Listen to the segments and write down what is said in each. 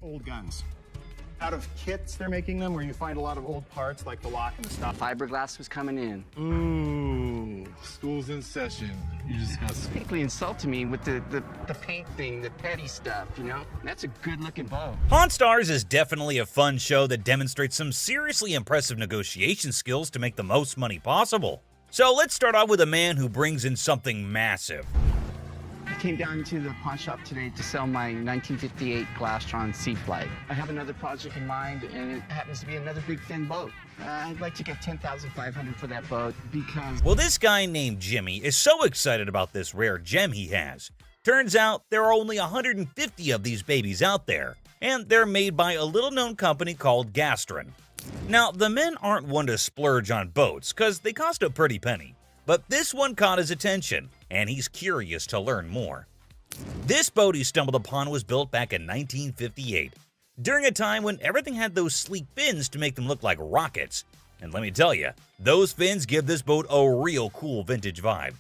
old guns. Out of kits they're making them, where you find a lot of old parts like the lock and the stop. Fiberglass was coming in. Ooh, school's in session. You just got Basically insulting me with the paint thing, the petty stuff, you know? That's a good-looking bow. Pawn Stars is definitely a fun show that demonstrates some seriously impressive negotiation skills to make the most money possible. So let's start off with a man who brings in something massive. I came down to the pawn shop today to sell my 1958 Glastron Seaflight. I have another project in mind, and it happens to be another big fin boat. I'd like to get $10,500 for that boat because... Well, this guy named Jimmy is so excited about this rare gem he has. Turns out there are only 150 of these babies out there, and they're made by a little-known company called Gastron. Now, the men aren't one to splurge on boats, because they cost a pretty penny. But this one caught his attention, and he's curious to learn more. This boat he stumbled upon was built back in 1958, during a time when everything had those sleek fins to make them look like rockets. And let me tell you, those fins give this boat a real cool vintage vibe.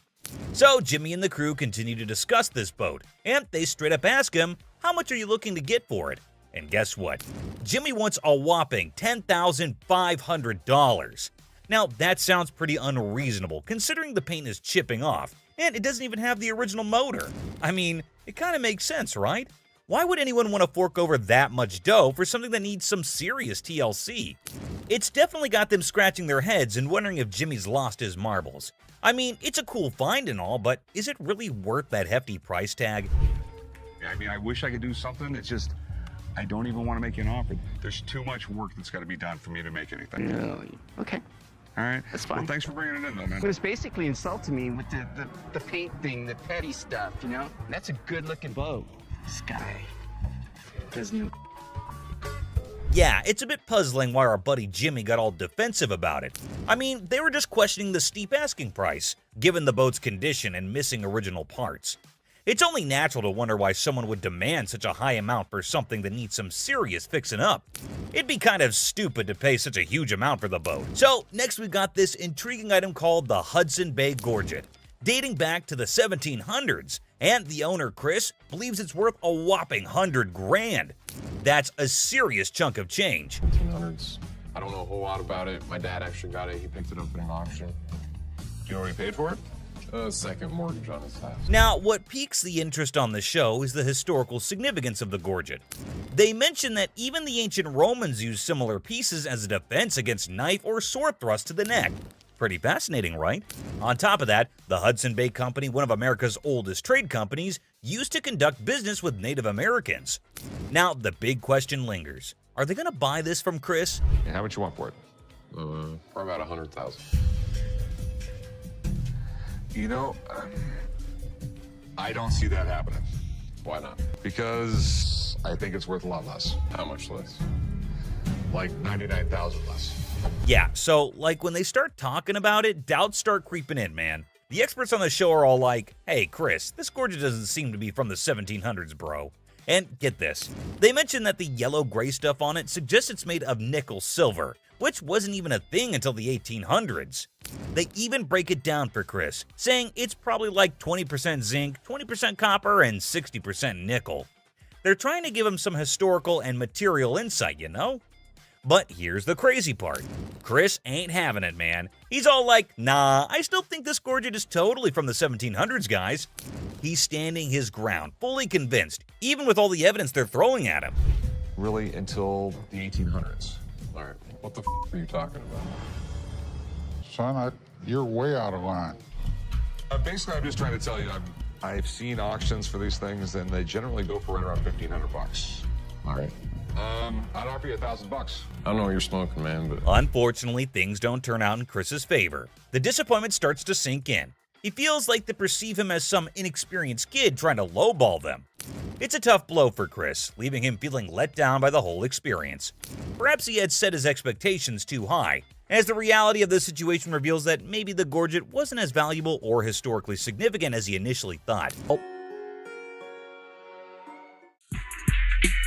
So Jimmy and the crew continue to discuss this boat, and they straight up ask him, how much are you looking to get for it? And guess what? Jimmy wants a whopping $10,500. Now, that sounds pretty unreasonable considering the paint is chipping off, and it doesn't even have the original motor. I mean, it kind of makes sense, right? Why would anyone want to fork over that much dough for something that needs some serious TLC? It's definitely got them scratching their heads and wondering if Jimmy's lost his marbles. I mean, it's a cool find and all, but is it really worth that hefty price tag? I mean, I wish I could do something. It's just, I don't even want to make you an offer. There's too much work that's got to be done for me to make anything. No, okay. All right. That's fine. Well, thanks for bringing it in, though, man. It was basically insulting me with the paint thing, the petty stuff, you know? That's a good-looking boat. This guy doesn't... Yeah, it's a bit puzzling why our buddy Jimmy got all defensive about it. I mean, they were just questioning the steep asking price, given the boat's condition and missing original parts. It's only natural to wonder why someone would demand such a high amount for something that needs some serious fixing up. It'd be kind of stupid to pay such a huge amount for the boat. So next we got this intriguing item called the Hudson Bay Gorget, dating back to the 1700s, and the owner, Chris, believes it's worth a whopping $100,000. That's a serious chunk of change. 1800s. I don't know a whole lot about it. My dad actually got it. He picked it up at an auction. Do you know what he paid for it? Second mortgage on his house. Now, what piques the interest on the show is the historical significance of the gorget. They mention that even the ancient Romans used similar pieces as a defense against knife or sword thrust to the neck. Pretty fascinating, right? On top of that, the Hudson Bay Company, one of America's oldest trade companies, used to conduct business with Native Americans. Now, the big question lingers. Are they going to buy this from Chris? Yeah, how much you want for it? For about 100,000. You know, I don't see that happening. Why not? Because I think it's worth a lot less. How much less? Like 99,000 less. Yeah, so like when they start talking about it, doubts start creeping in, man. The experts on the show are all like, hey, Chris, this gorget doesn't seem to be from the 1700s, bro. And get this, they mentioned that the yellow-gray stuff on it suggests it's made of nickel silver, which wasn't even a thing until the 1800s. They even break it down for Chris, saying it's probably like 20% zinc, 20% copper, and 60% nickel. They're trying to give him some historical and material insight, you know? But here's the crazy part. Chris ain't having it, man. He's all like, nah, I still think this gorget is totally from the 1700s, guys. He's standing his ground, fully convinced, even with all the evidence they're throwing at him. Really, until the 1800s. All right. What the are you talking about? Son, you're way out of line. Basically, I'm just trying to tell you, I've seen auctions for these things, and they generally go for right around $1,500. All right. I'd offer you $1,000. I don't know what you're smoking, man, but... Unfortunately, things don't turn out in Chris's favor. The disappointment starts to sink in. He feels like they perceive him as some inexperienced kid trying to lowball them. It's a tough blow for Chris, leaving him feeling let down by the whole experience. Perhaps he had set his expectations too high, as the reality of the situation reveals that maybe the gorget wasn't as valuable or historically significant as he initially thought.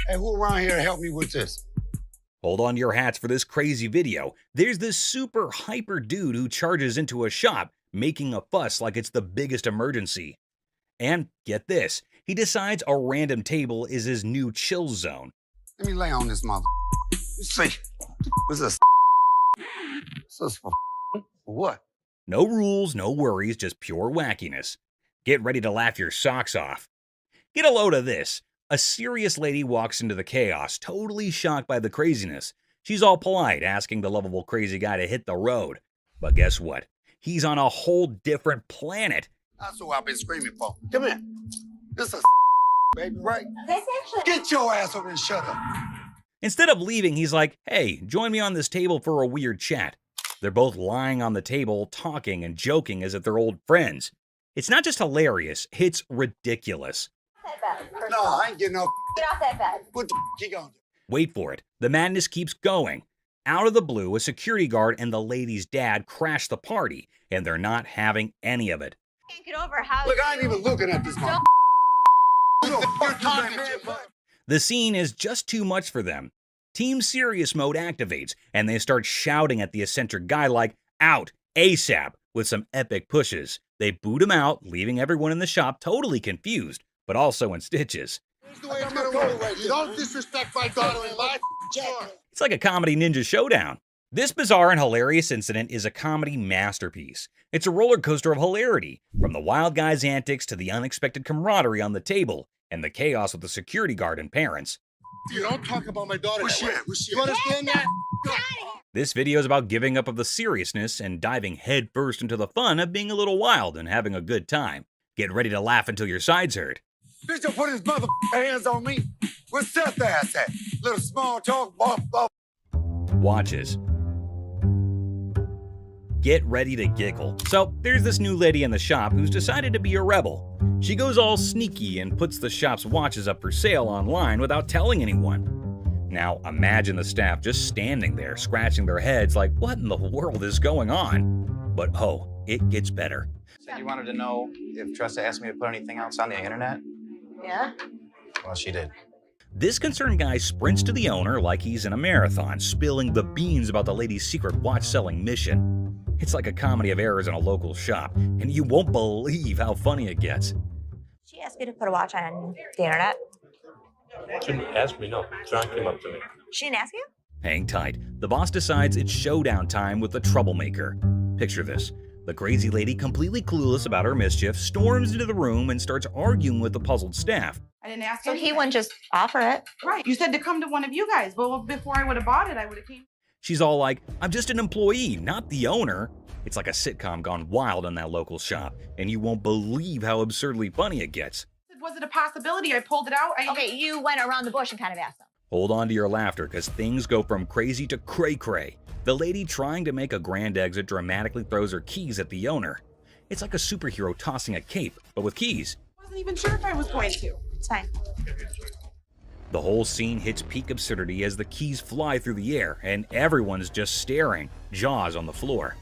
Hey, who around here to help me with this? Hold on to your hats for this crazy video. There's this super hyper dude who charges into a shop, making a fuss like it's the biggest emergency. And get this, he decides a random table is his new chill zone. Let me lay on this mother. Let's see. What's this? What's this for what? No rules, no worries, just pure wackiness. Get ready to laugh your socks off. Get a load of this. A serious lady walks into the chaos, totally shocked by the craziness. She's all polite, asking the lovable crazy guy to hit the road. But guess what? He's on a whole different planet. That's what I've been screaming for. Come here. This is baby, right? This actually. Get your ass over and shut up. Instead of leaving, he's like, hey, join me on this table for a weird chat. They're both lying on the table, talking and joking as if they're old friends. It's not just hilarious, it's ridiculous. That bed. No, I ain't getting no. Get off that bed. What the you gonna do? Wait for it. The madness keeps going. Out of the blue, a security guard and the lady's dad crash the party, and they're not having any of it. Can't get over how. Look, I ain't even looking at this mother. You're talking, man. The scene is just too much for them. Team Serious mode activates, and they start shouting at the eccentric guy like, out, ASAP, with some epic pushes. They boot him out, leaving everyone in the shop totally confused, but also in stitches. You don't disrespect my daughter in life. It's like a comedy ninja showdown. This bizarre and hilarious incident is a comedy masterpiece. It's a roller coaster of hilarity, from the wild guy's antics to the unexpected camaraderie on the table, and the chaos with the security guard and parents. You don't talk about my daughter. Where's she that way. at? Where's she You at? understand that? This video is about giving up of the seriousness and diving headfirst into the fun of being a little wild and having a good time. Get ready to laugh until your sides hurt. Bitch, you put his mother hands on me. Where's Seth ass at? Little small talk, bop. Watches. Get ready to giggle. So, there's this new lady in the shop who's decided to be a rebel. She goes all sneaky and puts the shop's watches up for sale online without telling anyone. Now, imagine the staff just standing there, scratching their heads like, what in the world is going on? But oh, it gets better. Said you wanted to know if Tressa asked me to put anything else on the internet? Yeah. Well, she did. This concerned guy sprints to the owner like he's in a marathon, spilling the beans about the lady's secret watch-selling mission. It's like a comedy of errors in a local shop, and you won't believe how funny it gets. She asked you to put a watch on the internet. She didn't ask me, no. John came up to me. She didn't ask you? Hang tight. The boss decides it's showdown time with the troublemaker. Picture this. The crazy lady, completely clueless about her mischief, storms into the room and starts arguing with the puzzled staff. I didn't ask So him. he wouldn't just offer it. Right. You said to come to one of you guys. Well, before I would have bought it, I would have came. She's all like, I'm just an employee, not the owner. It's like a sitcom gone wild in that local shop, and you won't believe how absurdly funny it gets. Was it a possibility? I pulled it out. Okay, you went around the bush and kind of asked them. Hold on to your laughter, because things go from crazy to cray-cray. The lady trying to make a grand exit dramatically throws her keys at the owner. It's like a superhero tossing a cape, but with keys. I wasn't even sure if I was going to. It's fine. The whole scene hits peak absurdity as the keys fly through the air, and everyone's just staring, jaws on the floor.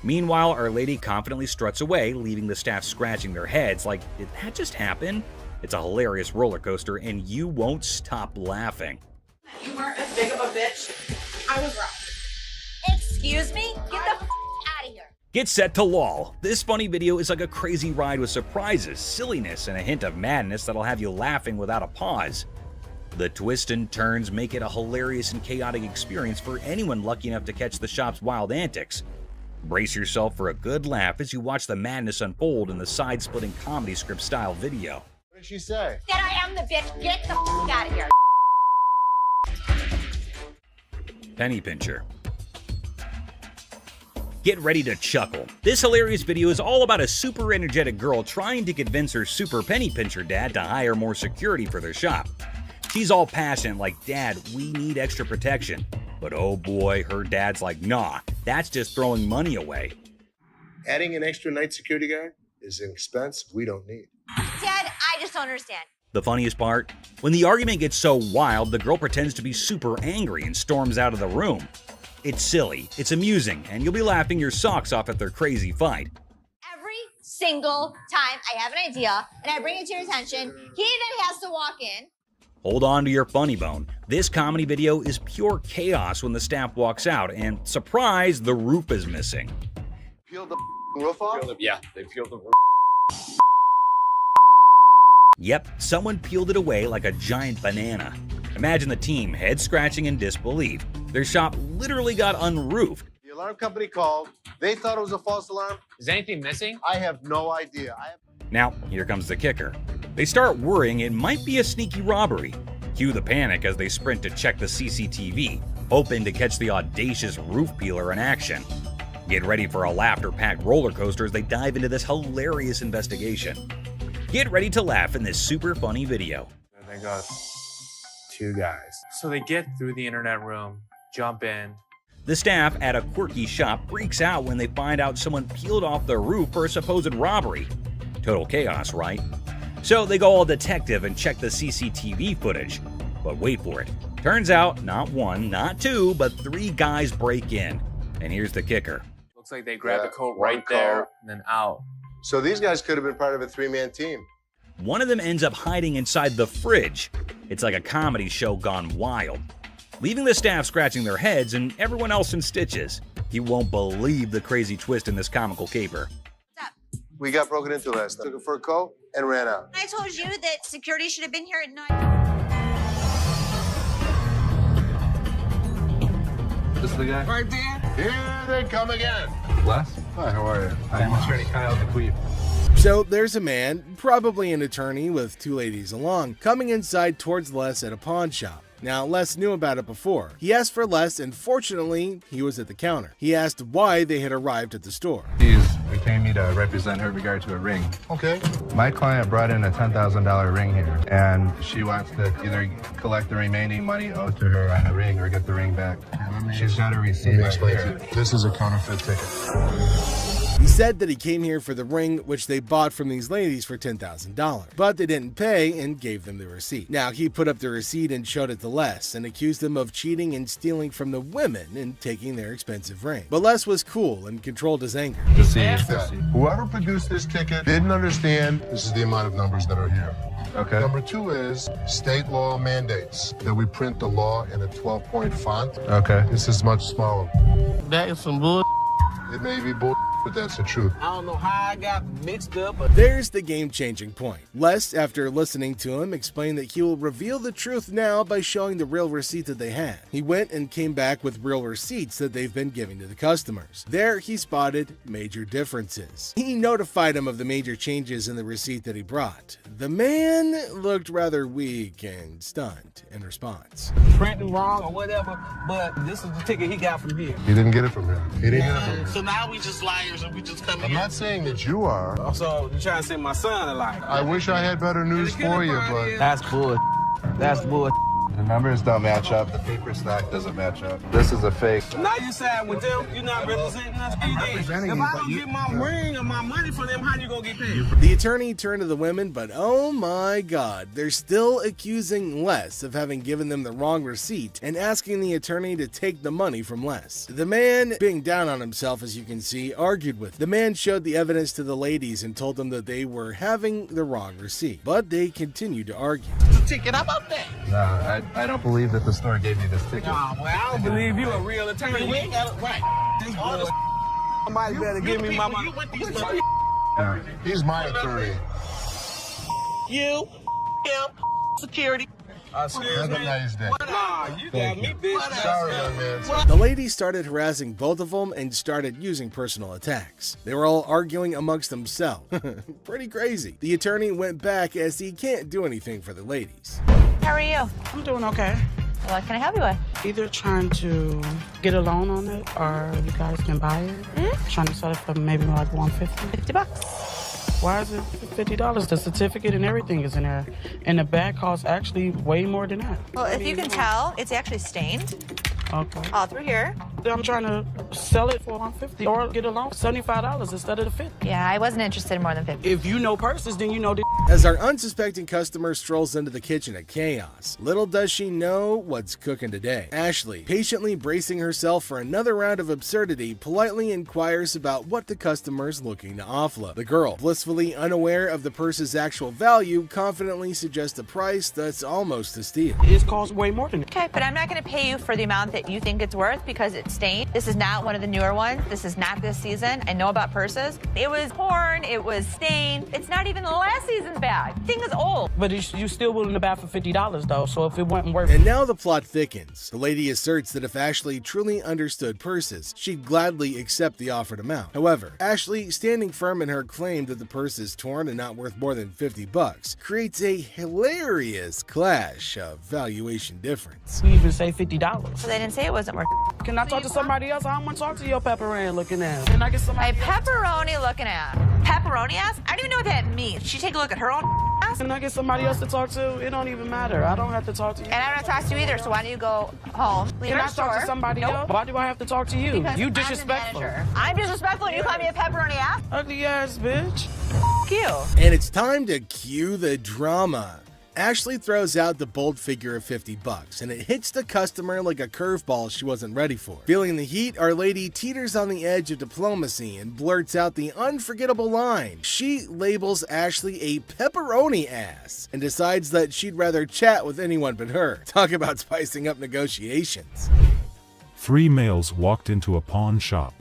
Meanwhile, Our Lady confidently struts away, leaving the staff scratching their heads like, did that just happen? It's a hilarious roller coaster, and you won't stop laughing. You weren't as big of a bitch. I was wrong. Excuse me? Get the out of here. Get set to lol. This funny video is like a crazy ride with surprises, silliness, and a hint of madness that'll have you laughing without a pause. The twists and turns make it a hilarious and chaotic experience for anyone lucky enough to catch the shop's wild antics. Brace yourself for a good laugh as you watch the madness unfold in the side-splitting comedy script style video. What did she say? That I am the bitch. Get the out of here. Penny Pincher. Get ready to chuckle. This hilarious video is all about a super energetic girl trying to convince her super penny pincher dad to hire more security for their shop. She's all passionate like, Dad, we need extra protection. But oh boy, her dad's like, nah, that's just throwing money away. Adding an extra night security guard is an expense we don't need. Dad, I just don't understand. The funniest part? When the argument gets so wild, the girl pretends to be super angry and storms out of the room. It's silly, it's amusing, and you'll be laughing your socks off at their crazy fight. Every single time I have an idea and I bring it to your attention, he then has to walk in. Hold on to your funny bone. This comedy video is pure chaos when the staff walks out, and surprise, the roof is missing. Peel the roof off? Yeah, they peeled the roof. Yep, someone peeled it away like a giant banana. Imagine the team head scratching in disbelief. Their shop literally got unroofed. The alarm company called. They thought it was a false alarm. Is anything missing? I have no idea. Now, here comes the kicker. They start worrying it might be a sneaky robbery. Cue the panic as they sprint to check the CCTV, hoping to catch the audacious roof peeler in action. Get ready for a laughter-packed roller coaster as they dive into this hilarious investigation. Get ready to laugh in this super funny video. They got 2 guys. So they get through the internet room, jump in. The staff at a quirky shop freaks out when they find out someone peeled off the roof for a supposed robbery. Total chaos, right? So they go all detective and check the CCTV footage. But wait for it. Turns out, not 1, not 2, but 3 guys break in. And here's the kicker. Looks like they grabbed the coat one right there car. and then out. So these guys could have been part of a 3-man team. One of them ends up hiding inside the fridge. It's like a comedy show gone wild, leaving the staff scratching their heads and everyone else in stitches. You won't believe the crazy twist in this comical caper. We got broken into last night. Took it for a coat and ran out. I told you that security should have been here at 9. This is the guy? Right there. Here they come again. Les? Hi, how are you? I'm attorney Kyle DeQueef. So there's a man, probably an attorney with 2 ladies along, coming inside towards Les at a pawn shop. Now, Les knew about it before. He asked for Les, and fortunately, he was at the counter. He asked why they had arrived at the store. He's retained me to represent her in regard to a ring. Okay. My client brought in a $10,000 ring here, and she wants to either collect the remaining money owed to her on the ring or get the ring back. She's got a receipt right here. This is a counterfeit ticket. He said that he came here for the ring, which they bought from these ladies for $10,000, but they didn't pay and gave them the receipt. Now, he put up the receipt and showed it to Les and accused them of cheating and stealing from the women and taking their expensive ring. But Les was cool and controlled his anger. Whoever produced this ticket didn't understand this is the amount of numbers that are here. Okay. Number 2 is state law mandates that we print the law in a 12-point font. Okay. This is much smaller. That is some bull. It may be bull, but that's the truth. I don't know how I got mixed up. There's the game-changing point. Les, after listening to him, explained that he will reveal the truth now by showing the real receipt that they had. He went and came back with real receipts that they've been giving to the customers. There, he spotted major differences. He notified him of the major changes in the receipt that he brought. The man looked rather weak and stunned in response. Printing wrong or whatever, but this is the ticket he got from here. He didn't get it from him. He didn't get it from him. So now we just liars and we just come I'm here. not saying that you are. So you trying to send my son a lie? I wish I had better news for you, but That's bull. That's bull. The numbers don't match up. The paper stock doesn't match up. This is a fake. Now you side with them. You're not representing us. If I don't get my ring or my money from them, how you gonna get paid? The attorney turned to the women, but oh my god, they're still accusing Les of having given them the wrong receipt and asking the attorney to take the money from Les. The man, being down on himself as you can see, argued with them. The man showed the evidence to the ladies and told them that they were having the wrong receipt, but they continued to argue. Ticket, how about that? No, I don't believe that the store gave you this ticket. Nah, well, I don't believe you a real attorney. We ain't got it right. This bull. Somebody better give me my money. Yeah. he's my attorney. You, him, security. Excuse Have a me. nice day. Nah, you got me, bitch. Sorry, young man. The ladies started harassing both of them and started using personal attacks. They were all arguing amongst themselves. Pretty crazy. The attorney went back as he can't do anything for the ladies. How are you? I'm doing okay. What can I help you with? Either trying to get a loan on it or you guys can buy it. Trying to sell it for maybe like $150. $50. Why is it $50? The certificate and everything is in there. And the bag costs actually way more than that. Well, if you can tell, it's actually stained Okay. all through here. I'm trying to sell it for $150 or get a loan for $75 instead of the $50. Yeah, I wasn't interested in more than 50. If you know purses, then you know the As our unsuspecting customer strolls into the kitchen at chaos, little does she know what's cooking today. Ashley, patiently bracing herself for another round of absurdity, politely inquires about what the customer's looking to offload. The girl, blissfully unaware of the purse's actual value, confidently suggests a price that's almost a steal. It costs way more than that. Okay, but I'm not going to pay you for the amount that you think it's worth because it's stained. This is not one of the newer ones. This is not this season. I know about purses. It was torn. It was stained. It's not even the last season's bag. The thing is old. But you still willing to buy for $50 though, so if it wasn't worth it. And now the plot thickens. The lady asserts that if Ashley truly understood purses, she'd gladly accept the offered amount. However, Ashley, standing firm in her claim that the purse is torn and not worth more than $50, creates a hilarious clash of valuation difference. We even say $50. So they didn't say it wasn't worth it. Can I talk to somebody else? I don't want to talk to your pepperoni looking ass. Can I get somebody My pepperoni looking ass. Pepperoni ass? I don't even know what that means. She take a look at her own ass? Can I get somebody else to talk to? It don't even matter. I don't have to talk to you. And I don't talk to you either, so why don't you go home? Leave Can our I talk store. to somebody Nope. else? Why do I have to talk to you? Because You I'm the disrespectful. manager. I'm disrespectful and you call me a pepperoni ass? Ugly ass bitch. F you. And it's time to cue the drama. Ashley throws out the bold figure of $50, and it hits the customer like a curveball she wasn't ready for. Feeling the heat, our lady teeters on the edge of diplomacy and blurts out the unforgettable line. She labels Ashley a pepperoni ass and decides that she'd rather chat with anyone but her. Talk about spicing up negotiations. 3 males walked into a pawn shop.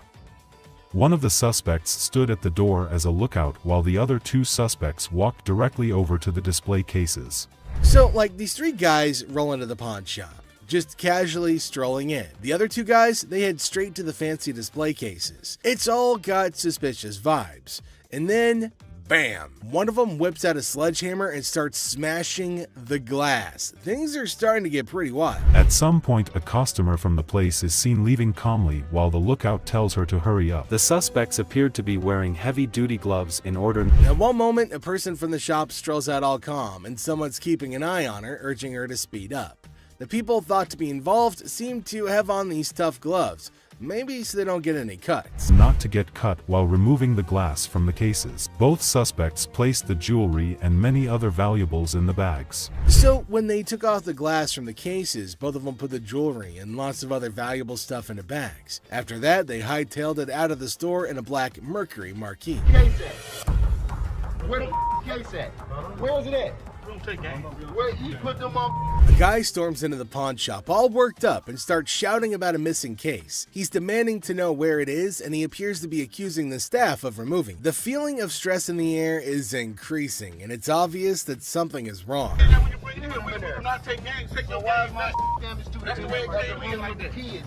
One of the suspects stood at the door as a lookout while the other 2 suspects walked directly over to the display cases. So, like, these 3 guys roll into the pawn shop, just casually strolling in. The other 2 guys, they head straight to the fancy display cases. It's all got suspicious vibes. And then, bam! One of them whips out a sledgehammer and starts smashing the glass. Things are starting to get pretty wild. At some point, a customer from the place is seen leaving calmly while the lookout tells her to hurry up. The suspects appeared to be wearing heavy-duty gloves in order. At one moment, a person from the shop strolls out all calm, and someone's keeping an eye on her, urging her to speed up. The people thought to be involved seem to have on these tough gloves, maybe so they don't get any cuts. Not to get cut while removing the glass from the cases. Both suspects placed the jewelry and many other valuables in the bags. So when they took off the glass from the cases, both of them put the jewelry and lots of other valuable stuff into bags. After that, they hightailed it out of the store in a black Mercury Marquis. Where the case at? Where is it at? Where you put them on? A guy storms into the pawn shop all worked up and starts shouting about a missing case. He's demanding to know where it is, and he appears to be accusing the staff of removing. The feeling of stress in the air is increasing, and it's obvious that something is wrong. Not take games, take your wild my damage to the way they like the kids.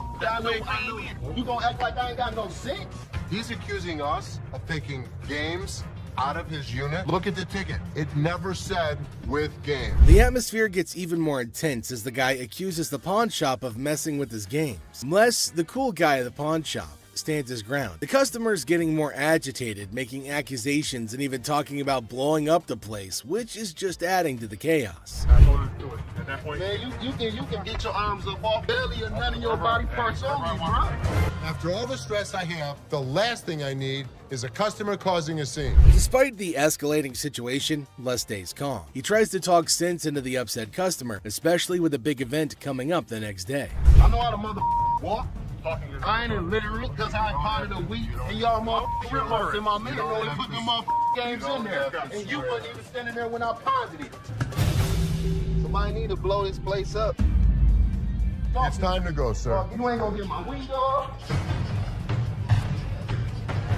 You gonna act like I ain't got no sense? He's accusing us of taking games out of his unit. Look at the ticket. It never said with game. The atmosphere gets even more intense as the guy accuses the pawn shop of messing with his games. Les, the cool guy at the pawn shop, stands his ground. The customer's getting more agitated, making accusations and even talking about blowing up the place, which is just adding to the chaos. At that point, man, you can get your arms up off belly and none of your body parts on you, bro. After all the stress I have, the last thing I need is a customer causing a scene. Despite the escalating situation, Les stays calm. He tries to talk sense into the upset customer, especially with a big event coming up the next day. I know how to walk. I ain't in literally because I potted a week and y'all motherfuckers in my middle and put them games in there. And you wasn't even standing there when I potted it. Somebody need to blow this place up. It's time to go, sir. You ain't gonna get my window.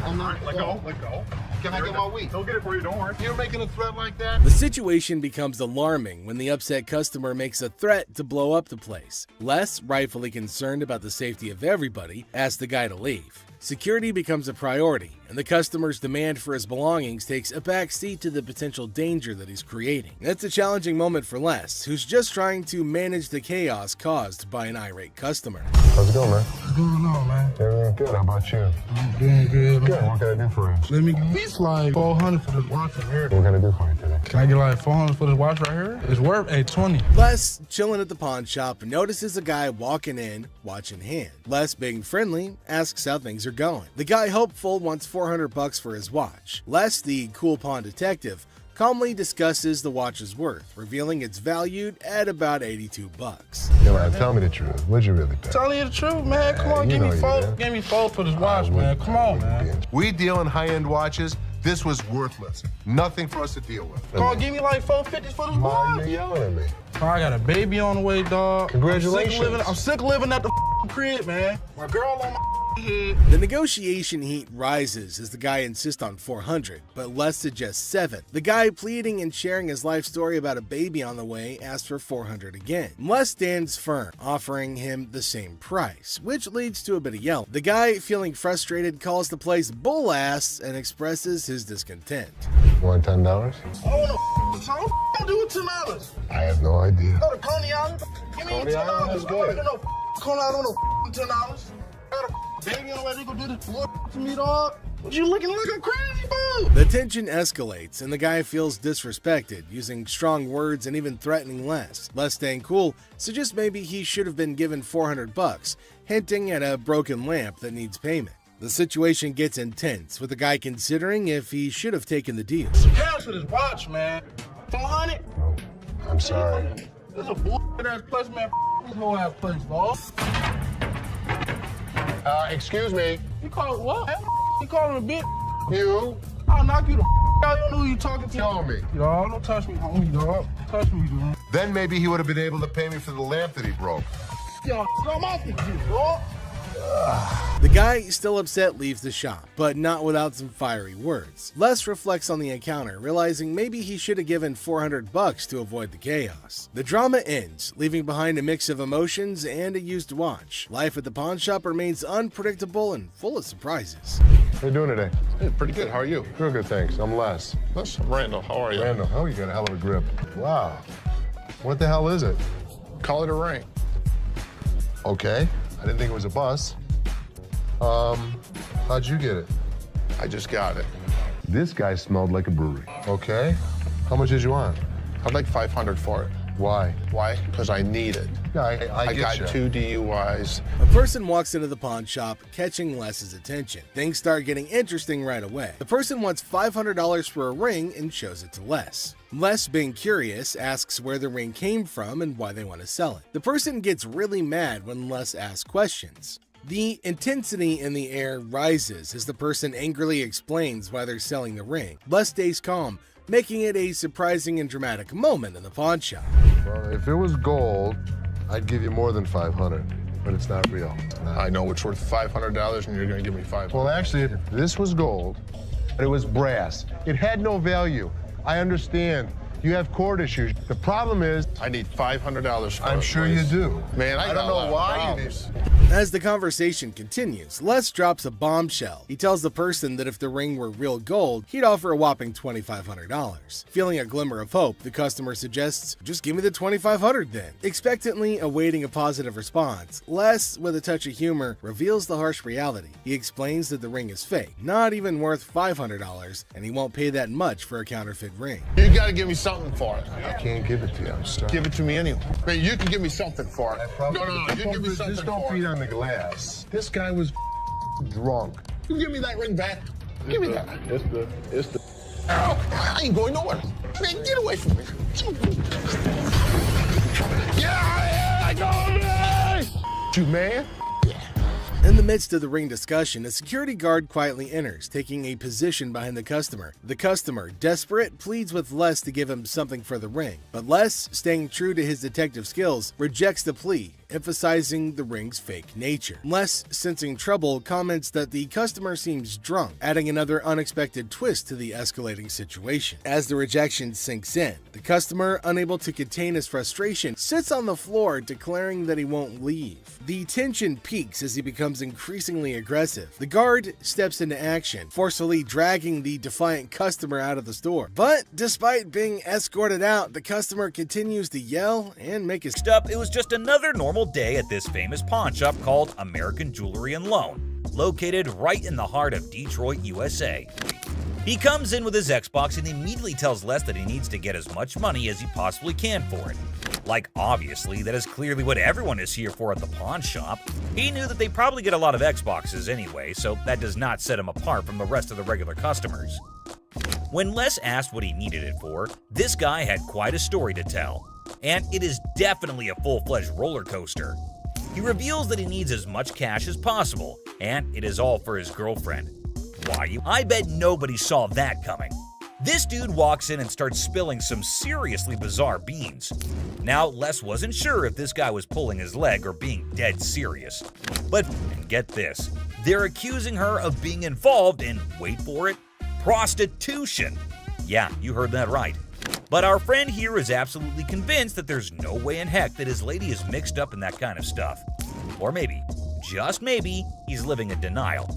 I'm not. Let go. Can I get my weed? Don't get it for you, don't worry. You're making a threat like that? The situation becomes alarming when the upset customer makes a threat to blow up the place. Les, rightfully concerned about the safety of everybody, asks the guy to leave. Security becomes a priority, and the customer's demand for his belongings takes a back seat to the potential danger that he's creating. That's a challenging moment for Les, who's just trying to manage the chaos caused by an irate customer. How's it going, man? What's going on, man? Everything good. How about you? I'm doing good. Good. What can I do for you? Let me at least like 400 for this watch right here. What can I do for you today? Can I get like 400 for this watch right here? It's worth $820. Les, chilling at the pawn shop, notices a guy walking in, watch in hand. Les, being friendly, asks how things are going. The guy, hopeful, wants $400 for his watch. Les, the cool pawn detective, calmly discusses the watch's worth, revealing it's valued at about $82. Yeah, man, tell me the truth. What'd you really pay? Tell you the truth, man. Come on, give me four for this watch, man. Come on, man. We deal in high-end watches. This was worthless. Nothing for us to deal with. Carl, give me like $450 for this boy. You yelling at me. I got a baby on the way, dog. Congratulations. I'm sick of living at the crib, man. My girl on my head. The negotiation heat rises as the guy insists on $400, but Les suggests $7. The guy, pleading and sharing his life story about a baby on the way, asks for $400 again. Les stands firm, offering him the same price, which leads to a bit of yelling. The guy, feeling frustrated, calls the place bull ass and expresses his discontent. You want $10? I want to do with $10. I have no idea. Go to Coney Island. Give me Coney Island $10. is good. Coney Island on $10. Got a baby on the way. They gonna do this to me, dog. What you looking like a crazy fool? The tension escalates and the guy feels disrespected, using strong words and even threatening Les. Les, staying cool, suggests maybe he should have been given $400, hinting at a broken lamp that needs payment. The situation gets intense, with the guy considering if he should have taken the deal. Cash for this watch, man. 400? I'm sorry. This is a bullshit ass place, man. This whole ass place, dog. Excuse me. You call it what? You calling a bitch? You? I'll knock you the out. You don't know who you talking to. Tell me. Dog, don't touch me, homie, dog. Touch me, dog. Then maybe he would have been able to pay me for the lamp that he broke. Yo, I'm off the juice, dog. The guy, still upset, leaves the shop, but not without some fiery words. Les reflects on the encounter, realizing maybe he should have given $400 to avoid the chaos. The drama ends, leaving behind a mix of emotions and a used watch. Life at the pawn shop remains unpredictable and full of surprises. How you doing today? Hey, pretty good. How are you? Real good, thanks. I'm Les. Listen, Randall, how are you? Randall, oh, you got a hell of a grip. Wow. What the hell is it? Call it a ring. Okay. I didn't think it was a bus. How'd you get it? I just got it. This guy smelled like a brewery. Okay. How much did you want? I'd like $500 for it. Why? Why? Because I need it. Yeah, I got get 2 DUIs. A person walks into the pawn shop, catching Les's attention. Things start getting interesting right away. The person wants $500 for a ring and shows it to Les. Les, being curious, asks where the ring came from and why they want to sell it. The person gets really mad when Les asks questions. The intensity in the air rises as the person angrily explains why they're selling the ring. Les stays calm, making it a surprising and dramatic moment in the pawn shop. Well, if it was gold, I'd give you more than $500, but it's not real. I know it's worth $500 and you're gonna give me $500. Well, actually, if this was gold, but it was brass, it had no value. I understand. You have court issues. The problem is, I need $500 for it. I'm sure you do. Man, I don't know why you do. As the conversation continues, Les drops a bombshell. He tells the person that if the ring were real gold, he'd offer a whopping $2,500. Feeling a glimmer of hope, the customer suggests, just give me the $2,500 then. Expectantly awaiting a positive response, Les, with a touch of humor, reveals the harsh reality. He explains that the ring is fake, not even worth $500, and he won't pay that much for a counterfeit ring. You gotta give me something for it. I can't give it to you. I'm sorry. Give it to me anyway. Man, you can give me something for it. No, you give me something Just don't for beat it. on the glass. This guy was drunk. You give me that ring back. Give me that. It's the. Ow, I ain't going nowhere. Man, get away from me. Get out of here! You man? In the midst of the ring discussion, a security guard quietly enters, taking a position behind the customer. The customer, desperate, pleads with Les to give him something for the ring, but Les, staying true to his detective skills, rejects the plea, emphasizing the ring's fake nature. Les, sensing trouble, comments that the customer seems drunk, adding another unexpected twist to the escalating situation. As the rejection sinks in, the customer, unable to contain his frustration, sits on the floor, declaring that he won't leave. The tension peaks as he becomes increasingly aggressive. The guard steps into action, forcefully dragging the defiant customer out of the store. But despite being escorted out, the customer continues to yell and make his Next up, it was just another normal day at this famous pawn shop called American Jewelry and Loan, located right in the heart of Detroit, USA. He comes in with his Xbox and immediately tells Les that he needs to get as much money as he possibly can for it. Like, obviously, that is clearly what everyone is here for at the pawn shop. He knew that they probably get a lot of Xboxes anyway, so that does not set him apart from the rest of the regular customers. When Les asked what he needed it for, this guy had quite a story to tell. And it is definitely a full-fledged roller coaster. He reveals that he needs as much cash as possible, and it is all for his girlfriend. Why, I bet nobody saw that coming. This dude walks in and starts spilling some seriously bizarre beans. Now, Les wasn't sure if this guy was pulling his leg or being dead serious. But get this, they're accusing her of being involved in, wait for it, prostitution. Yeah, you heard that right. But our friend here is absolutely convinced that there's no way in heck that his lady is mixed up in that kind of stuff. Or maybe, just maybe, he's living in denial.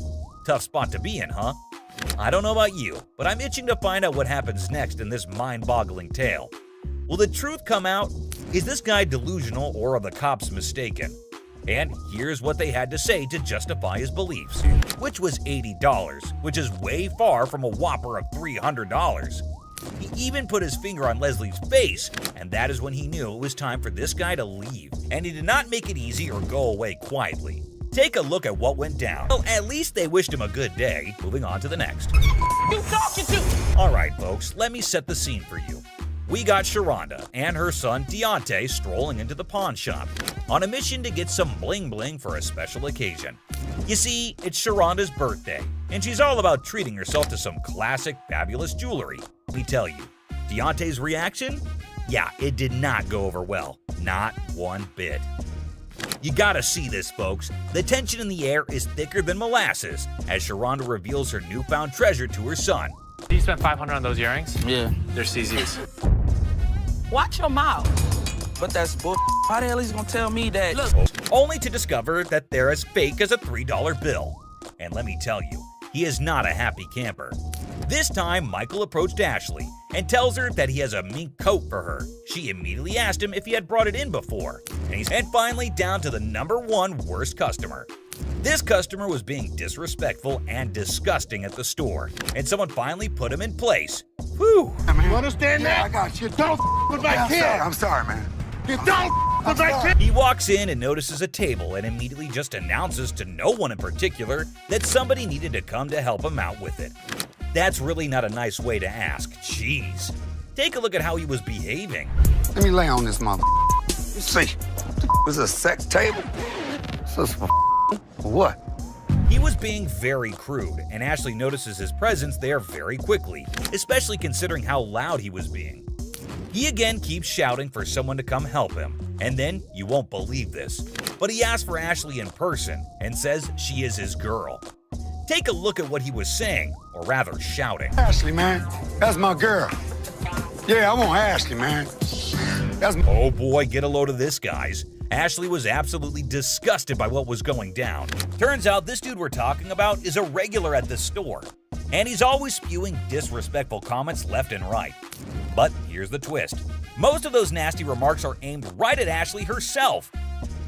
Tough spot to be in, huh? I don't know about you, but I'm itching to find out what happens next in this mind-boggling tale. Will the truth come out? Is this guy delusional or are the cops mistaken? And here's what they had to say to justify his beliefs, which was $80, which is way far from a whopper of $300. He even put his finger on Leslie's face, and that is when he knew it was time for this guy to leave. And he did not make it easy or go away quietly. Take a look at what went down. Well, at least they wished him a good day. Moving on to the next. You talking to? Alright folks, let me set the scene for you. We got Sharonda and her son Deontay strolling into the pawn shop on a mission to get some bling bling for a special occasion. You see, it's Sharonda's birthday, and she's all about treating herself to some classic fabulous jewelry. Let me tell you, Deontay's reaction? Yeah, it did not go over well. Not one bit. You gotta see this, folks. The tension in the air is thicker than molasses as Sharonda reveals her newfound treasure to her son. You spent $500 on those earrings? Yeah. They're CZ's. Watch your mouth. But that's bull. How the hell he's gonna tell me that? Look. Only to discover that they're as fake as a $3 bill. And let me tell you, he is not a happy camper. This time, Michael approached Ashley and tells her that he has a mink coat for her. She immediately asked him if he had brought it in before. And finally, down to the #1 worst customer. This customer was being disrespectful and disgusting at the store, and someone finally put him in place. Whew! You understand that? I got you. Don't with my kid. I'm sorry, man. You don't with my kid. He walks in and notices a table and immediately just announces to no one in particular that somebody needed to come to help him out with it. That's really not a nice way to ask. Jeez. Take a look at how he was behaving. Let me lay on this mother. You see, was a sex table? So for what? He was being very crude, and Ashley notices his presence there very quickly, especially considering how loud he was being. He again keeps shouting for someone to come help him, and then, you won't believe this, but he asks for Ashley in person and says she is his girl. Take a look at what he was saying, or rather shouting. Ashley, man. That's my girl. Yeah, I want Ashley, man. Oh boy, get a load of this, guys. Ashley was absolutely disgusted by what was going down. Turns out this dude we're talking about is a regular at the store, and he's always spewing disrespectful comments left and right. But here's the twist. Most of those nasty remarks are aimed right at Ashley herself.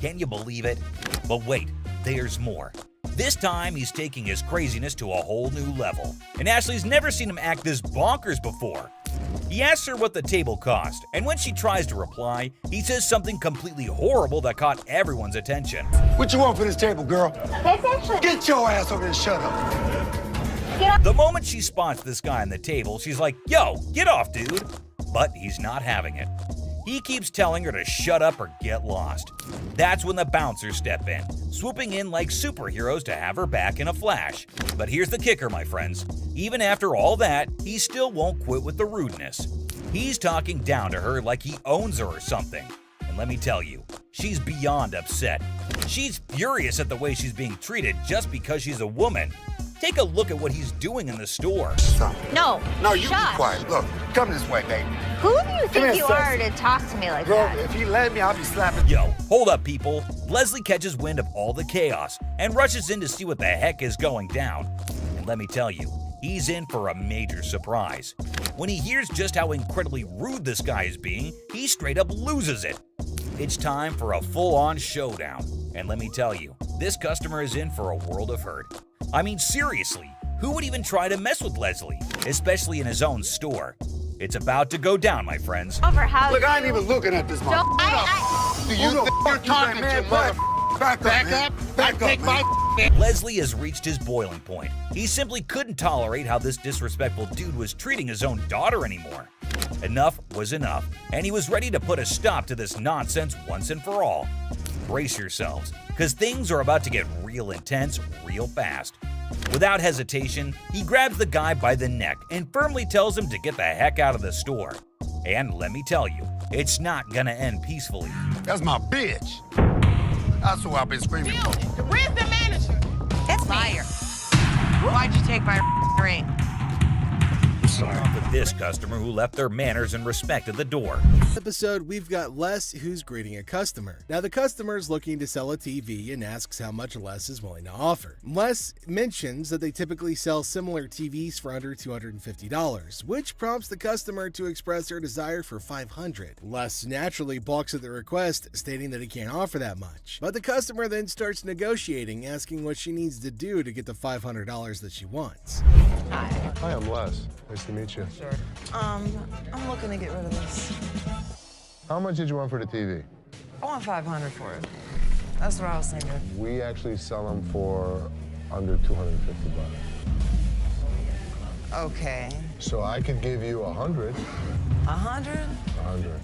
Can you believe it? But wait, there's more. This time, he's taking his craziness to a whole new level, and Ashley's never seen him act this bonkers before. He asks her what the table cost, and when she tries to reply, he says something completely horrible that caught everyone's attention. What you want for this table, girl? That's actually. Get your ass over there and shut up. The moment she spots this guy on the table, she's like, yo, get off, dude. But he's not having it. He keeps telling her to shut up or get lost. That's when the bouncers step in, swooping in like superheroes to have her back in a flash. But here's the kicker, my friends. Even after all that, he still won't quit with the rudeness. He's talking down to her like he owns her or something. And let me tell you, she's beyond upset. She's furious at the way she's being treated just because she's a woman. Take a look at what he's doing in the store. No. No, you be Shush. quiet. Look, come this way, baby. Who do you Come think here, you sis. are to talk to me like Girl, that? if he let me, I'll be slapping. Yo, hold up, people. Leslie catches wind of all the chaos and rushes in to see what the heck is going down. And let me tell you, he's in for a major surprise. When he hears just how incredibly rude this guy is being, he straight up loses it. It's time for a full-on showdown. And let me tell you, this customer is in for a world of hurt. I mean, seriously, who would even try to mess with Leslie, especially in his own store? It's about to go down, my friends. Over how Look, I ain't even looking at this mother. Do you think you're talking to mother? Back up, man. Back up, man. Leslie has reached his boiling point. He simply couldn't tolerate how this disrespectful dude was treating his own daughter anymore. Enough was enough, and he was ready to put a stop to this nonsense once and for all. Brace yourselves, because things are about to get real intense real fast. Without hesitation, he grabs the guy by the neck and firmly tells him to get the heck out of the store. And let me tell you, it's not gonna end peacefully. That's my bitch. That's who I've been screaming for. Where's the manager? It's fire. Why'd you take my ring? Sorry. With this customer who left their manners and respect at the door. This episode, we've got Les who's greeting a customer. Now, the customer's looking to sell a TV and asks how much Les is willing to offer. Les mentions that they typically sell similar TVs for under $250, which prompts the customer to express their desire for $500. Les naturally balks at the request, stating that he can't offer that much. But the customer then starts negotiating, asking what she needs to do to get the $500 that she wants. Hi, I'm Les. Nice to meet you. Sure. I'm looking to get rid of this. How much did you want for the TV? I want $500 for it. That's what I was thinking. We actually sell them for under $250. Okay. So I could give you 100. 100? 100.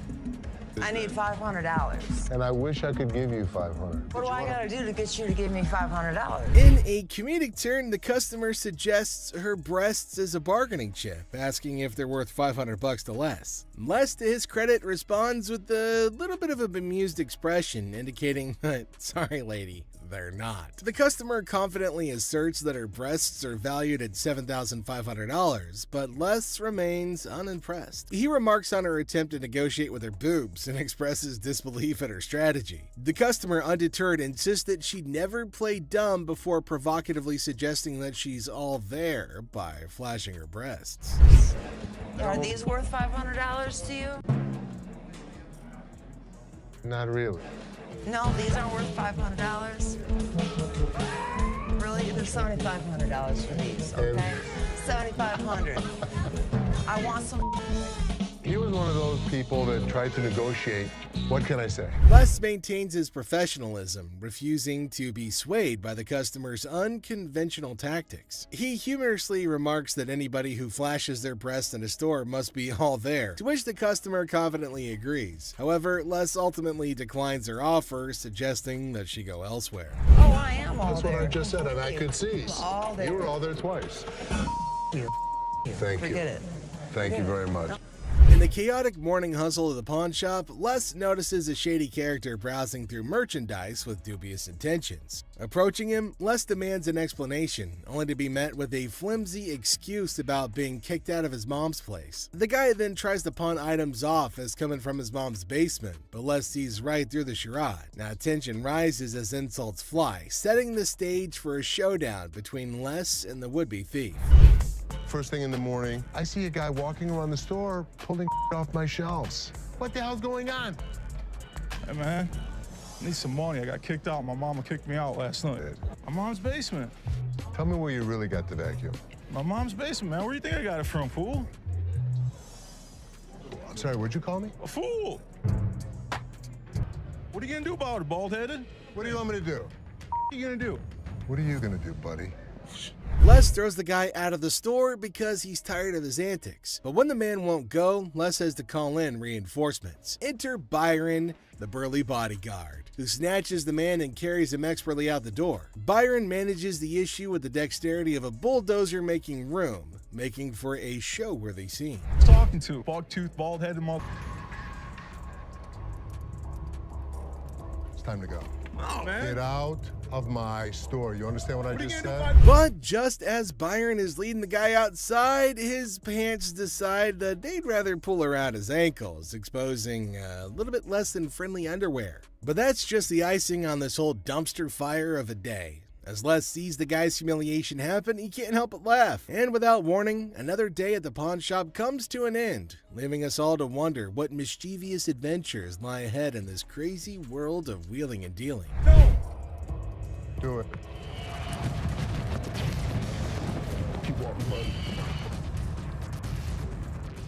I need $500. And I wish I could give you 500. What do I gotta do to get you to give me $500? In a comedic turn, the customer suggests her breasts as a bargaining chip, asking if they're worth $500 to Les. Les, to his credit, responds with a little bit of a bemused expression, indicating that, sorry lady, they're not. The customer confidently asserts that her breasts are valued at $7,500, but Les remains unimpressed. He remarks on her attempt to negotiate with her boobs and expresses disbelief at her strategy. The customer, undeterred, insists that she never played dumb before provocatively suggesting that she's all there by flashing her breasts. Are these worth $500 to you? Not really. No, these aren't worth $500. Really? They're $7,500 for these, okay? $7,500. I want some. He was one of those people that tried to negotiate. What can I say? Les maintains his professionalism, refusing to be swayed by the customer's unconventional tactics. He humorously remarks that anybody who flashes their breasts in a store must be all there, to which the customer confidently agrees. However, Les ultimately declines her offer, suggesting that she go elsewhere. Oh, I am all That's there. what I just said, and I could see. All there. You were all there twice. Thank you. Forget it. Thank you very much. In the chaotic morning hustle of the pawn shop, Les notices a shady character browsing through merchandise with dubious intentions. Approaching him, Les demands an explanation, only to be met with a flimsy excuse about being kicked out of his mom's place. The guy then tries to pawn items off as coming from his mom's basement, but Les sees right through the charade. Now tension rises as insults fly, setting the stage for a showdown between Les and the would-be thief. First thing in the morning, I see a guy walking around the store pulling off my shelves. What the hell's going on? Hey, man, I need some money. I got kicked out. My mama kicked me out last night. My mom's basement. Tell me where you really got the vacuum. My mom's basement, man. Where do you think I got it from, fool? I'm sorry, what'd you call me? A fool! What are you gonna do about it, bald-headed? What do you want me to do? What are you gonna do? What are you gonna do, buddy? Les throws the guy out of the store because he's tired of his antics. But when the man won't go, Les has to call in reinforcements. Enter Byron, the burly bodyguard, who snatches the man and carries him expertly out the door. Byron manages the issue with the dexterity of a bulldozer making room, making for a show-worthy scene. Talking to bug-toothed, bald-headed mother. It's time to go. Oh, man. Get out of my store. You understand what I just said? But just as Byron is leading the guy outside, his pants decide that they'd rather pull around his ankles, exposing a little bit less than friendly underwear. But that's just the icing on this whole dumpster fire of a day. As Les sees the guy's humiliation happen, he can't help but laugh. And without warning, another day at the pawn shop comes to an end, leaving us all to wonder what mischievous adventures lie ahead in this crazy world of wheeling and dealing. Do it. Keep walking, bud.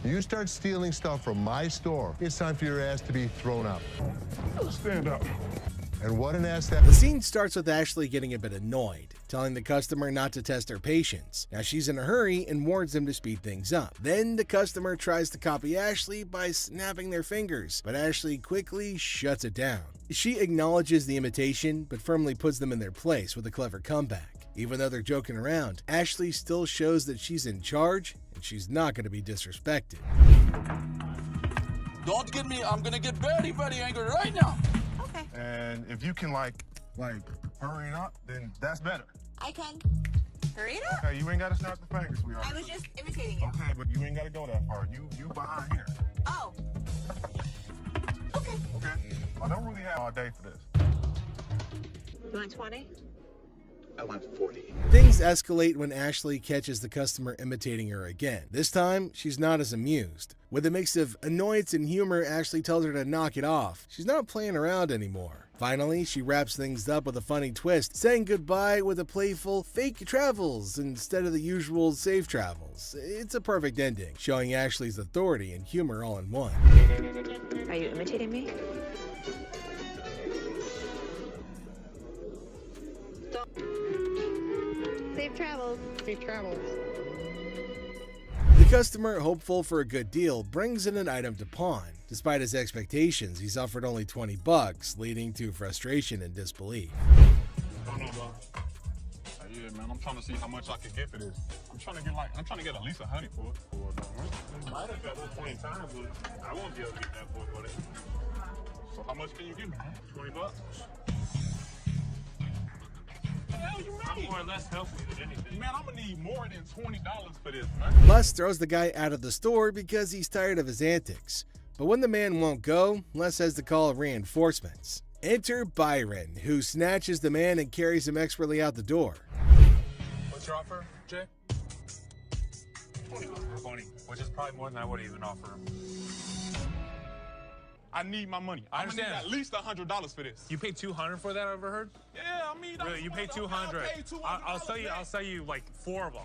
You start stealing stuff from my store, it's time for your ass to be thrown out. Stand up. And what an ass that... The scene starts with Ashley getting a bit annoyed, telling the customer not to test her patience. Now she's in a hurry and warns him to speed things up. Then the customer tries to copy Ashley by snapping their fingers, but Ashley quickly shuts it down. She acknowledges the imitation, but firmly puts them in their place with a clever comeback. Even though they're joking around, Ashley still shows that she's in charge and she's not going to be disrespected. Don't get me, I'm gonna get very, very angry right now. Okay. And if you can like hurry it up, then that's better. I can. Hurry it up. Okay, you ain't gotta snap the fingers, sweetheart. I was just imitating you. Okay, but you ain't gotta go that far. You behind here. Oh. Okay. I don't really have all day for this. You want 20? I want 40. Things escalate when Ashley catches the customer imitating her again. This time, she's not as amused. With a mix of annoyance and humor, Ashley tells her to knock it off. She's not playing around anymore. Finally, she wraps things up with a funny twist, saying goodbye with a playful fake travels instead of the usual safe travels. It's a perfect ending, showing Ashley's authority and humor all in one. Are you imitating me? Safe travels. Safe travels. The customer, hopeful for a good deal, brings in an item to pawn. Despite his expectations, he's offered only $20, leading to frustration and disbelief. Yeah, man, I'm trying to see how much I can get for this. I'm trying to get at least 100 for it. Might have got 20 times, but I won't be able to get that for it. So how much can you give me? $20? I'm more or less helpful than anything. Man, I'm gonna need more than $20 for this, man. Les throws the guy out of the store because he's tired of his antics. But when the man won't go, Les has to call reinforcements. Enter Byron, who snatches the man and carries him expertly out the door. What's your offer, Jay? 20, which is probably more than I would even offer him. I need my money. I understand. Need at least $100 for this. You paid $200 for that, I overheard? Yeah, I mean, really, you paid $200. I'll sell you like 4 of them.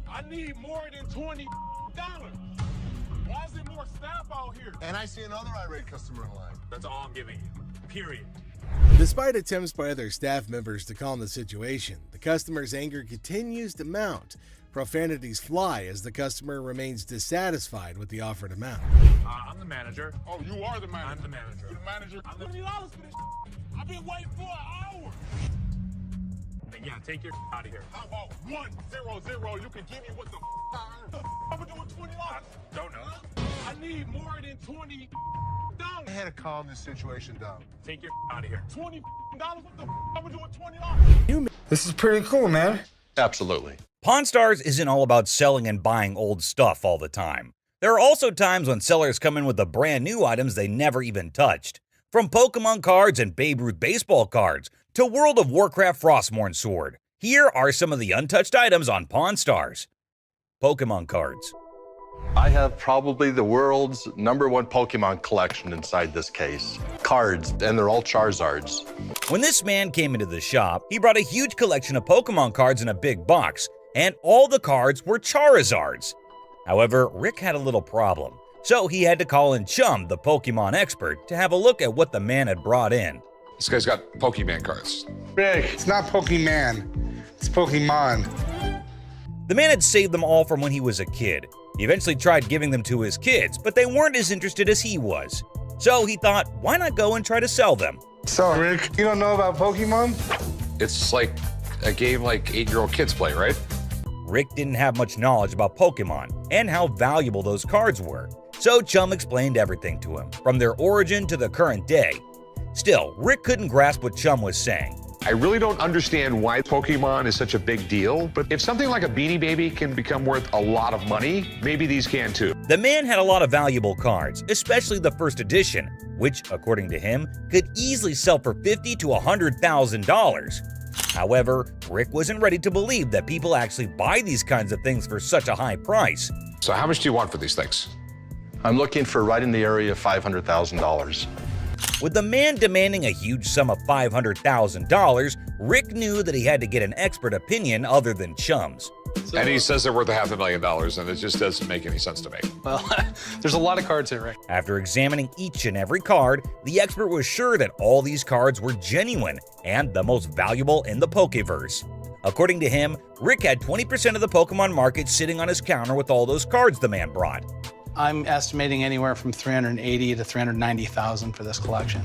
I need more than $20. Why is there more staff out here? And I see another irate customer in line. That's all I'm giving you. Period. Despite attempts by other staff members to calm the situation, the customer's anger continues to mount. Profanities fly as the customer remains dissatisfied with the offered amount. I'm the manager. Oh, you are the manager? I'm the manager. You're the manager? $20 for this. I've been waiting for an hour. Yeah, take your out of here. How about 100? You can give me what the I'm gonna do with $20. I don't know. I need more than $20. I had to calm this situation down. Take your out of here. $20? What the I'm gonna do with $20? This is pretty cool, man. Absolutely. Pawn Stars isn't all about selling and buying old stuff all the time. There are also times when sellers come in with the brand new items they never even touched. From Pokemon cards and Babe Ruth baseball cards to World of Warcraft Frostmourne Sword. Here are some of the untouched items on Pawn Stars. Pokemon cards. I have probably the world's #1 Pokemon collection inside this case. Cards, and they're all Charizards. When this man came into the shop, he brought a huge collection of Pokemon cards in a big box, and all the cards were Charizards. However, Rick had a little problem, so he had to call in Chum, the Pokemon expert, to have a look at what the man had brought in. This guy's got Pokemon cards. Rick, it's not Pokemon. It's Pokemon. The man had saved them all from when he was a kid. He eventually tried giving them to his kids, but they weren't as interested as he was. So he thought, why not go and try to sell them? So, Rick, you don't know about Pokemon? It's like a game like 8-year-old kids play, right? Rick didn't have much knowledge about Pokemon and how valuable those cards were. So Chum explained everything to him, from their origin to the current day. Still, Rick couldn't grasp what Chum was saying. I really don't understand why Pokemon is such a big deal, but if something like a Beanie Baby can become worth a lot of money, maybe these can too. The man had a lot of valuable cards, especially the first edition, which, according to him, could easily sell for $50,000 to $100,000. However, Rick wasn't ready to believe that people actually buy these kinds of things for such a high price. So how much do you want for these things? I'm looking for right in the area of $500,000. With the man demanding a huge sum of $500,000, Rick knew that he had to get an expert opinion other than Chum's. And he says they're worth $500,000, and it just doesn't make any sense to me. Well, there's a lot of cards here, Rick. After examining each and every card, the expert was sure that all these cards were genuine and the most valuable in the Pokeverse. According to him, Rick had 20% of the Pokemon market sitting on his counter with all those cards the man brought. I'm estimating anywhere from $380,000 to $390,000 for this collection.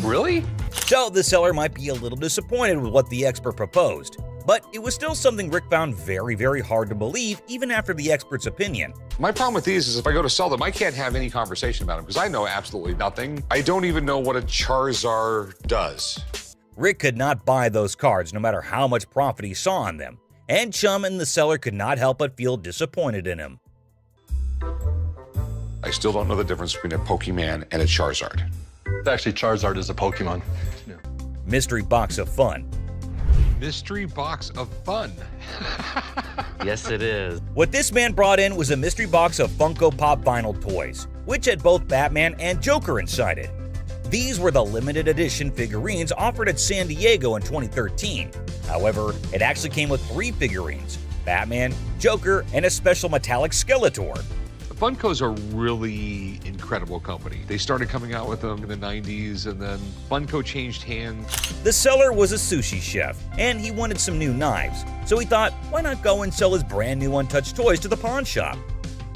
Really? So the seller might be a little disappointed with what the expert proposed. But it was still something Rick found very, very hard to believe, even after the expert's opinion. My problem with these is if I go to sell them, I can't have any conversation about them because I know absolutely nothing. I don't even know what a Charizard does. Rick could not buy those cards no matter how much profit he saw on them, and Chum and the seller could not help but feel disappointed in him. I still don't know the difference between a Pokemon and a Charizard. Actually, Charizard is a Pokemon. Mystery box of fun. Mystery box of fun. Yes, it is. What this man brought in was a mystery box of Funko Pop vinyl toys, which had both Batman and Joker inside it. These were the limited edition figurines offered at San Diego in 2013. However, it actually came with 3 figurines, Batman, Joker, and a special metallic Skeletor. Funko's a really incredible company. They started coming out with them in the 90s, and then Funko changed hands. The seller was a sushi chef, and he wanted some new knives, so he thought, why not go and sell his brand new untouched toys to the pawn shop?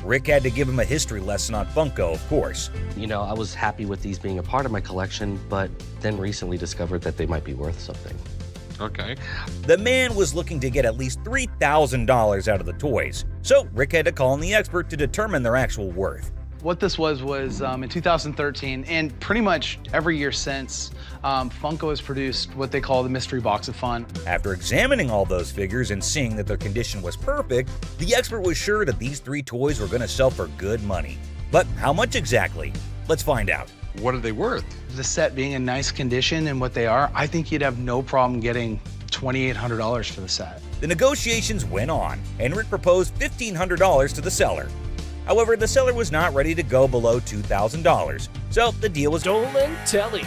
Rick had to give him a history lesson on Funko, of course. You know, I was happy with these being a part of my collection, but then recently discovered that they might be worth something. Okay. The man was looking to get at least $3,000 out of the toys, so Rick had to call in the expert to determine their actual worth. What this was in 2013, and pretty much every year since, Funko has produced what they call the Mystery Box of Fun. After examining all those figures and seeing that their condition was perfect, the expert was sure that these 3 toys were going to sell for good money. But how much exactly? Let's find out. What are they worth? The set being in nice condition and what they are, I think you'd have no problem getting $2,800 for the set. The negotiations went on, and Rick proposed $1,500 to the seller. However, the seller was not ready to go below $2,000, so the deal was stolen telly.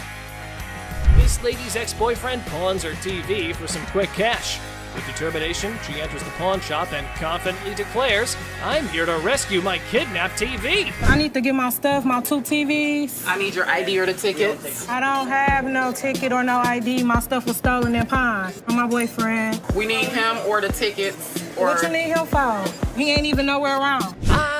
This lady's ex-boyfriend pawns her TV for some quick cash. With determination, she enters the pawn shop and confidently declares, "I'm here to rescue my kidnapped TV." I need to get my stuff, my 2 TVs. I need your ID or the tickets. I don't have no ticket or no ID. My stuff was stolen and pawned from my boyfriend. We need him or the tickets. Or... What you need him for? He ain't even nowhere around.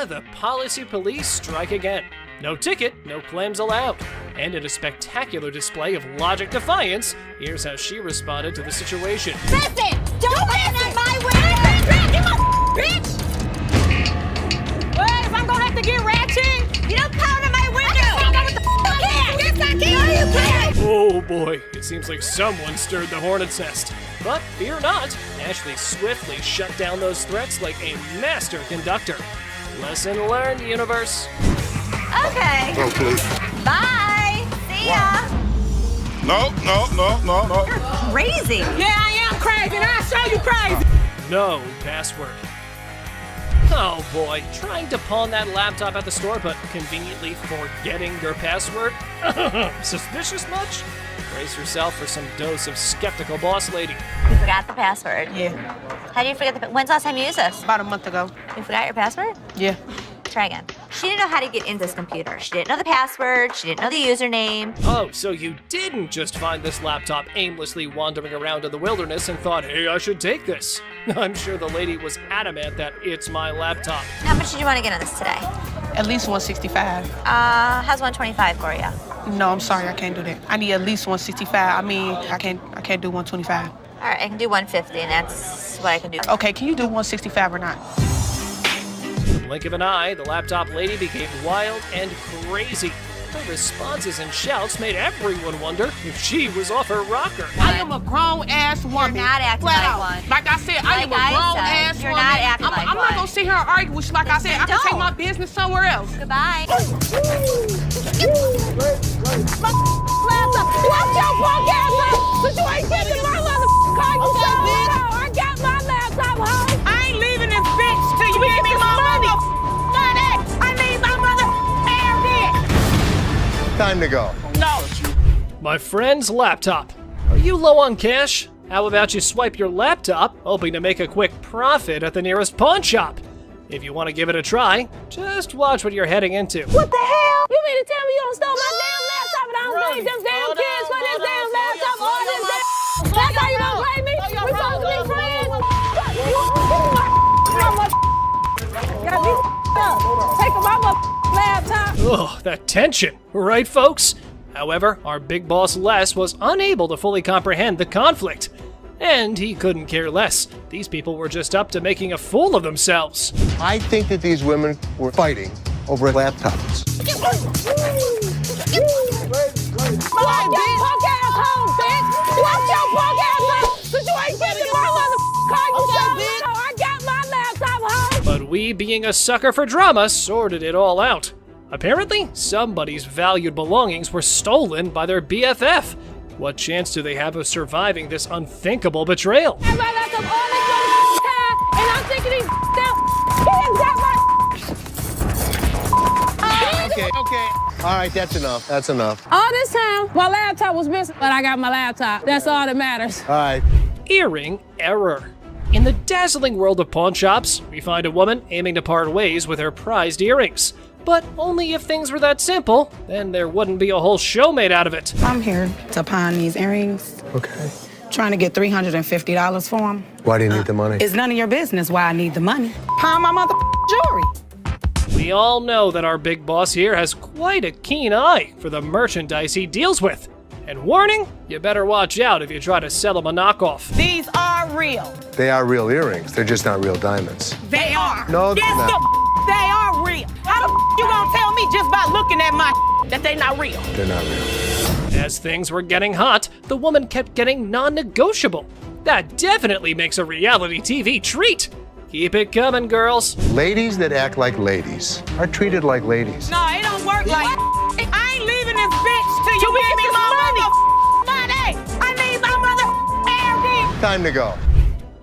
The policy police strike again. No ticket, no claims allowed. And in a spectacular display of logic defiance, here's how she responded to the situation. Listen! Don't land on my window! Bitch! What? If I'm gonna have to get ratchet? You don't pound on my window! Yes, I can! No, you can't! Oh boy, it seems like someone stirred the hornet's nest. But fear not, Ashley swiftly shut down those threats like a master conductor. Lesson learned, universe. Okay. Oh, please. Bye. See ya. No. You're crazy. Yeah, I am crazy, and I'll show you crazy. No password. Oh boy, trying to pawn that laptop at the store, but conveniently forgetting your password? Suspicious much? Brace yourself for some dose of skeptical boss lady. You forgot the password. Yeah. How do you forget when's the last time you used this? About a month ago. You forgot your password? Yeah. Try again. She didn't know how to get into this computer. She didn't know the password. She didn't know the username. Oh, so you didn't just find this laptop aimlessly wandering around in the wilderness and thought, hey, I should take this. I'm sure the lady was adamant that it's my laptop. How much did you want to get on this today? At least 165. How's 125 for you? No, I'm sorry, I can't do that. I need at least 165. I mean, I can't do 125. All right, I can do 150, and that's what I can do. Okay, can you do 165 or not? In the blink of an eye, the laptop lady became wild and crazy. Her responses and shouts made everyone wonder if she was off her rocker. I am a grown-ass woman. You're not acting like one. Like I said, I am a grown-ass woman. You're not acting like one. I'm not going to sit here and argue with you. Like I said, I can take my business somewhere else. Goodbye. My laptop. Watch your punk ass up, because you ain't getting my motherfucking car. You said, bitch. I got my laptop home. I ain't leaving this bitch till you give me my money. I need my mother Time to go. No. My friend's laptop. Are you low on cash? How about you swipe your laptop, hoping to make a quick profit at the nearest pawn shop? If you want to give it a try, just watch what you're heading into. What the hell? You mean to tell me you don't stole my damn laptop and I don't blame them damn kids for this damn laptop? All this damn. That's how you don't blame me? We supposed to be friends? Got me up. Taking my laptop. Ugh, that tension, right, folks? However, our big boss Les was unable to fully comprehend the conflict. And he couldn't care less. These people were just up to making a fool of themselves. I think that these women were fighting over laptops. Watch your punk asshole, bitch! Watch your punk asshole! Cause you ain't getting my motherfucking car, you bitch! I got my laptop home! But we, being a sucker for drama, sorted it all out. Apparently, somebody's valued belongings were stolen by their BFF. What chance do they have of surviving this unthinkable betrayal? My laptop all this time, and I'm thinking these got my Okay. All right, that's enough. That's enough. all this time, my laptop was missing, but I got my laptop. That's all that matters. All right. Earring error. In the dazzling world of pawn shops, we find a woman aiming to part ways with her prized earrings. But only if things were that simple, then there wouldn't be a whole show made out of it. I'm here to pawn these earrings. Okay. Trying to get $350 for them. Why do you need the money? It's none of your business why I need the money. Pawn my mother jewelry. We all know that our big boss here has quite a keen eye for the merchandise he deals with. And warning, you better watch out if you try to sell him a knockoff. These are real. They are real earrings. They're just not real diamonds. They are. No, they're yes, not. they are real. How the you gonna tell me just by looking at my that they not real? They're not real. As things were getting hot, the woman kept getting non-negotiable. That definitely makes a reality TV treat. Keep it coming, girls. Ladies that act like ladies are treated like ladies. No, it don't work like I ain't leaving this bitch till you give me my money. I need my mother. Time to go.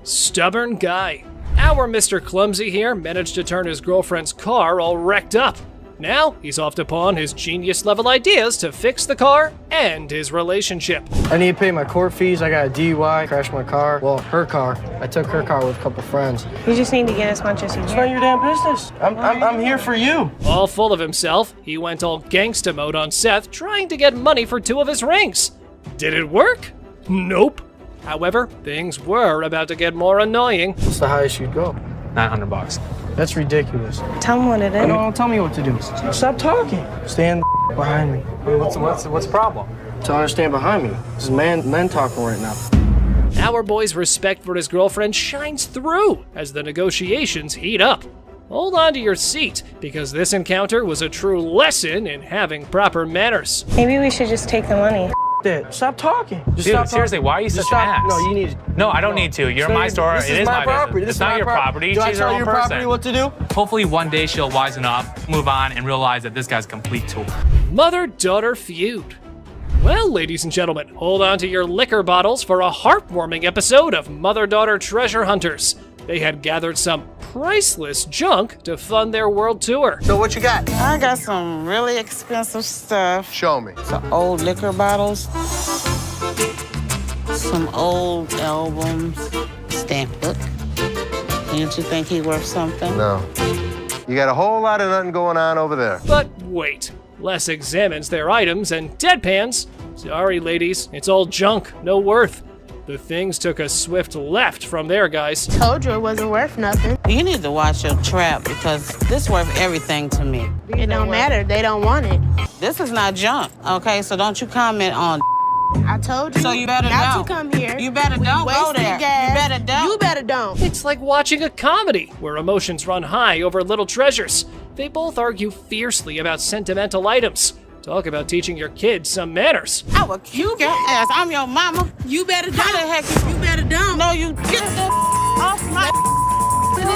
Stubborn guy. Our Mr. Clumsy here managed to turn his girlfriend's car all wrecked up. Now, he's off to pawn his genius-level ideas to fix the car and his relationship. I need to pay my court fees. I got a DUI, crashed my car. Well, her car. I took her car with a couple friends. You just need to get as much as you can. It's not your damn business. I'm here for you. All full of himself, he went all gangsta mode on Seth, trying to get money for 2 of his rings. Did it work? Nope. However, things were about to get more annoying. What's the highest you'd go? $900. That's ridiculous. Tell him what it is. No, don't tell me what to do. Stop talking. Stand behind me. What's the problem? Tell her to stand behind me. This is men talking right now. Our boy's respect for his girlfriend shines through as the negotiations heat up. Hold on to your seat, because this encounter was a true lesson in having proper manners. Maybe we should just take the money. That. Stop talking. Just Dude, stop seriously, talking. why are you Just such an stop. ass? No, you need. No, I don't need to. You're in my store. This It is my property. business. This It's not your property. Do I She's her tell own your person. property what to do? Hopefully one day she'll wisen up, move on, and realize that this guy's a complete tool. Mother-daughter feud. Well, ladies and gentlemen, hold on to your liquor bottles for a heartwarming episode of Mother-Daughter Treasure Hunters. They had gathered some priceless junk to fund their world tour. So what you got? I got some really expensive stuff. Show me. Some old liquor bottles. Some old albums. Stamp book. Didn't you think he worth something? No. You got a whole lot of nothing going on over there. But wait, Les examines their items and deadpans. Sorry, ladies, it's all junk, no worth. The things took a swift left from there, guys. Told you it wasn't worth nothing. You need to watch your trap because this worth everything to me. It don't matter. They don't want it. This is not junk, okay? So don't you comment on. I told you. So you better not don't. to come here. You better don't go there. Gas. You better don't. You better don't. It's like watching a comedy where emotions run high over little treasures. They both argue fiercely about sentimental items. Talk about teaching your kids some manners. I will kick your ass. I'm your mama. You better don't. How the heck you better don't. No, you get the off my.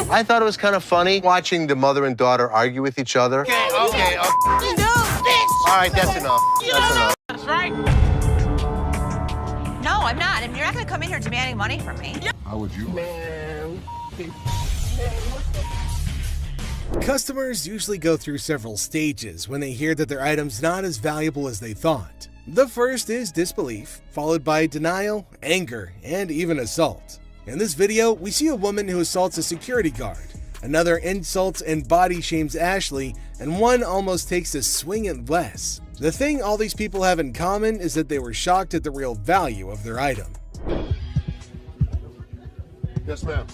I thought it was kind of funny watching the mother and daughter argue with each other. Okay. All right, that's enough. That's enough. That's right. No, I'm not. I mean, you're not going to come in here demanding money from me. How would you? Man. Customers usually go through several stages when they hear that their item's not as valuable as they thought. The first is disbelief, followed by denial, anger, and even assault. In this video, we see a woman who assaults a security guard, another insults and body shames Ashley, and one almost takes a swing at Les. The thing all these people have in common is that they were shocked at the real value of their item. Yes, ma'am.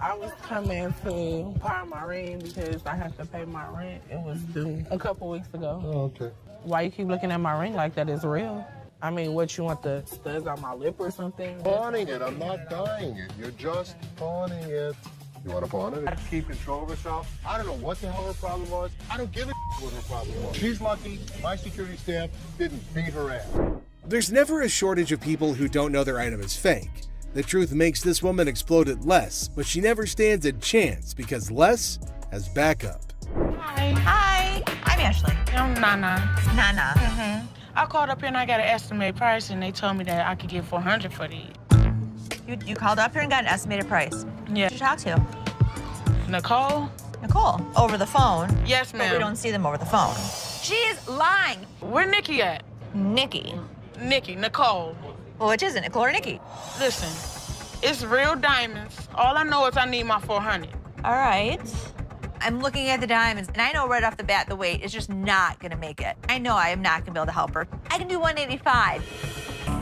I was coming to pawn my ring because I have to pay my rent. It was due a couple weeks ago. Oh, okay. Why you keep looking at my ring like that? It's real. I mean, what you want, the studs on my lip or something? Pawning it. I'm not buying it. You're just pawning it. You want to pawn it? Keep control of herself. I don't know what the hell her problem was. I don't give a what her problem was. She's lucky my security staff didn't beat her ass. There's never a shortage of people who don't know their item is fake. The truth makes this woman explode at Les, but she never stands a chance because Les has backup. Hi. Hi, I'm Ashley. I'm Nana. Nana. I called up here and I got an estimate price, and they told me that I could get $400 for these. You called up here and got an estimated price. Yeah. Who did you talk to? Nicole? Nicole. Over the phone? Yes, But ma'am. we don't see them over the phone. She's lying. Where Nikki at? Nikki. Nikki, Nicole. Well, which is it, Nicole or Nikki? Listen, it's real diamonds. All I know is I need my $400. All right. I'm looking at the diamonds, and I know right off the bat the weight is just not gonna make it. I know I am not gonna be able to help her. I can do 185.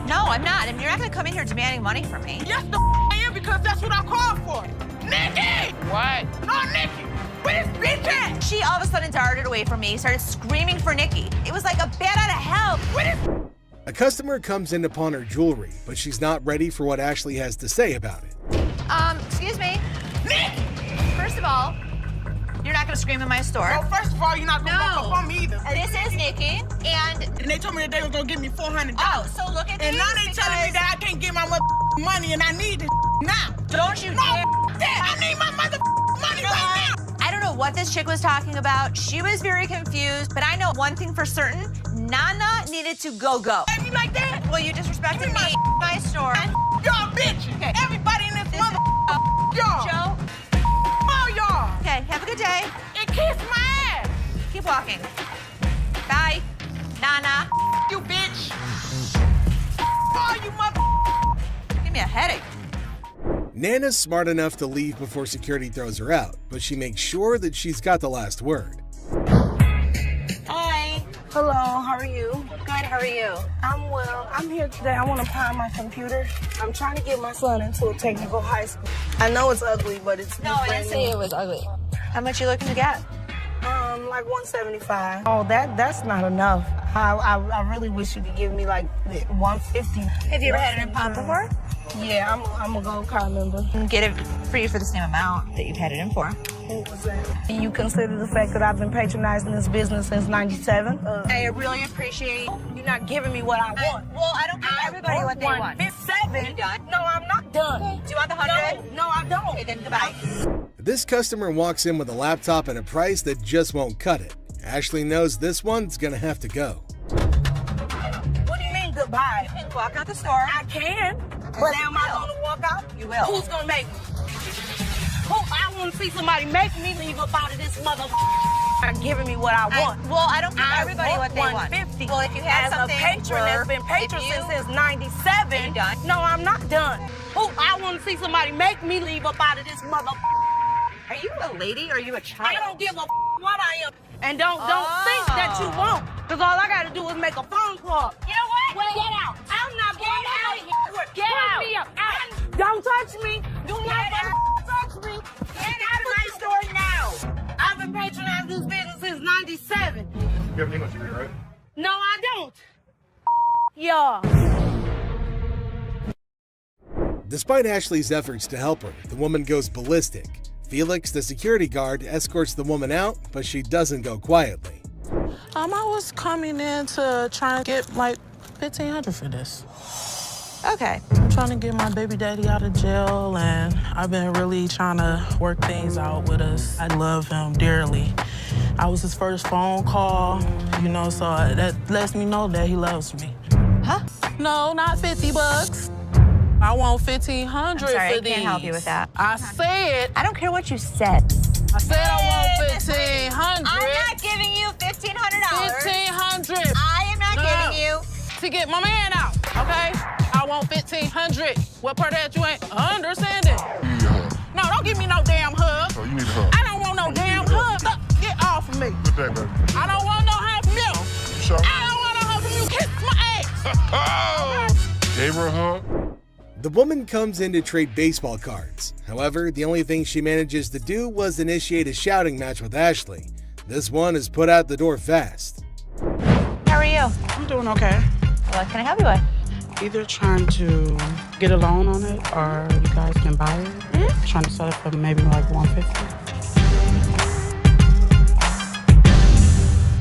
No, I'm not. And you're not gonna come in here demanding money from me. Yes, the I am, because that's what I called for. Nikki! What? No, Nikki! Where this bitch at? She all of a sudden darted away from me, started screaming for Nikki. It was like a bat out of hell. Where this? A customer comes in to pawn her jewelry, but she's not ready for what Ashley has to say about it. Excuse me. Nikki! First of all, you're not gonna scream in my store. Well, first of all, you're not gonna walk up on me either. This is Nikki, and they told me that they was gonna give me $400. Oh, so look at and these now they telling me that I can't get my money, and I need this now. Don't you dare. That. I need my money right now. I don't know what this chick was talking about. She was very confused, but I know one thing for certain. Nana needed to go. You like that? Well, you disrespected me, my store. Y'all bitches. Okay. Everybody in this mother y'all. Joe. All y'all. Okay, have a good day. And kiss my ass. Keep walking. Bye. Nana. You bitch. All you mother. Give me a headache. Nana's smart enough to leave before security throws her out, but she makes sure that she's got the last word. Hi. Hello, how are you? Good, how are you? I'm well. I'm here today. I want to pawn my computer. I'm trying to get my son into a technical high school. I know it's ugly, but it's No, I didn't say it was ugly. How much you looking to get? Like 175. Oh, that's not enough. I really wish you could give me like 150. Have you ever had it in pawn before? Yeah, I'm a gold card member. Get it for you for the same amount that you've had it in for. What was that? You consider the fact that I've been patronizing this business since '97? I really appreciate you're not giving me what I want. Well, I don't give everybody what they want. 157. Are you done? No, I'm not done. Okay. Do you want the 100? No, I don't. Okay, then goodbye. This customer walks in with a laptop and a price that just won't cut it. Ashley knows this one's gonna have to go. What do you mean goodbye? You can walk out the store. I can. But am I gonna walk out? You will. Who's gonna make me? I want to see somebody make me leave up out of this mother. Giving me what I want. Well, I don't give everybody what they want. 150. Well, if you had as something a patron that's been patron since '97. Are you done? No, I'm not done. I want to see somebody make me leave up out of this mother. Are you a lady or are you a child? I don't give a what I am. And don't think that you won't. Because all I got to do is make a phone call. You know what? Get out. I'm not getting out of here. Get out. Me up. Don't touch me. Do not touch me. Get out of my store now. I've been patronizing this business since '97. You have an English degree, right? No, I don't. Yeah. Despite Ashley's efforts to help her, the woman goes ballistic. Felix, the security guard, escorts the woman out, but she doesn't go quietly. I was coming in to try and get like $1,500 for this. Okay. I'm trying to get my baby daddy out of jail, and I've been really trying to work things out with us. I love him dearly. I was his first phone call, you know, so that lets me know that he loves me. Huh? No, not $50. I want $1,500 I'm sorry, for I these. can't help you with that. I said. I don't care what you said. I said I want $1,500. I'm not giving you $1,500. $1,500. I am not giving you. To get my man out, okay? I want $1,500. What part of that you ain't understanding? You need a hug. No, don't give me no damn hug. Oh, you need a hug. I don't want no damn hug. Get off of me. Good day, baby. I don't want no hug from you. Sure. I don't want no hug from you. Kiss my ass. Gave her a hug. The woman comes in to trade baseball cards. However, the only thing she manages to do was initiate a shouting match with Ashley. This one is put out the door fast. How are you? I'm doing okay. What can I help you with? Either trying to get a loan on it or you guys can buy it. Trying to sell it for maybe like $150.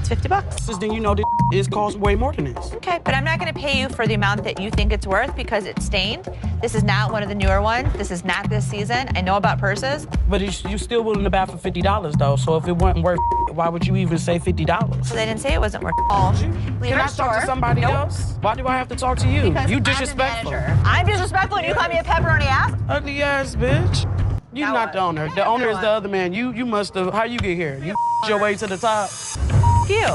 It's $50. Then you know this costs way more than this. Okay, but I'm not going to pay you for the amount that you think it's worth because it's stained. This is not one of the newer ones. This is not this season. I know about purses. But you still willing to buy for $50 though. So if it wasn't worth, why would you even say $50? So they didn't say it wasn't worth. Leave Can our I talk to store. somebody Nope. else? Why do I have to talk to you? Because You I'm the disrespectful. manager. I'm disrespectful and you call me a pepperoni ass? Ugly ass bitch. You're not the owner. The owner is the other man. You must have. How you get here? You your way to the top. You.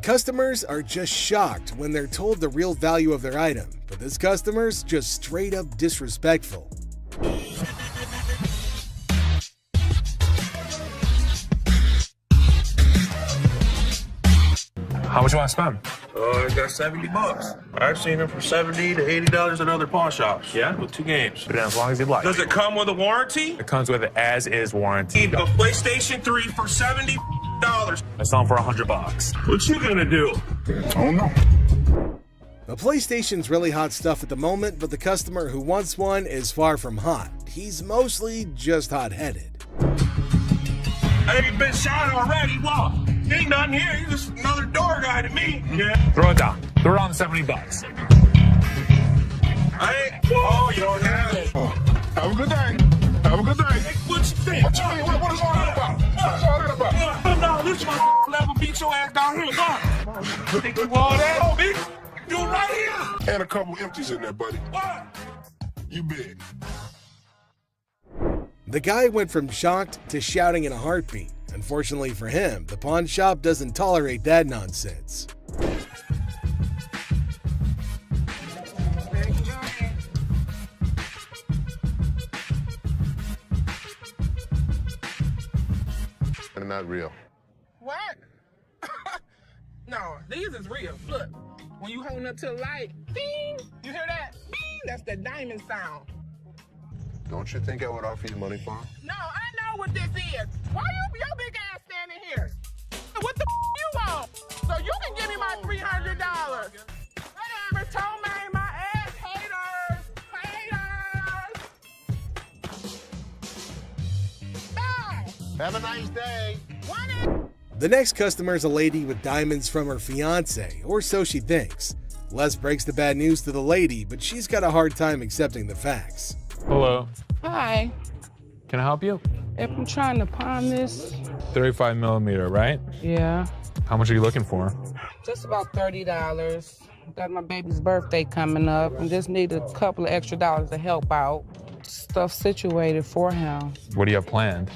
Customers are just shocked when they're told the real value of their item, but this customer's just straight up disrespectful. How much you want to spend? I got $70. I've seen them from $70 to $80 at other pawn shops. Yeah? With 2 games. Put it in as long as you'd like. Does it come with a warranty? It comes with an as-is warranty. Need a PlayStation 3 for $70. I sell them for $100. What you gonna do? I don't know. The PlayStation's really hot stuff at the moment, but the customer who wants one is far from hot. He's mostly just hot-headed. I ain't been shot already. What? Ain't nothing here. You just another door guy to me. Yeah. Throw it down. Throw it on $70. I ain't. Oh, you don't have it. Have a good day. Have a good day. What you think? What is all that about? What's all that about? No, this is my level. Beat your ass down here. Come. Think you all that? Oh, bitch. You right here. And a couple empties in there, buddy. What? You big. The guy went from shocked to shouting in a heartbeat. Unfortunately for him, the pawn shop doesn't tolerate that nonsense. They're not real. What? No, these is real. Look, when you holding up to the light, ding, you hear that? Ding, that's the diamond sound. Don't you think I would offer you money for them? No, I know what this is. Why your big ass standing here? What the you want? So you can give me my $300. Whatever, told me my ass haters. Bye. Have a nice day. The next customer is a lady with diamonds from her fiance, or so she thinks. Les breaks the bad news to the lady, but she's got a hard time accepting the facts. Hello. Hi. Can I help you? If I'm trying to pawn this, 35 millimeter, right? yeah, How much are you looking for? just about $30. Got my baby's birthday coming up and just need a couple of extra dollars to help out. Stuff situated for him. What do you have planned?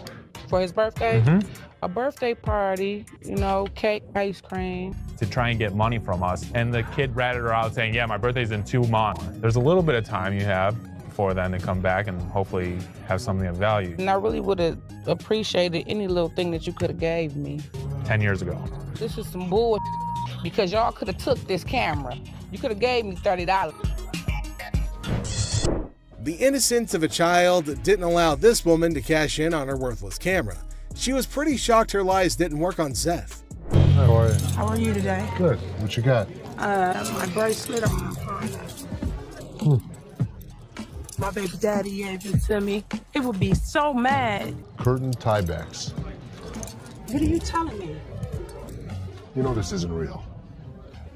For his birthday, Mhm. a birthday party, you know, cake, ice cream. To try and get money from us. And the kid ratted her out saying, yeah, my birthday's in 2 months. There's a little bit of time you have before then to come back and hopefully have something of value. And I really would have appreciated any little thing that you could have gave me. 10 years ago. This is some bull because y'all could have took this camera. You could have gave me $30. The innocence of a child didn't allow this woman to cash in on her worthless camera. She was pretty shocked her lies didn't work on Seth. How are you? How are you today? Good. What you got? My bracelet on my phone. My baby daddy gave it to me. It would be so mad. Curtain tiebacks. What are you telling me? You know this isn't real.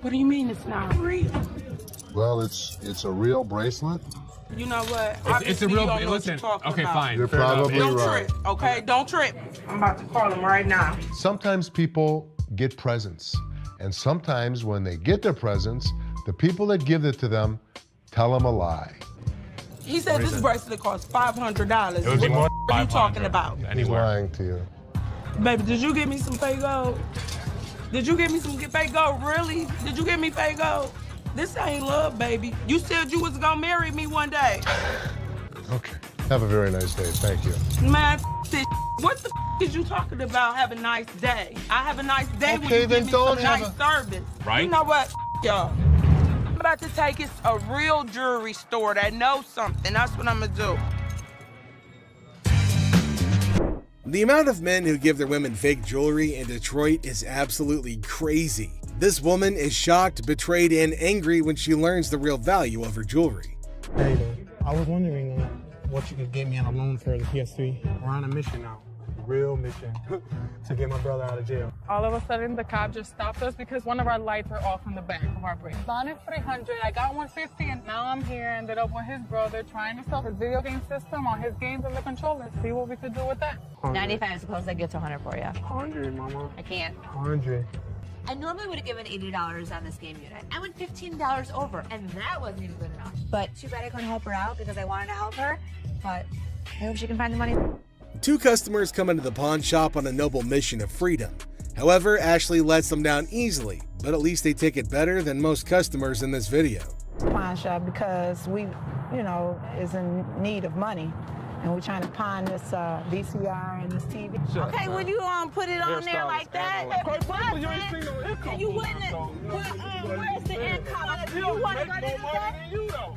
What do you mean it's not real? Well, it's a real bracelet. You know what? It's a Obviously, real. you don't know what Listen. you're talking Okay, about. fine. You're Fair enough. probably Don't right. trip, okay? Don't trip. I'm about to call him right now. Sometimes people get presents, and sometimes when they get their presents, the people that give it to them tell them a lie. He said this bracelet costs $500. It would be more What are you 500. talking about? He's Anywhere. lying to you. Baby, did you give me some fake gold? Did you give me some fake gold? Really? Did you give me fake gold? This ain't love, baby. You said you was gonna marry me one day. Okay. Have a very nice day. Thank you. Man, this. What the is you talking about? Have a nice day. I have a nice day when Okay, you then give me don't some have nice a- service. Right? You know what? Y'all. I'm about to take it to a real jewelry store that knows something. That's what I'm gonna do. The amount of men who give their women fake jewelry in Detroit is absolutely crazy. This woman is shocked, betrayed, and angry when she learns the real value of her jewelry. Hey, I was wondering what you could get me on a loan for the PS3. We're on a mission now. Real mission to get my brother out of jail. All of a sudden, the cop just stopped us because one of our lights are off in the back of our brake. Bought it 300, I got 150, and now I'm here, ended up with his brother trying to sell his video game system on his games and the controller. See what we could do with that. 95, suppose I get to 100 for you. 100, mama. I can't. 100. I normally would have given $80 on this game unit. I went $15 over, and that wasn't even good enough. But too bad I couldn't help her out because I wanted to help her, but I hope she can find the money. Two customers come into the pawn shop on a noble mission of freedom. However, Ashley lets them down easily, but at least they take it better than most customers in this video. Pawn shop because we, is in need of money. And we're trying to pawn this VCR and this TV. Okay, when you put it on there like that, you wouldn't. Where's the income? You want to go to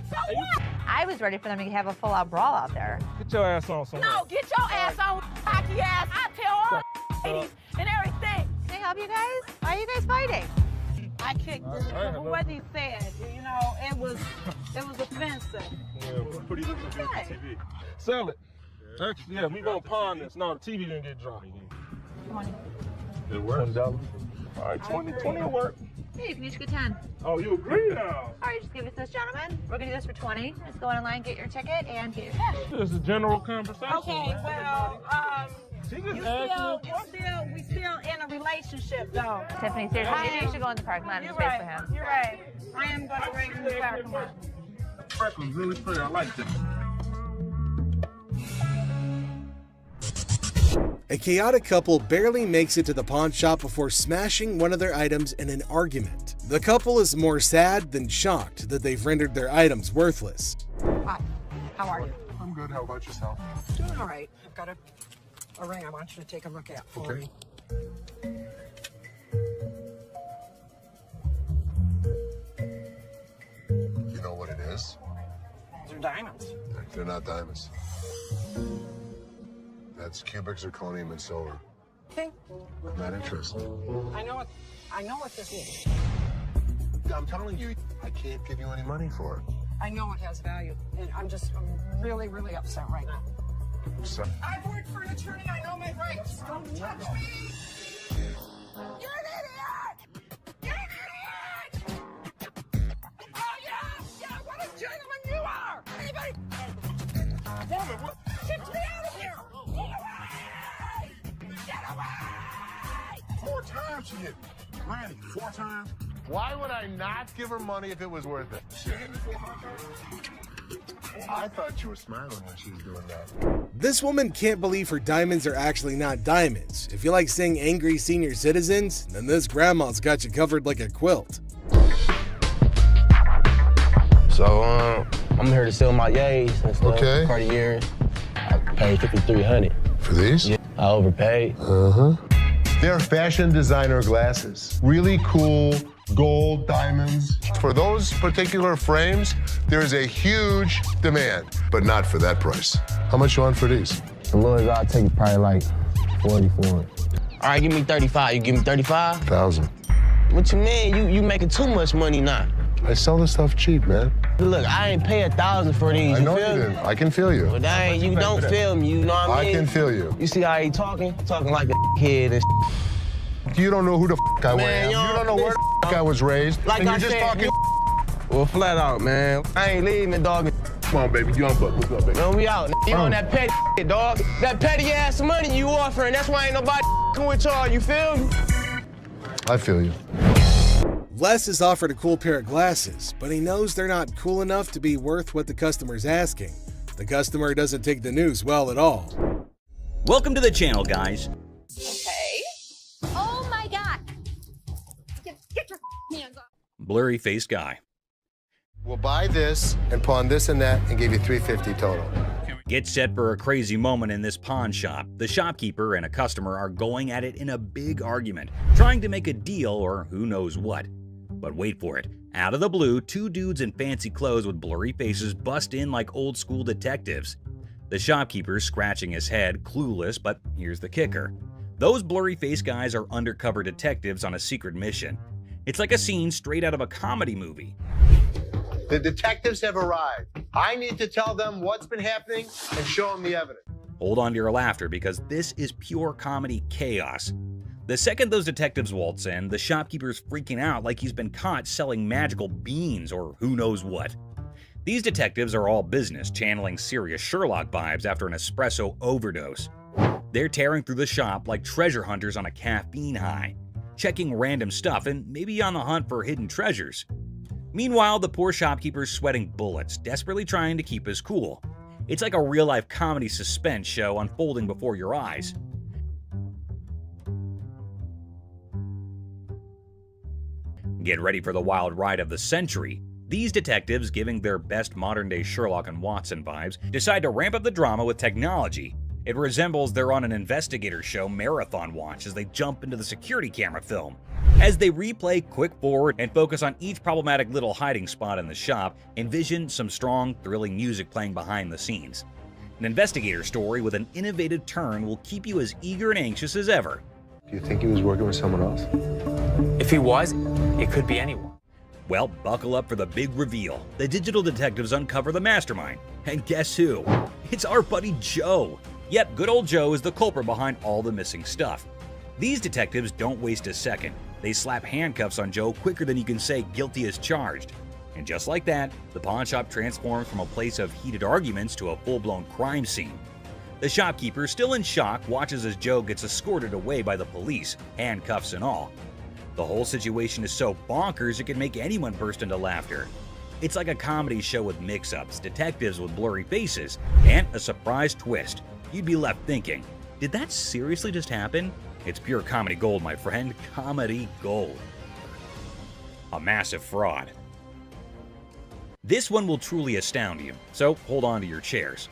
so what? I was ready for them to have a full-out brawl out there. Get your ass on somewhere. No, get your ass on, hockey ass. I tell all ladies and everything. Can I help you guys? Why are you guys fighting? I kicked this. What he said, it was offensive. Yeah, we're pretty good for TV. Sell it. Actually, yeah, we gonna pawn this. No, the TV didn't get dropped. 20. It works. $1. All right, 20 will work. Hey, you can each get 10. Oh, you agree now? All right, just give it to this gentleman. We're gonna do this for 20. Just go online, get your ticket, and get your cash. This is a general conversation. Okay, well, we still in a relationship, though. Tiffany, seriously, maybe you should go in the parking lot and just wait for him. You're right. I am gonna wait in the parking lot. Franklin's really pretty. I like this. A chaotic couple barely makes it to the pawn shop before smashing one of their items in an argument. The couple is more sad than shocked that they've rendered their items worthless. Hi, how are you? I'm good. How about yourself? Doing all right. I've got a ring I want you to take a look at for me. You know what it is? They're diamonds. They're not diamonds. That's cubic zirconium and silver. Okay. Not interested. I know what this is. I'm telling you, I can't give you any money for it. I know it has value, and I'm really, really upset right now. So, I've worked for an attorney. I know my rights. Don't touch me. You're an idiot. You're an idiot. Oh yeah, what a gentleman you are. Anybody? Woman, what? Get me out of here. Get away. Get away. 4 times she hit me. Randy, 4 times? Why would I not give her money if it was worth it? I thought you were smiling when she was doing that. This woman can't believe her diamonds are actually not diamonds. If you like seeing angry senior citizens, then this grandma's got you covered like a quilt. So, I'm here to sell my yays and stuff. Okay. Cartier. I paid $5,300. For these? Yeah, I overpaid. They're fashion designer glasses. Really cool gold diamonds. For those particular frames, there's a huge demand, but not for that price. How much you want for these? The lowest I'll take probably like 40 for it. All right, give me 35. You give me 35? 1,000. What you mean? You making too much money now. I sell this stuff cheap, man. Look, I ain't pay 1,000 for these. I know feel you me? didn't. I can feel you. But you don't feel me, you know what I mean? I can feel you. You see how he talking? Talking like a kid and You don't know who the I Man, am. You don't know where the I was raised. Like and I you're just said, talking. Well, flat out, man. I ain't leaving, dog. Come on, baby. Young buck. What's up, baby? Man, we out. You on that petty shit, dog. That petty ass money you offering. That's why ain't nobody with y'all. You feel me? I feel you. Les is offered a cool pair of glasses, but he knows they're not cool enough to be worth what the customer's asking. The customer doesn't take the news well at all. Welcome to the channel, guys. Okay. Oh my God. Get your hands off. Blurry-faced guy. We'll buy this and pawn this and that and give you $350 total. Get set for a crazy moment in this pawn shop. The shopkeeper and a customer are going at it in a big argument, trying to make a deal or who knows what. But wait for it. Out of the blue, 2 dudes in fancy clothes with blurry faces bust in like old school detectives. The shopkeeper's scratching his head, clueless, but here's the kicker. Those blurry-faced guys are undercover detectives on a secret mission. It's like a scene straight out of a comedy movie. The detectives have arrived. I need to tell them what's been happening and show them the evidence. Hold on to your laughter because this is pure comedy chaos. The second those detectives waltz in, the shopkeeper's freaking out like he's been caught selling magical beans or who knows what. These detectives are all business, channeling serious Sherlock vibes after an espresso overdose. They're tearing through the shop like treasure hunters on a caffeine high, checking random stuff and maybe on the hunt for hidden treasures. Meanwhile, the poor shopkeeper's sweating bullets, desperately trying to keep his cool. It's like a real-life comedy suspense show unfolding before your eyes. Get ready for the wild ride of the century. These detectives, giving their best modern-day Sherlock and Watson vibes, decide to ramp up the drama with technology. It resembles they're on an investigator show marathon watch as they jump into the security camera film. As they replay quick forward and focus on each problematic little hiding spot in the shop, envision some strong, thrilling music playing behind the scenes. An investigator story with an innovative turn will keep you as eager and anxious as ever. Do you think he was working with someone else? If he was, it could be anyone. Well, buckle up for the big reveal. The digital detectives uncover the mastermind. And guess who? It's our buddy Joe. Yep, good old Joe is the culprit behind all the missing stuff. These detectives don't waste a second. They slap handcuffs on Joe quicker than you can say guilty as charged. And just like that, the pawn shop transforms from a place of heated arguments to a full-blown crime scene. The shopkeeper, still in shock, watches as Joe gets escorted away by the police, handcuffs and all. The whole situation is so bonkers it can make anyone burst into laughter. It's like a comedy show with mix-ups, detectives with blurry faces, and a surprise twist. You'd be left thinking, did that seriously just happen? It's pure comedy gold, my friend. Comedy gold. A massive fraud. This one will truly astound you, so hold on to your chairs.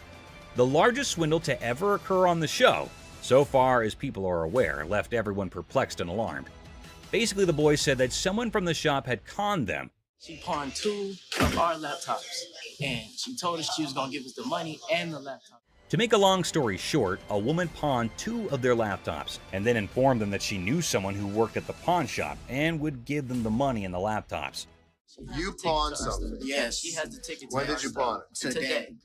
The largest swindle to ever occur on the show, so far as people are aware, left everyone perplexed and alarmed. Basically, the boys said that someone from the shop had conned them. She pawned 2 of our laptops, and she told us she was gonna give us the money and the laptop. To make a long story short, a woman pawned 2 of their laptops and then informed them that she knew someone who worked at the pawn shop and would give them the money and the laptops. You pawned something? Yes, she has the ticket. When did you pawn it? Today.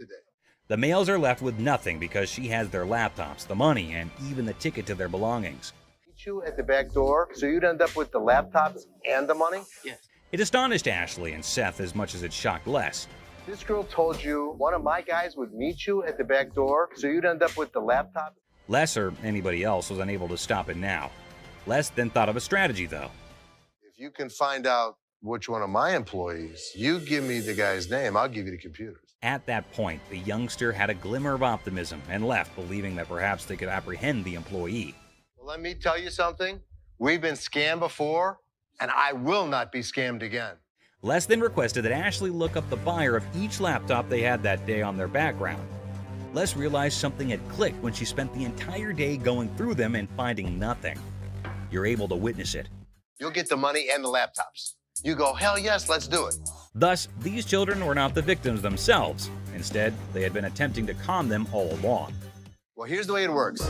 The males are left with nothing because she has their laptops, the money, and even the ticket to their belongings. Meet you at the back door, so you'd end up with the laptops and the money? Yes. It astonished Ashley and Seth as much as it shocked Les. This girl told you one of my guys would meet you at the back door, so you'd end up with the laptop? Les, or anybody else, was unable to stop it now. Les then thought of a strategy, though. If you can find out which one of my employees, you give me the guy's name, I'll give you the computers. At that point, the youngster had a glimmer of optimism and left, believing that perhaps they could apprehend the employee. Well, let me tell you something. We've been scammed before, and I will not be scammed again. Les then requested that Ashley look up the buyer of each laptop they had that day on their background. Les realized something had clicked when she spent the entire day going through them and finding nothing. You're able to witness it. You'll get the money and the laptops. You go, hell yes, let's do it. Thus, these children were not the victims themselves. Instead, they had been attempting to con them all along. Well, here's the way it works.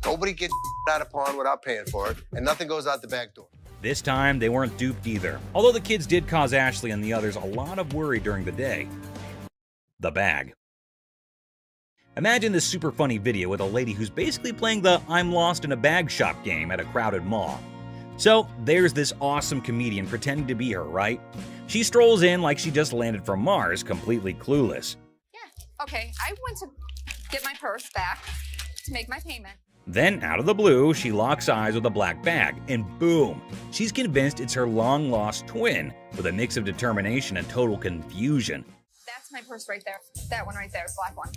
Nobody gets out of pawn without paying for it, and nothing goes out the back door. This time, they weren't duped either, although the kids did cause Ashley and the others a lot of worry during the day. The bag. Imagine this super funny video with a lady who's basically playing the I'm lost in a bag shop game at a crowded mall. So there's this awesome comedian pretending to be her, right? She strolls in like she just landed from Mars, completely clueless. Okay, I went to get my purse back to make my payment. Then, out of the blue, she locks eyes with a black bag, and boom! She's convinced it's her long-lost twin, with a mix of determination and total confusion. That's my purse right there. That one right there, the black one.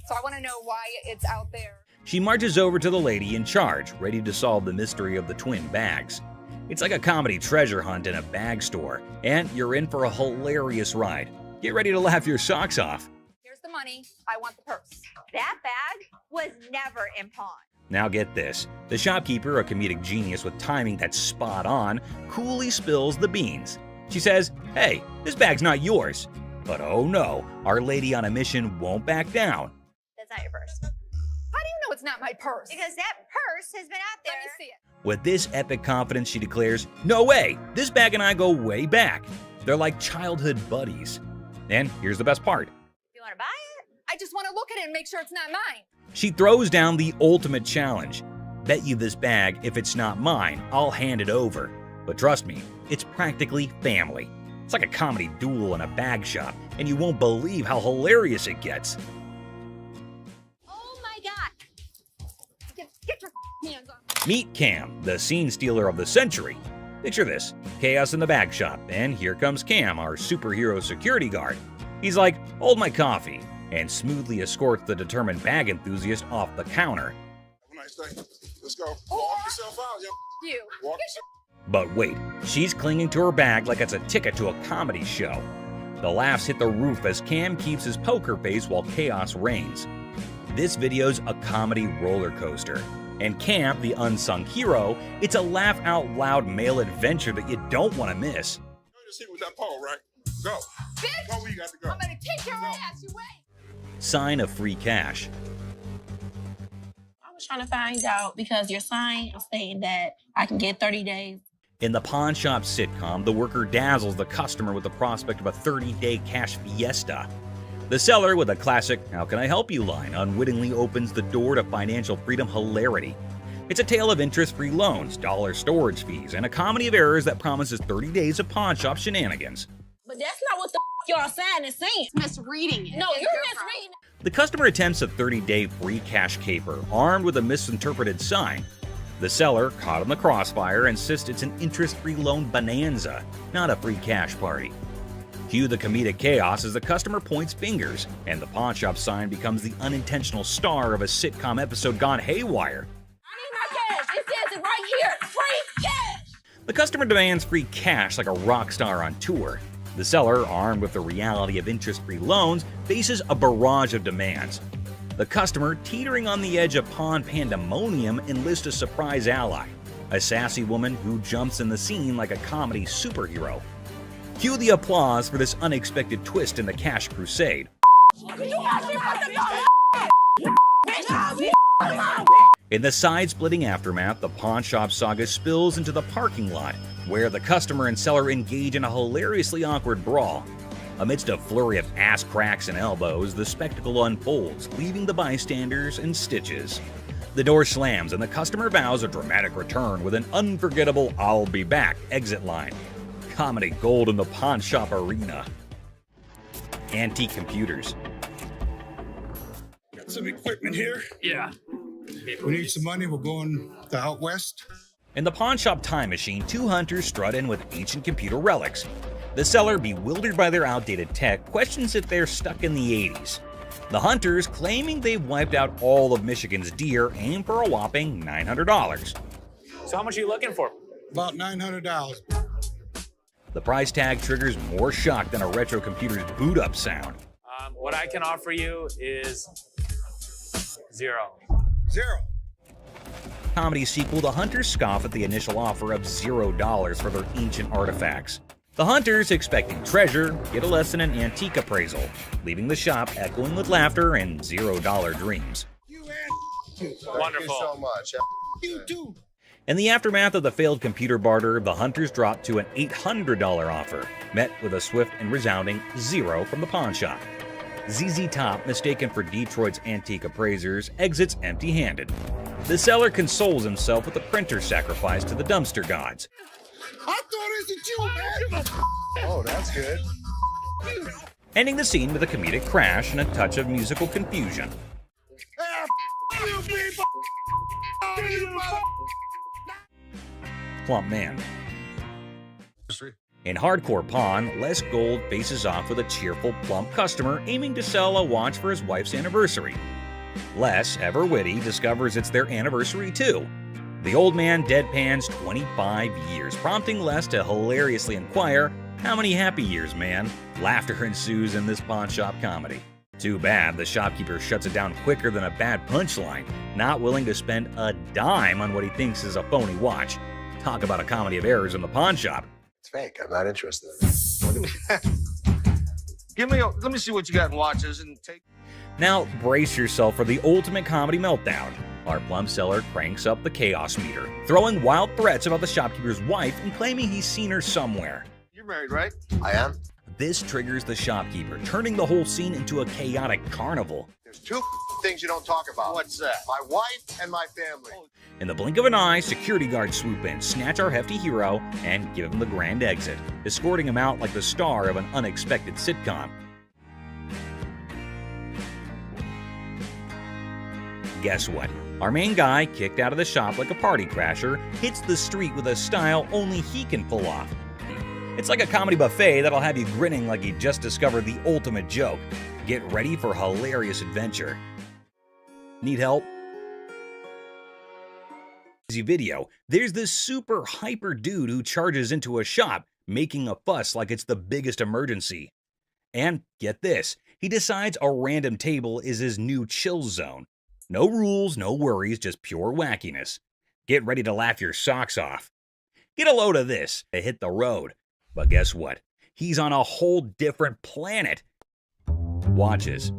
So I want to know why it's out there. She marches over to the lady in charge, ready to solve the mystery of the twin bags. It's like a comedy treasure hunt in a bag store, and you're in for a hilarious ride. Get ready to laugh your socks off. Here's the money. I want the purse. That bag was never in pawn. Now get this, the shopkeeper, a comedic genius with timing that's spot on, coolly spills the beans. She says, hey, this bag's not yours. But oh no, our lady on a mission won't back down. That's not your purse. How do you know it's not my purse. Because that purse has been out there. Let me see it. With this epic confidence, she declares, "No way! This bag and I go way back. They're like childhood buddies." And here's the best part. You want to buy it? I just want to look at it and make sure it's not mine. She throws down the ultimate challenge. "Bet you this bag, if it's not mine, I'll hand it over." But trust me, it's practically family. It's like a comedy duel in a bag shop, and you won't believe how hilarious it gets. Oh my God. Get your hands off. Meet Cam, the scene stealer of the century. Picture this, chaos in the bag shop, and here comes Cam, our superhero security guard. He's like, "Hold my coffee," and smoothly escorts the determined bag enthusiast off the counter. Have a nice day. Let's go. Walk yourself out, yo. You. Walk But wait, she's clinging to her bag like it's a ticket to a comedy show. The laughs hit the roof as Cam keeps his poker face while chaos reigns. This video's a comedy roller coaster. And Cam, the unsung hero, it's a laugh-out-loud male adventure that you don't want to miss. Just hit with that pole, right? Go. Bitch. Go where you got to go. I'm gonna kick your ass. You wait. Sign of free cash. I was trying to find out because your sign is saying that I can get 30 days. In the pawn shop sitcom, the worker dazzles the customer with the prospect of a 30-day cash fiesta. The seller, with a classic "How can I help you" line, unwittingly opens the door to financial freedom hilarity. It's a tale of interest-free loans, dollar storage fees, and a comedy of errors that promises 30 days of pawn shop shenanigans. But that's not what the y'all sign is saying. Misreading it. No, It's you're your misreading. The customer attempts a 30-day free cash caper, armed with a misinterpreted sign. The seller, caught in the crossfire, insists it's an interest-free loan bonanza, not a free cash party. Cue the comedic chaos as the customer points fingers, and the pawn shop sign becomes the unintentional star of a sitcom episode gone haywire. I need my cash. It says it right here. Free cash. The customer demands free cash like a rock star on tour. The seller, armed with the reality of interest-free loans, faces a barrage of demands. The customer, teetering on the edge of pawn pandemonium, enlists a surprise ally, a sassy woman who jumps in the scene like a comedy superhero. Cue the applause for this unexpected twist in the cash crusade. In the side-splitting aftermath, the pawn shop saga spills into the parking lot, where the customer and seller engage in a hilariously awkward brawl. Amidst a flurry of ass cracks and elbows, the spectacle unfolds, leaving the bystanders in stitches. The door slams and the customer vows a dramatic return with an unforgettable "I'll be back" exit line. Comedy gold in the pawn shop arena. Antique computers. Got some equipment here. Yeah. We need some money. We're going to out west. In the pawn shop time machine, two hunters strut in with ancient computer relics. The seller, bewildered by their outdated tech, questions if they're stuck in the 80s. The hunters, claiming they've wiped out all of Michigan's deer, aim for a whopping $900. So how much are you looking for? About $900. The price tag triggers more shock than a retro computer's boot-up sound. What I can offer you is zero. Zero. Comedy sequel, the hunters scoff at the initial offer of $0 for their ancient artifacts. The hunters, expecting treasure, get a lesson in antique appraisal, leaving the shop echoing with laughter and $0 dreams. Wonderful. Thank you so much. You too. In the aftermath of the failed computer barter, the hunters drop to an $800 offer, met with a swift and resounding $0 from the pawn shop. ZZ Top, mistaken for Detroit's antique appraisers, exits empty-handed. The seller consoles himself with a printer sacrifice to the dumpster gods. I thought it was you, man. Oh, that's good. Ending the scene with a comedic crash and a touch of musical confusion. You people. Plump man. In Hardcore Pawn, Les Gold faces off with a cheerful, plump customer aiming to sell a watch for his wife's anniversary. Les, ever witty, discovers it's their anniversary too. The old man deadpans 25 years, prompting Les to hilariously inquire, "How many happy years, man?" Laughter ensues in this pawn shop comedy. Too bad the shopkeeper shuts it down quicker than a bad punchline, not willing to spend a dime on what he thinks is a phony watch. Talk about a comedy of errors in the pawn shop. It's fake. I'm not interested. Let me see what you got in watches and take. Now brace yourself for the ultimate comedy meltdown. Our plum seller cranks up the chaos meter, throwing wild threats about the shopkeeper's wife and claiming he's seen her somewhere. You're married, right? I am. This triggers the shopkeeper, turning the whole scene into a chaotic carnival. There's two things you don't talk about. What's that? My wife and my family. In the blink of an eye, security guards swoop in, snatch our hefty hero, and give him the grand exit, escorting him out like the star of an unexpected sitcom. Guess what? Our main guy, kicked out of the shop like a party crasher, hits the street with a style only he can pull off. It's like a comedy buffet that'll have you grinning like you just discovered the ultimate joke. Get ready for hilarious adventure. Need help? Video, there's this super hyper dude who charges into a shop, making a fuss like it's the biggest emergency. And get this, he decides a random table is his new chill zone. No rules, no worries, just pure wackiness. Get ready to laugh your socks off. Get a load of this, to hit the road. But guess what? He's on a whole different planet. Watches.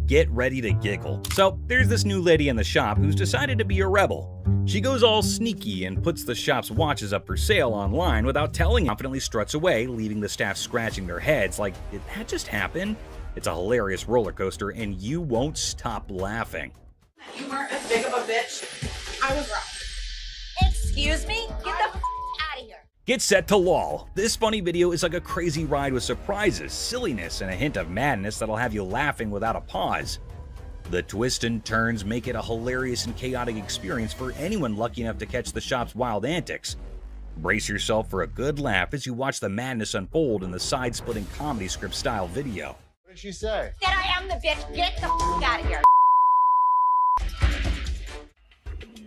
Get ready to giggle. So, there's this new lady in the shop who's decided to be a rebel. She goes all sneaky and puts the shop's watches up for sale online without telling, confidently struts away, leaving the staff scratching their heads like, did that just happen? It's a hilarious roller coaster and you won't stop laughing. You weren't as big of a bitch. I was wrong. Excuse me? Get the out of here. Get set to lol. This funny video is like a crazy ride with surprises, silliness, and a hint of madness that'll have you laughing without a pause. The twists and turns make it a hilarious and chaotic experience for anyone lucky enough to catch the shop's wild antics. Brace yourself for a good laugh as you watch the madness unfold in the side-splitting comedy script style video. What did she say? That I am the bitch. Get the out of here.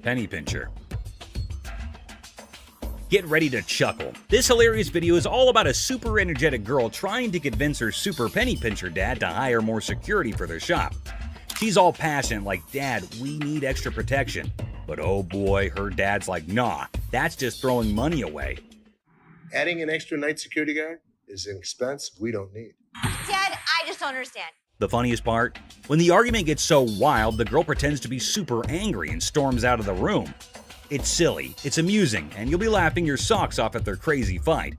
Penny pincher. Get ready to chuckle. This hilarious video is all about a super energetic girl trying to convince her super penny pincher dad to hire more security for their shop. She's all passionate like, "Dad, we need extra protection." But oh boy, her dad's like, "Nah, that's just throwing money away." Adding an extra night security guard is an expense we don't need. Dad, I just don't understand. The funniest part? When the argument gets so wild, the girl pretends to be super angry and storms out of the room. It's silly, it's amusing, and you'll be laughing your socks off at their crazy fight.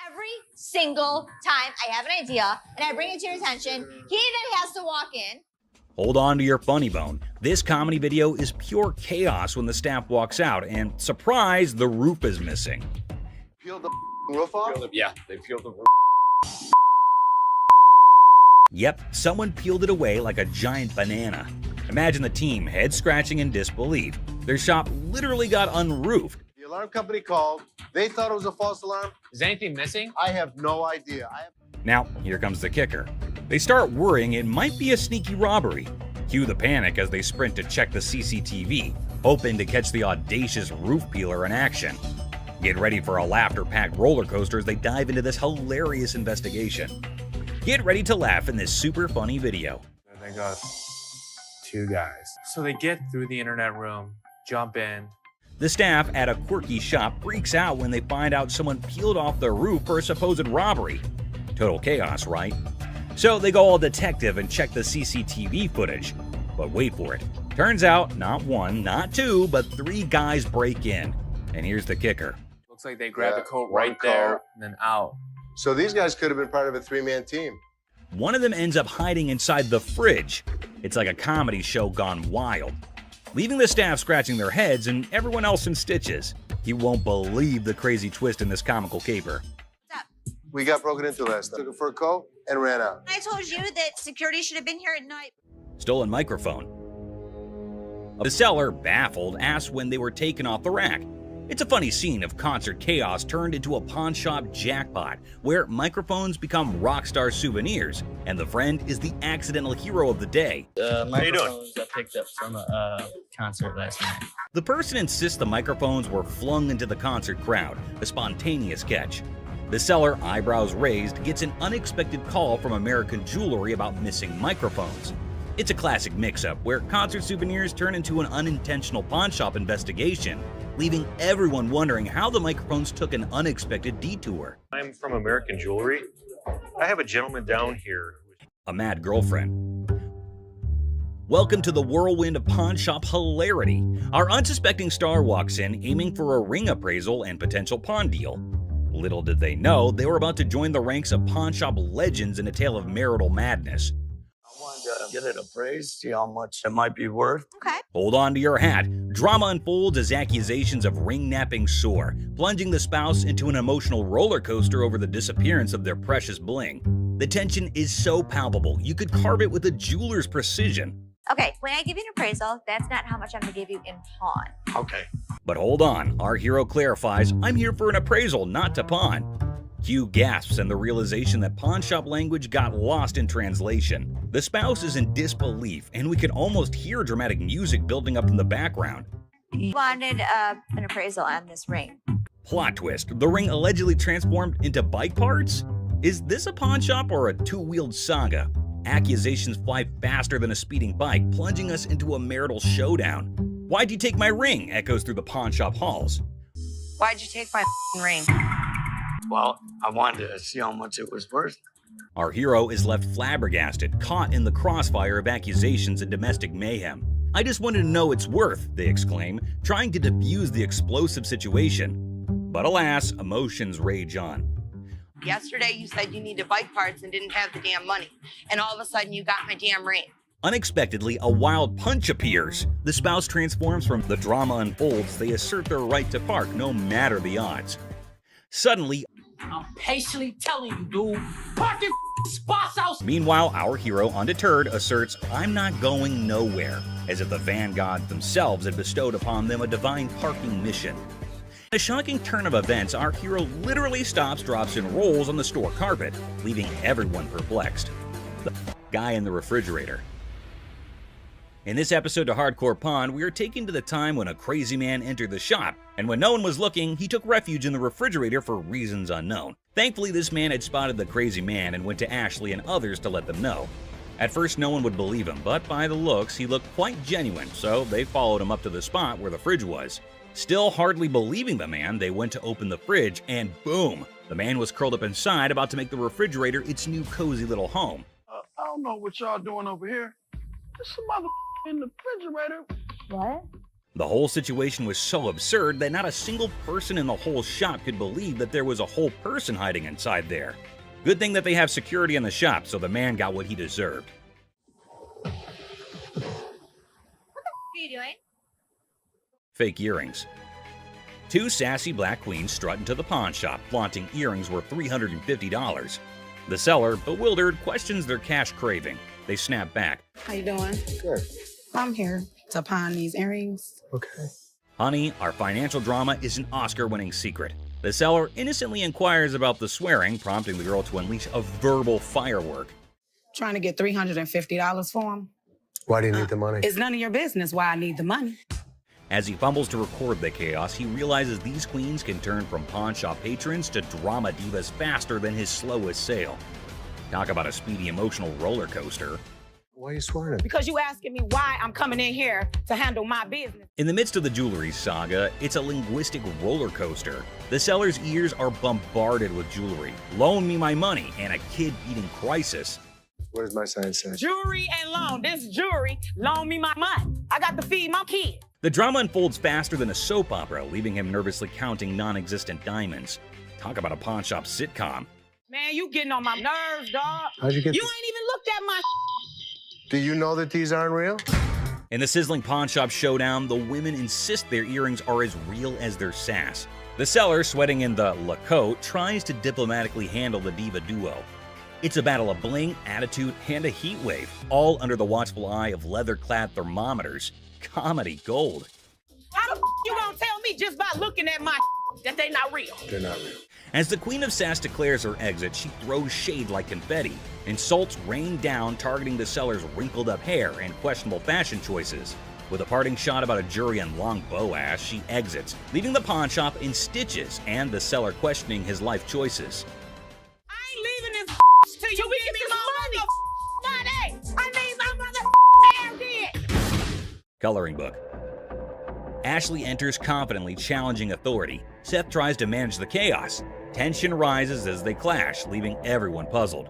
Every single time I have an idea and I bring it to your attention, he then has to walk in. Hold on to your funny bone. This comedy video is pure chaos when the staff walks out, and surprise, the roof is missing. Peel the roof off? Yeah, they peeled the roof. Yep, someone peeled it away like a giant banana. Imagine the team head scratching in disbelief. Their shop literally got unroofed. The alarm company called. They thought it was a false alarm. Is anything missing? I have no idea. Now, here comes the kicker. They start worrying it might be a sneaky robbery. Cue the panic as they sprint to check the CCTV, hoping to catch the audacious roof peeler in action. Get ready for a laughter-packed roller coaster as they dive into this hilarious investigation. Get ready to laugh in this super funny video. They got two guys. So they get through the internet room, jump in. The staff at a quirky shop freaks out when they find out someone peeled off the roof for a supposed robbery. Total chaos, right? So they go all detective and check the CCTV footage. But wait for it. Turns out, not one, not two, but three guys break in. And here's the kicker. Looks like they grabbed the coat right there and then out. So these guys could have been part of a three-man team. One of them ends up hiding inside the fridge. It's like a comedy show gone wild, leaving the staff scratching their heads and everyone else in stitches. You won't believe the crazy twist in this comical caper. We got broken into last night. Took it for a coat and ran out. I told you that security should have been here at night. Stolen microphone. The seller, baffled, asks when they were taken off the rack. It's a funny scene of concert chaos turned into a pawn shop jackpot, where microphones become rock star souvenirs, and the friend is the accidental hero of the day. Microphones I picked up from a concert last night. The person insists the microphones were flung into the concert crowd, a spontaneous catch. The seller, eyebrows raised, gets an unexpected call from American Jewelry about missing microphones. It's a classic mix-up where concert souvenirs turn into an unintentional pawn shop investigation, leaving everyone wondering how the microphones took an unexpected detour. I'm from American Jewelry. I have a gentleman down here. A mad girlfriend. Welcome to the whirlwind of pawn shop hilarity. Our unsuspecting star walks in aiming for a ring appraisal and potential pawn deal. Little did they know, they were about to join the ranks of pawn shop legends in a tale of marital madness. I wanted to get it appraised, see how much it might be worth. Okay. Hold on to your hat. Drama unfolds as accusations of ring-napping soar, plunging the spouse into an emotional roller coaster over the disappearance of their precious bling. The tension is so palpable, you could carve it with a jeweler's precision. Okay, when I give you an appraisal, that's not how much I'm gonna give you in pawn. Okay. But hold on, our hero clarifies, I'm here for an appraisal, not to pawn. Q gasps in the realization that pawn shop language got lost in translation. The spouse is in disbelief, and we can almost hear dramatic music building up in the background. You wanted an appraisal on this ring. Plot twist, the ring allegedly transformed into bike parts? Is this a pawn shop or a two-wheeled saga? Accusations fly faster than a speeding bike, plunging us into a marital showdown. Why'd you take my ring? Echoes through the pawn shop halls. Why'd you take my ring? Well, I wanted to see how much it was worth. Our hero is left flabbergasted, caught in the crossfire of accusations and domestic mayhem. I just wanted to know its worth, they exclaim, trying to defuse the explosive situation. But alas, emotions rage on. Yesterday you said you needed bike parts and didn't have the damn money. And all of a sudden you got my damn ring. Unexpectedly, a wild punch appears. The spouse transforms from the drama unfolds. They assert their right to park, no matter the odds. Suddenly, I'm patiently telling you, dude. Park your spots out. Meanwhile, our hero, undeterred, asserts, I'm not going nowhere, as if the van gods themselves had bestowed upon them a divine parking mission. In a shocking turn of events, our hero literally stops, drops, and rolls on the store carpet, leaving everyone perplexed. The guy in the refrigerator. In this episode of Hardcore Pawn, we are taken to the time when a crazy man entered the shop, and when no one was looking, he took refuge in the refrigerator for reasons unknown. Thankfully, this man had spotted the crazy man and went to Ashley and others to let them know. At first, no one would believe him, but by the looks, he looked quite genuine, so they followed him up to the spot where the fridge was. Still hardly believing the man, they went to open the fridge, and boom! The man was curled up inside, about to make the refrigerator its new cozy little home. I don't know what y'all doing over here. There's some mother in the refrigerator. What? The whole situation was so absurd that not a single person in the whole shop could believe that there was a whole person hiding inside there. Good thing that they have security in the shop, so the man got what he deserved. What the are you doing? Fake earrings. Two sassy black queens strut into the pawn shop, flaunting earrings worth $350. The seller, bewildered, questions their cash craving. They snap back. How you doing? Good. I'm here to pawn these earrings. Okay. Honey, our financial drama is an Oscar-winning secret. The seller innocently inquires about the swearing, prompting the girl to unleash a verbal firework. Trying to get $350 for them. Why do you need the money? It's none of your business why I need the money. As he fumbles to record the chaos, he realizes these queens can turn from pawn shop patrons to drama divas faster than his slowest sail. Talk about a speedy emotional roller coaster. Why are you swearing at me? Because you asking me why I'm coming in here to handle my business. In the midst of the jewelry saga, it's a linguistic roller coaster. The seller's ears are bombarded with jewelry, loan me my money, and a kid-eating crisis. What does my sign say? Jewelry and loan. This jewelry, loan me my money. I got to feed my kid. The drama unfolds faster than a soap opera, leaving him nervously counting non-existent diamonds. Talk about a pawn shop sitcom. Man, you getting on my nerves, dog. How'd you get You this? ain't even looked at my Do you know that these aren't real? In the sizzling pawn shop showdown, the women insist their earrings are as real as their sass. The seller, sweating in the Lacote, tries to diplomatically handle the diva duo. It's a battle of bling, attitude, and a heat wave, all under the watchful eye of leather-clad thermometers. Comedy gold. How the you gonna tell me just by looking at my that they not real? They're not real. As the Queen of Sass declares her exit, she throws shade like confetti. Insults rain down, targeting the seller's wrinkled-up hair and questionable fashion choices. With a parting shot about a jury and long bow ass, she exits, leaving the pawn shop in stitches and the seller questioning his life choices. I ain't leaving this till you give me my money. I need my mother here. Coloring book. Ashley enters confidently, challenging authority. Seth tries to manage the chaos. Tension rises as they clash, leaving everyone puzzled.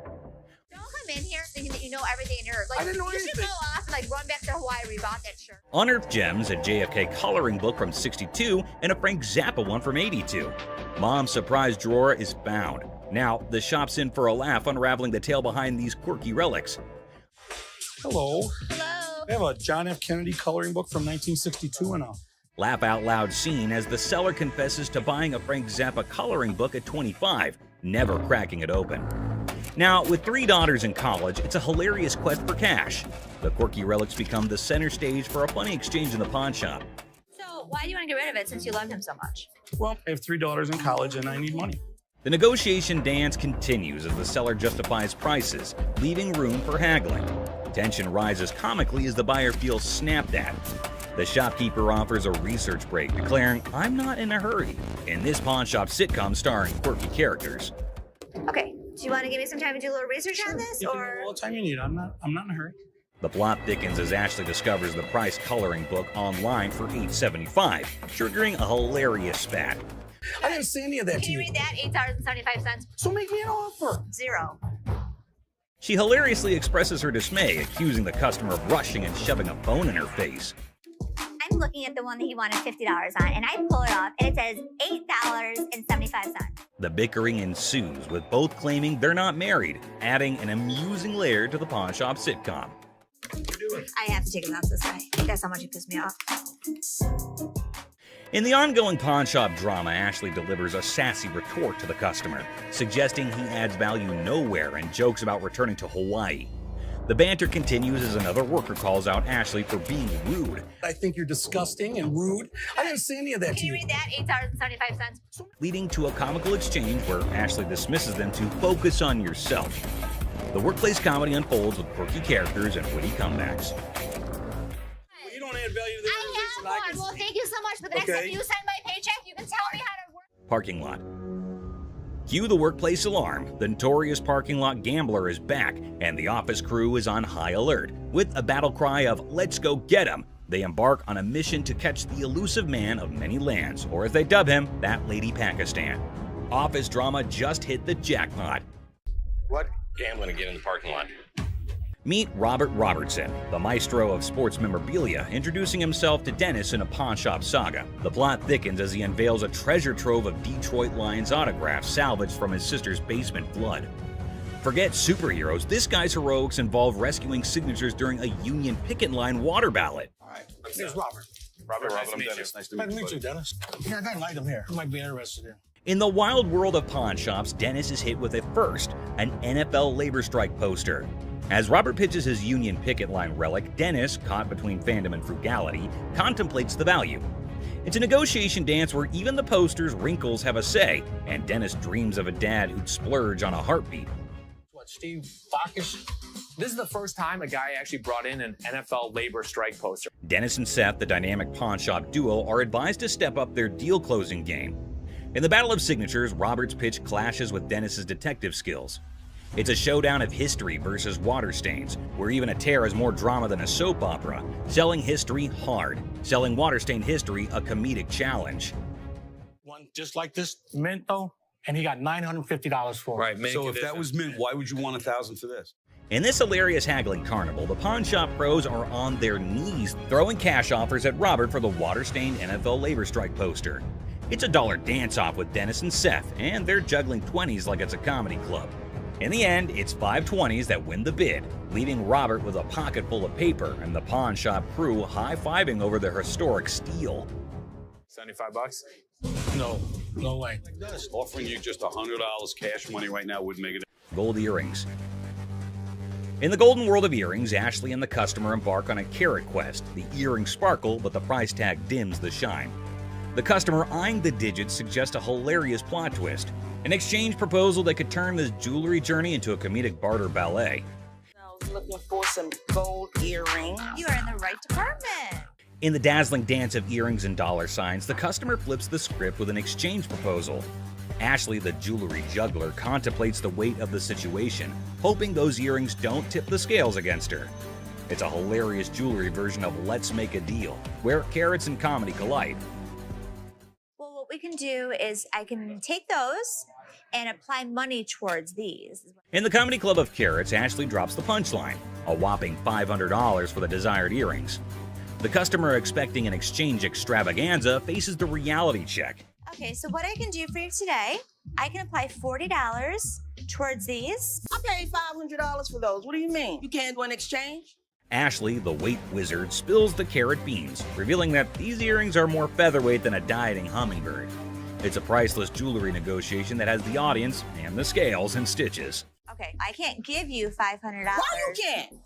Don't come in here thinking that you know everything in your like I didn't know you should anything. go off and like run back to why I rebought that shirt. Unearthed gems, a JFK coloring book from '62, and a Frank Zappa one from '82. Mom's surprise drawer is found. Now, the shop's in for a laugh, unraveling the tale behind these quirky relics. Hello. Hello. I have a John F. Kennedy coloring book from 1962 and a Laugh out loud scene as the seller confesses to buying a Frank Zappa coloring book at 25, never cracking it open. Now, with 3 daughters in college, it's a hilarious quest for cash. The quirky relics become the center stage for a funny exchange in the pawn shop. So why do you want to get rid of it since you loved him so much? well, I have 3 daughters in college and I need money. The negotiation dance continues as the seller justifies prices, leaving room for haggling. Tension rises comically as the buyer feels snapped at. The shopkeeper offers a research break, declaring, "I'm not in a hurry," in this pawn shop sitcom starring quirky characters. Okay, do you want to give me some time to do a little research on this, You can or? have all the time you need. I'm not in a hurry. The plot thickens as Ashley discovers the price coloring book online for $8.75, triggering a hilarious spat. I didn't say any of that Can to you you. read that? $8.75. So make me an offer. 0. She hilariously expresses her dismay, accusing the customer of rushing and shoving a phone in her face. I'm looking at the one that he wanted $50 on, and I pull it off, and it says $8.75. The bickering ensues, with both claiming they're not married, adding an amusing layer to the pawn shop sitcom. I have to take him out this way. That's how much he pissed me off. In the ongoing pawn shop drama, Ashley delivers a sassy retort to the customer, suggesting he adds value nowhere and jokes about returning to Hawaii. The banter continues as another worker calls out Ashley for being rude, I think you're disgusting and rude. I didn't say any of that Can to you you. read that? $8.75. leading to a comical exchange where Ashley dismisses them to focus on yourself. The workplace comedy unfolds with quirky characters and witty comebacks. You don't add value to the organization. I have one. Well, thank you so much. But the next Okay. time you send my paycheck, you can tell me how to work. Parking lot. Cue the workplace alarm. The notorious parking lot gambler is back, and the office crew is on high alert. With a battle cry of "Let's go get him!" they embark on a mission to catch the elusive man of many lands, or as they dub him, That Lady Pakistan. Office drama just hit the jackpot. What gambling again in the parking lot? Meet Robert Robertson, the maestro of sports memorabilia, introducing himself to Dennis in a pawn shop saga. The plot thickens as he unveils a treasure trove of Detroit Lions autographs salvaged from his sister's basement flood. Forget superheroes, this guy's heroics involve rescuing signatures during a Union picket line water ballot. All right. There's Robert. Robert, Nice to I'm meet Dennis. you. Nice to Nice meet to you. meet you, Dennis. Yeah, I got an item here. You might be interested in. In the wild world of pawn shops, Dennis is hit with a first, an NFL labor strike poster. As Robert pitches his Union picket line relic, Dennis, caught between fandom and frugality, contemplates the value. It's a negotiation dance where even the poster's wrinkles have a say, and Dennis dreams of a dad who'd splurge on a heartbeat. What, Steve Backus? This is the first time a guy actually brought in an NFL labor strike poster. Dennis and Seth, the dynamic pawn shop duo, are advised to step up their deal closing game. In the battle of signatures, Robert's pitch clashes with Dennis's detective skills. It's a showdown of history versus water stains, where even a tear is more drama than a soap opera, selling history hard, selling water-stained history a comedic challenge. One just like this mint though, and he got $950 for it. Right, so if that was mint, why would you want $1,000 for this? In this hilarious haggling carnival, the pawn shop pros are on their knees throwing cash offers at Robert for the water-stained NFL labor strike poster. It's a dollar dance-off with Dennis and Seth, and they're juggling 20s like it's a comedy club. In the end, it's 520s that win the bid, leaving Robert with a pocket full of paper and the pawn shop crew high-fiving over their historic steal. $75? No way. Offering you just $100 cash money right now would make it. Gold earrings. In the golden world of earrings, Ashley and the customer embark on a carrot quest. The earrings sparkle, but the price tag dims the shine. The customer eyeing the digits suggests a hilarious plot twist, an exchange proposal that could turn this jewelry journey into a comedic barter ballet. I was looking for some gold earrings. You are in the right department. In the dazzling dance of earrings and dollar signs, the customer flips the script with an exchange proposal. Ashley, the jewelry juggler, contemplates the weight of the situation, hoping those earrings don't tip the scales against her. It's a hilarious jewelry version of Let's Make a Deal, where carrots and comedy collide. Well, what we can do is I can take those and apply money towards these. In the comedy club of carrots, Ashley drops the punchline. a whopping $500 for the desired earrings. The customer expecting an exchange extravaganza faces the reality check. Okay, so what I can do for you today, I can apply $40 towards these. I paid $500 for those. What do you mean? You can't do an exchange? Ashley, the weight wizard, spills the carrot beans, revealing that these earrings are more featherweight than a dieting hummingbird. It's a priceless jewelry negotiation that has the audience and the scales in stitches. Okay, I can't give you $500. Why you can't?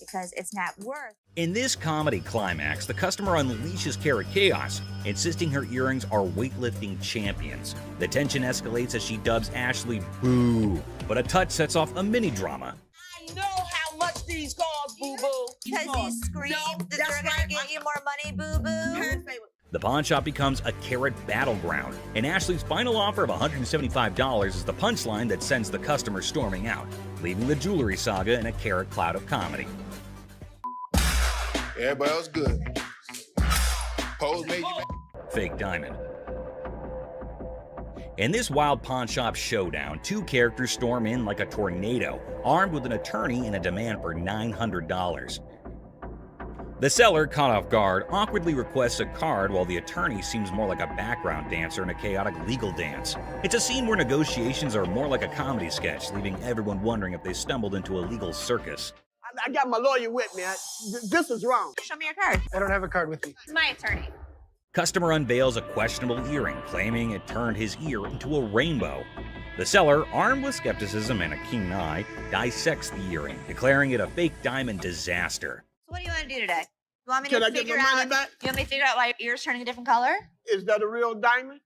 Because it's not worth. In this comedy climax, the customer unleashes carrot chaos, insisting her earrings are weightlifting champions. The tension escalates as she dubs Ashley boo, but a touch sets off a mini drama. I know how much these cost, boo-boo. Because you scream that they're gonna get you more money, boo-boo. The pawn shop becomes a carrot battleground, and Ashley's final offer of $175 is the punchline that sends the customer storming out, leaving the jewelry saga in a carrot cloud of comedy. Everybody else good. Pose made you Fake diamond. In this wild pawn shop showdown, two characters storm in like a tornado, armed with an attorney and a demand for $900. The seller, caught off guard, awkwardly requests a card while the attorney seems more like a background dancer in a chaotic legal dance. It's a scene where negotiations are more like a comedy sketch, leaving everyone wondering if they stumbled into a legal circus. I got my lawyer with me. This is wrong. Show me your card. I don't have a card with me. It's my attorney. Customer unveils a questionable earring, claiming it turned his ear into a rainbow. The seller, armed with skepticism and a keen eye, dissects the earring, declaring it a fake diamond disaster. So what do you want to do today? You want me Can to I get figure my money out? back? You want me to figure out why your ear's turning a different color? Is that a real diamond?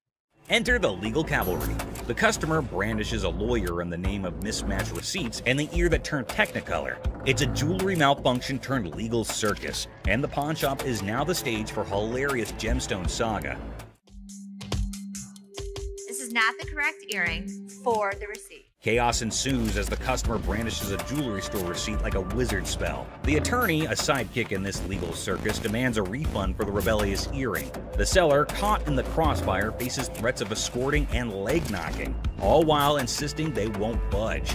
Enter the legal cavalry. The customer brandishes a lawyer in the name of mismatched receipts and the ear that turned technicolor. It's a jewelry malfunction turned legal circus, and the pawn shop is now the stage for hilarious gemstone saga. This is not the correct earring for the receipt. Chaos ensues as the customer brandishes a jewelry store receipt like a wizard spell. The attorney, a sidekick in this legal circus, demands a refund for the rebellious earring. The seller, caught in the crossfire, faces threats of escorting and leg knocking, all while insisting they won't budge.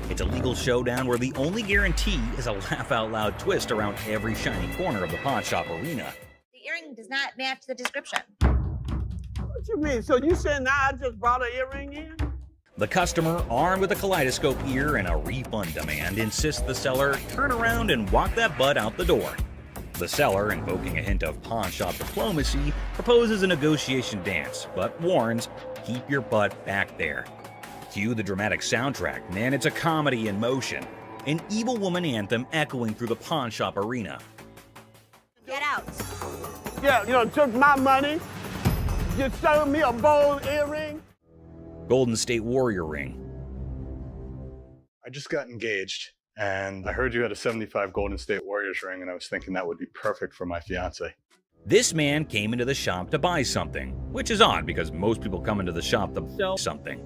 It's a legal showdown where the only guarantee is a laugh-out-loud twist around every shiny corner of the pawn shop arena. The earring does not match the description. What you mean? So you saying now I just brought an earring in? The customer, armed with a kaleidoscope ear and a refund demand, insists the seller turn around and walk that butt out the door. The seller, invoking a hint of pawn shop diplomacy, proposes a negotiation dance, but warns, keep your butt back there. Cue the dramatic soundtrack, man, it's a comedy in motion. An evil woman anthem echoing through the pawn shop arena. Get out. Yeah, took my money. You sold me a bold earring. Golden State Warrior ring. I just got engaged, and I heard you had a 75 Golden State Warriors ring, and I was thinking that would be perfect for my fiance. This man came into the shop to buy something, which is odd because most people come into the shop to sell something.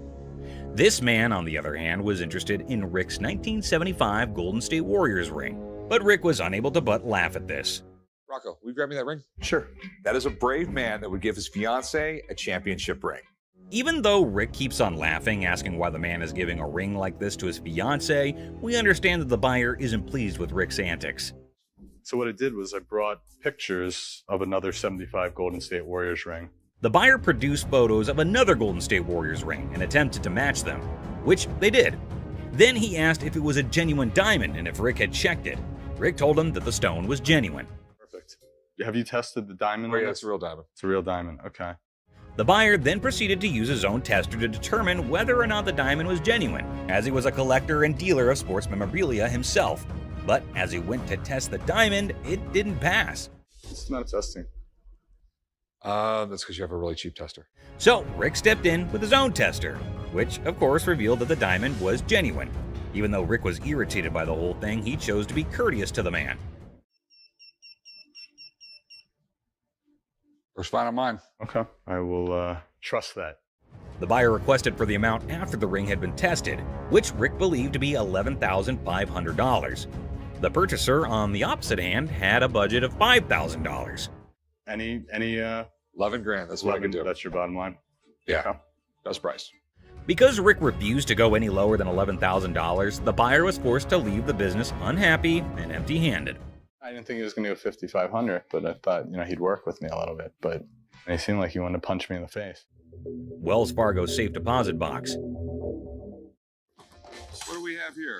This man, on the other hand, was interested in Rick's 1975 Golden State Warriors ring, but Rick was unable to but laugh at this. Rocco, will you grab me that ring? Sure. That is a brave man that would give his fiance a championship ring. Even though Rick keeps on laughing, asking why the man is giving a ring like this to his fiance, we understand that the buyer isn't pleased with Rick's antics. So what I did was I brought pictures of another 75 Golden State Warriors ring. The buyer produced photos of another Golden State Warriors ring and attempted to match them, which they did. Then he asked if it was a genuine diamond and if Rick had checked it. Rick told him that the stone was genuine. Perfect. Have you tested the diamond? Oh, yeah, it's a real diamond. It's a real diamond, okay. The buyer then proceeded to use his own tester to determine whether or not the diamond was genuine, as he was a collector and dealer of sports memorabilia himself. But as he went to test the diamond, it didn't pass. It's not testing. That's because you have a really cheap tester. So Rick stepped in with his own tester, which of course revealed that the diamond was genuine. Even though Rick was irritated by the whole thing, he chose to be courteous to the man. First fine on mine. Okay, I will trust that. The buyer requested for the amount after the ring had been tested, which Rick believed to be $11,500. The purchaser, on the opposite hand, had a budget of $5,000. Any 11 grand, that's what I can do. That's your bottom line? Yeah, best price. Because Rick refused to go any lower than $11,000, the buyer was forced to leave the business unhappy and empty-handed. I didn't think he was going to go 5,500, but I thought, he'd work with me a little bit. But he seemed like he wanted to punch me in the face. Wells Fargo's safe deposit box. What do we have here?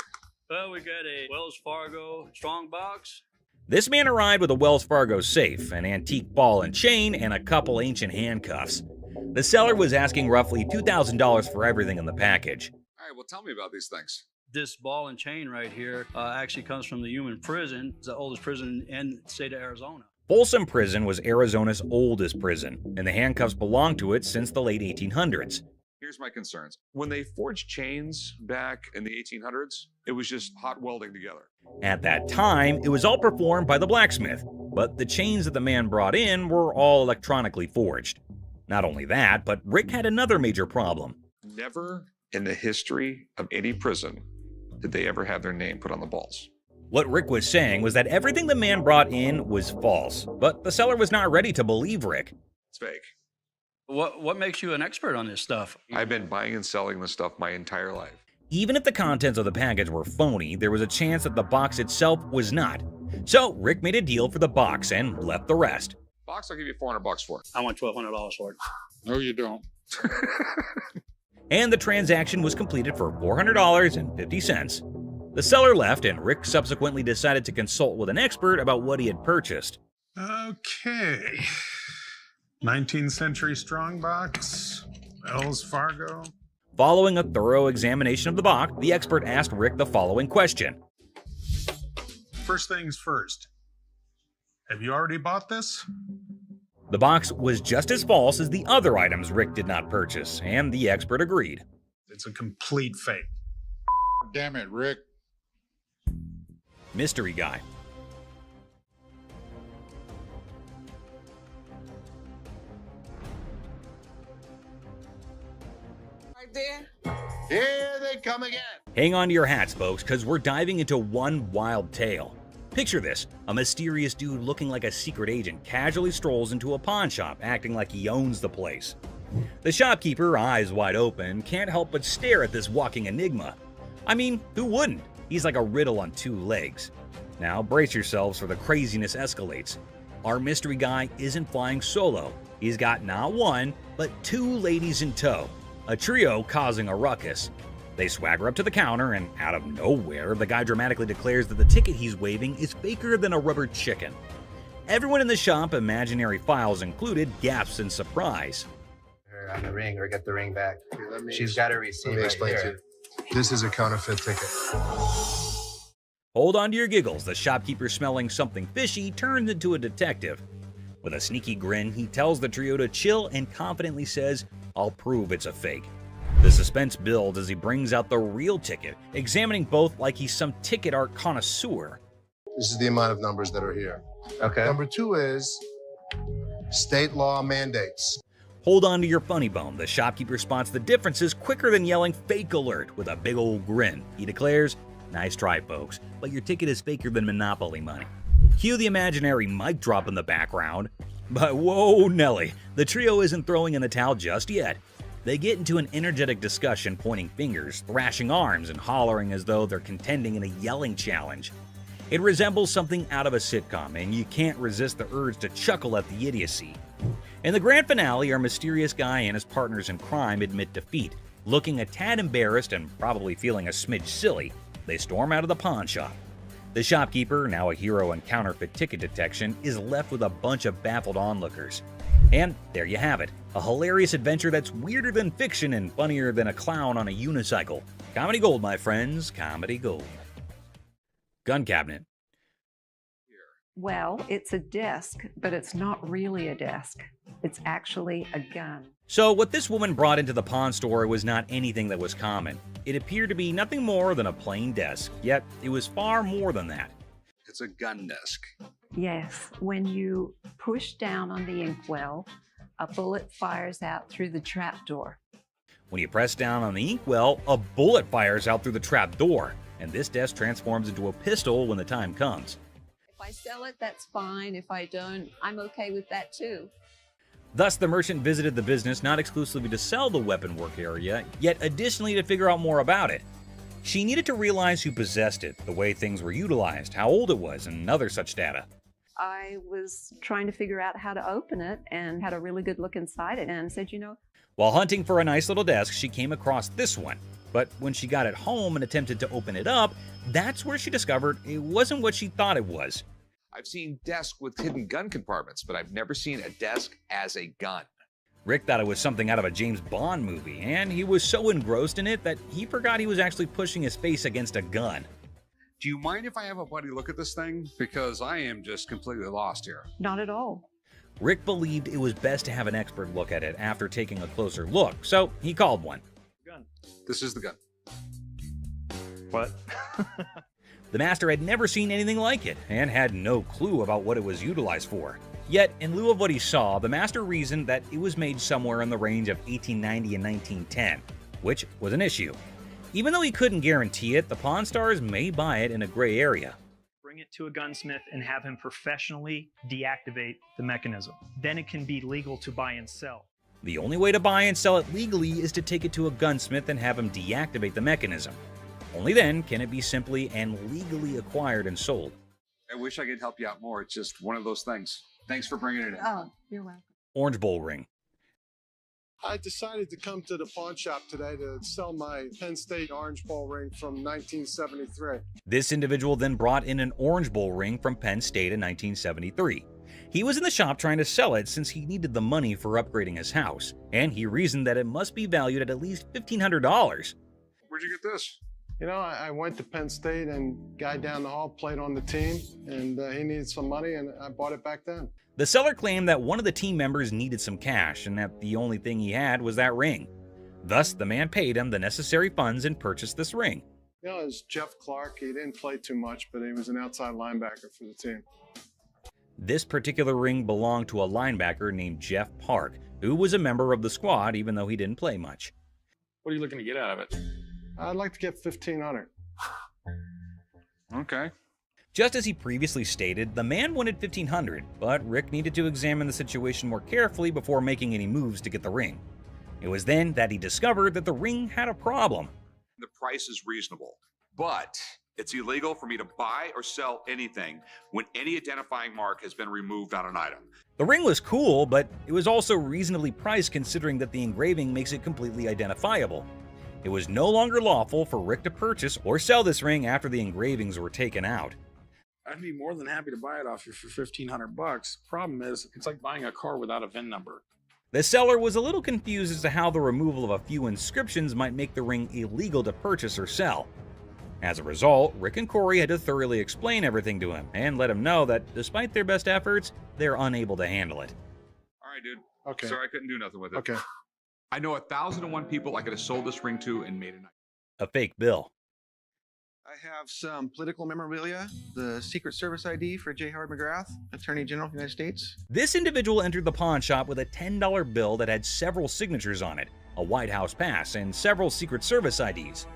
Well, we got a Wells Fargo strong box. This man arrived with a Wells Fargo safe, an antique ball and chain, and a couple ancient handcuffs. The seller was asking roughly $2,000 for everything in the package. All right, well, tell me about these things. This ball and chain right here actually comes from the human prison. It's the oldest prison in the state of Arizona. Folsom Prison was Arizona's oldest prison, and the handcuffs belonged to it since the late 1800s. Here's my concerns. When they forged chains back in the 1800s, it was just hot welding together. At that time, it was all performed by the blacksmith, but the chains that the man brought in were all electronically forged. Not only that, but Rick had another major problem. Never in the history of any prison did they ever have their name put on the balls. What Rick was saying was that everything the man brought in was false, but the seller was not ready to believe Rick. It's fake. What makes you an expert on this stuff? I've been buying and selling this stuff my entire life. Even if the contents of the package were phony, there was a chance that the box itself was not. So Rick made a deal for the box and left the rest. Box, I'll give you $400 for it. I want $1,200 for it. No, you don't. And the transaction was completed for $400.50. The seller left, and Rick subsequently decided to consult with an expert about what he had purchased. Okay. 19th century strongbox, Wells Fargo. Following a thorough examination of the box, the expert asked Rick the following question. First things first. Have you already bought this? The box was just as false as the other items Rick did not purchase, and the expert agreed. It's a complete fake. Damn it, Rick. Mystery guy. Right there. Here they come again. Hang on to your hats, folks, because we're diving into one wild tale. Picture this, a mysterious dude looking like a secret agent casually strolls into a pawn shop, acting like he owns the place. The shopkeeper, eyes wide open, can't help but stare at this walking enigma. I mean, who wouldn't? He's like a riddle on two legs. Now brace yourselves for the craziness escalates. Our mystery guy isn't flying solo. He's got not one, but two ladies in tow, a trio causing a ruckus. They swagger up to the counter, and out of nowhere, the guy dramatically declares that the ticket he's waving is faker than a rubber chicken. Everyone in the shop, imaginary files included, gasps in surprise. Her on the ring, or get the ring back. She's got a receipt. Let me right explain here. to you. This is a counterfeit ticket. Hold on to your giggles. The shopkeeper, smelling something fishy, turns into a detective. With a sneaky grin, he tells the trio to chill and confidently says, "I'll prove it's a fake." The suspense builds as he brings out the real ticket, examining both like he's some ticket art connoisseur. This is the amount of numbers that are here. Okay. Number 2 is state law mandates. Hold on to your funny bone. The shopkeeper spots the differences quicker than yelling "fake alert" with a big old grin. He declares, "Nice try, folks, but your ticket is faker than Monopoly money." Cue the imaginary mic drop in the background. But whoa, Nelly, the trio isn't throwing in the towel just yet. They get into an energetic discussion, pointing fingers, thrashing arms, and hollering as though they're contending in a yelling challenge. It resembles something out of a sitcom, and you can't resist the urge to chuckle at the idiocy. In the grand finale, our mysterious guy and his partners in crime admit defeat. Looking a tad embarrassed and probably feeling a smidge silly, they storm out of the pawn shop. The shopkeeper, now a hero in counterfeit ticket detection, is left with a bunch of baffled onlookers. And there you have it, a hilarious adventure that's weirder than fiction and funnier than a clown on a unicycle. Comedy gold, my friends, comedy gold. Gun cabinet. Well, it's a desk, but it's not really a desk. It's actually a gun. So what this woman brought into the pawn store was not anything that was common. It appeared to be nothing more than a plain desk, yet it was far more than that. It's a gun desk. Yes, when you push down on the inkwell, a bullet fires out through the trapdoor. When you press down on the inkwell, a bullet fires out through the trap door, and this desk transforms into a pistol when the time comes. If I sell it, that's fine. If I don't, I'm okay with that too. Thus, the merchant visited the business not exclusively to sell the weapon work area, yet additionally to figure out more about it. She needed to realize who possessed it, the way things were utilized, how old it was, and other such data. I was trying to figure out how to open it and had a really good look inside it and said, While hunting for a nice little desk, she came across this one. But when she got it home and attempted to open it up, that's where she discovered it wasn't what she thought it was. I've seen desks with hidden gun compartments, but I've never seen a desk as a gun. Rick thought it was something out of a James Bond movie, and he was so engrossed in it that he forgot he was actually pushing his face against a gun. Do you mind if I have a buddy look at this thing? Because I am just completely lost here. Not at all. Rick believed it was best to have an expert look at it after taking a closer look, so he called one. Gun. This is the gun. What? The master had never seen anything like it and had no clue about what it was utilized for. Yet, in lieu of what he saw, the master reasoned that it was made somewhere in the range of 1890 and 1910, which was an issue. Even though he couldn't guarantee it, the Pawn Stars may buy it in a gray area. Bring it to a gunsmith and have him professionally deactivate the mechanism. Then it can be legal to buy and sell. The only way to buy and sell it legally is to take it to a gunsmith and have him deactivate the mechanism. Only then can it be simply and legally acquired and sold. I wish I could help you out more. It's just one of those things. Thanks for bringing it in. Oh, you're welcome. Orange Bowl ring. I decided to come to the pawn shop today to sell my Penn State Orange Bowl ring from 1973. This individual then brought in an Orange Bowl ring from Penn State in 1973. He was in the shop trying to sell it since he needed the money for upgrading his house, and he reasoned that it must be valued at least $1,500. Where'd you get this? I went to Penn State and guy down the hall played on the team, and he needed some money, and I bought it back then. The seller claimed that one of the team members needed some cash and that the only thing he had was that ring. Thus, the man paid him the necessary funds and purchased this ring. It was Jeff Clark. He didn't play too much, but he was an outside linebacker for the team. This particular ring belonged to a linebacker named Jeff Park, who was a member of the squad even though he didn't play much. What are you looking to get out of it? I'd like to get $1,500. Okay. Just as he previously stated, the man wanted $1,500, but Rick needed to examine the situation more carefully before making any moves to get the ring. It was then that he discovered that the ring had a problem. The price is reasonable, but it's illegal for me to buy or sell anything when any identifying mark has been removed on an item. The ring was cool, but it was also reasonably priced considering that the engraving makes it completely identifiable. It was no longer lawful for Rick to purchase or sell this ring after the engravings were taken out. I'd be more than happy to buy it off you for $1,500. Problem is, it's like buying a car without a VIN number. The seller was a little confused as to how the removal of a few inscriptions might make the ring illegal to purchase or sell. As a result, Rick and Corey had to thoroughly explain everything to him and let him know that despite their best efforts, they're unable to handle it. All right, dude. Okay. Sorry, I couldn't do nothing with it. Okay. I know 1,001 people I could have sold this ring to and made a fake bill. I have some political memorabilia, the Secret Service ID for J. Howard McGrath, Attorney General of the United States. This individual entered the pawn shop with a $10 bill that had several signatures on it, a White House pass, and several Secret Service IDs.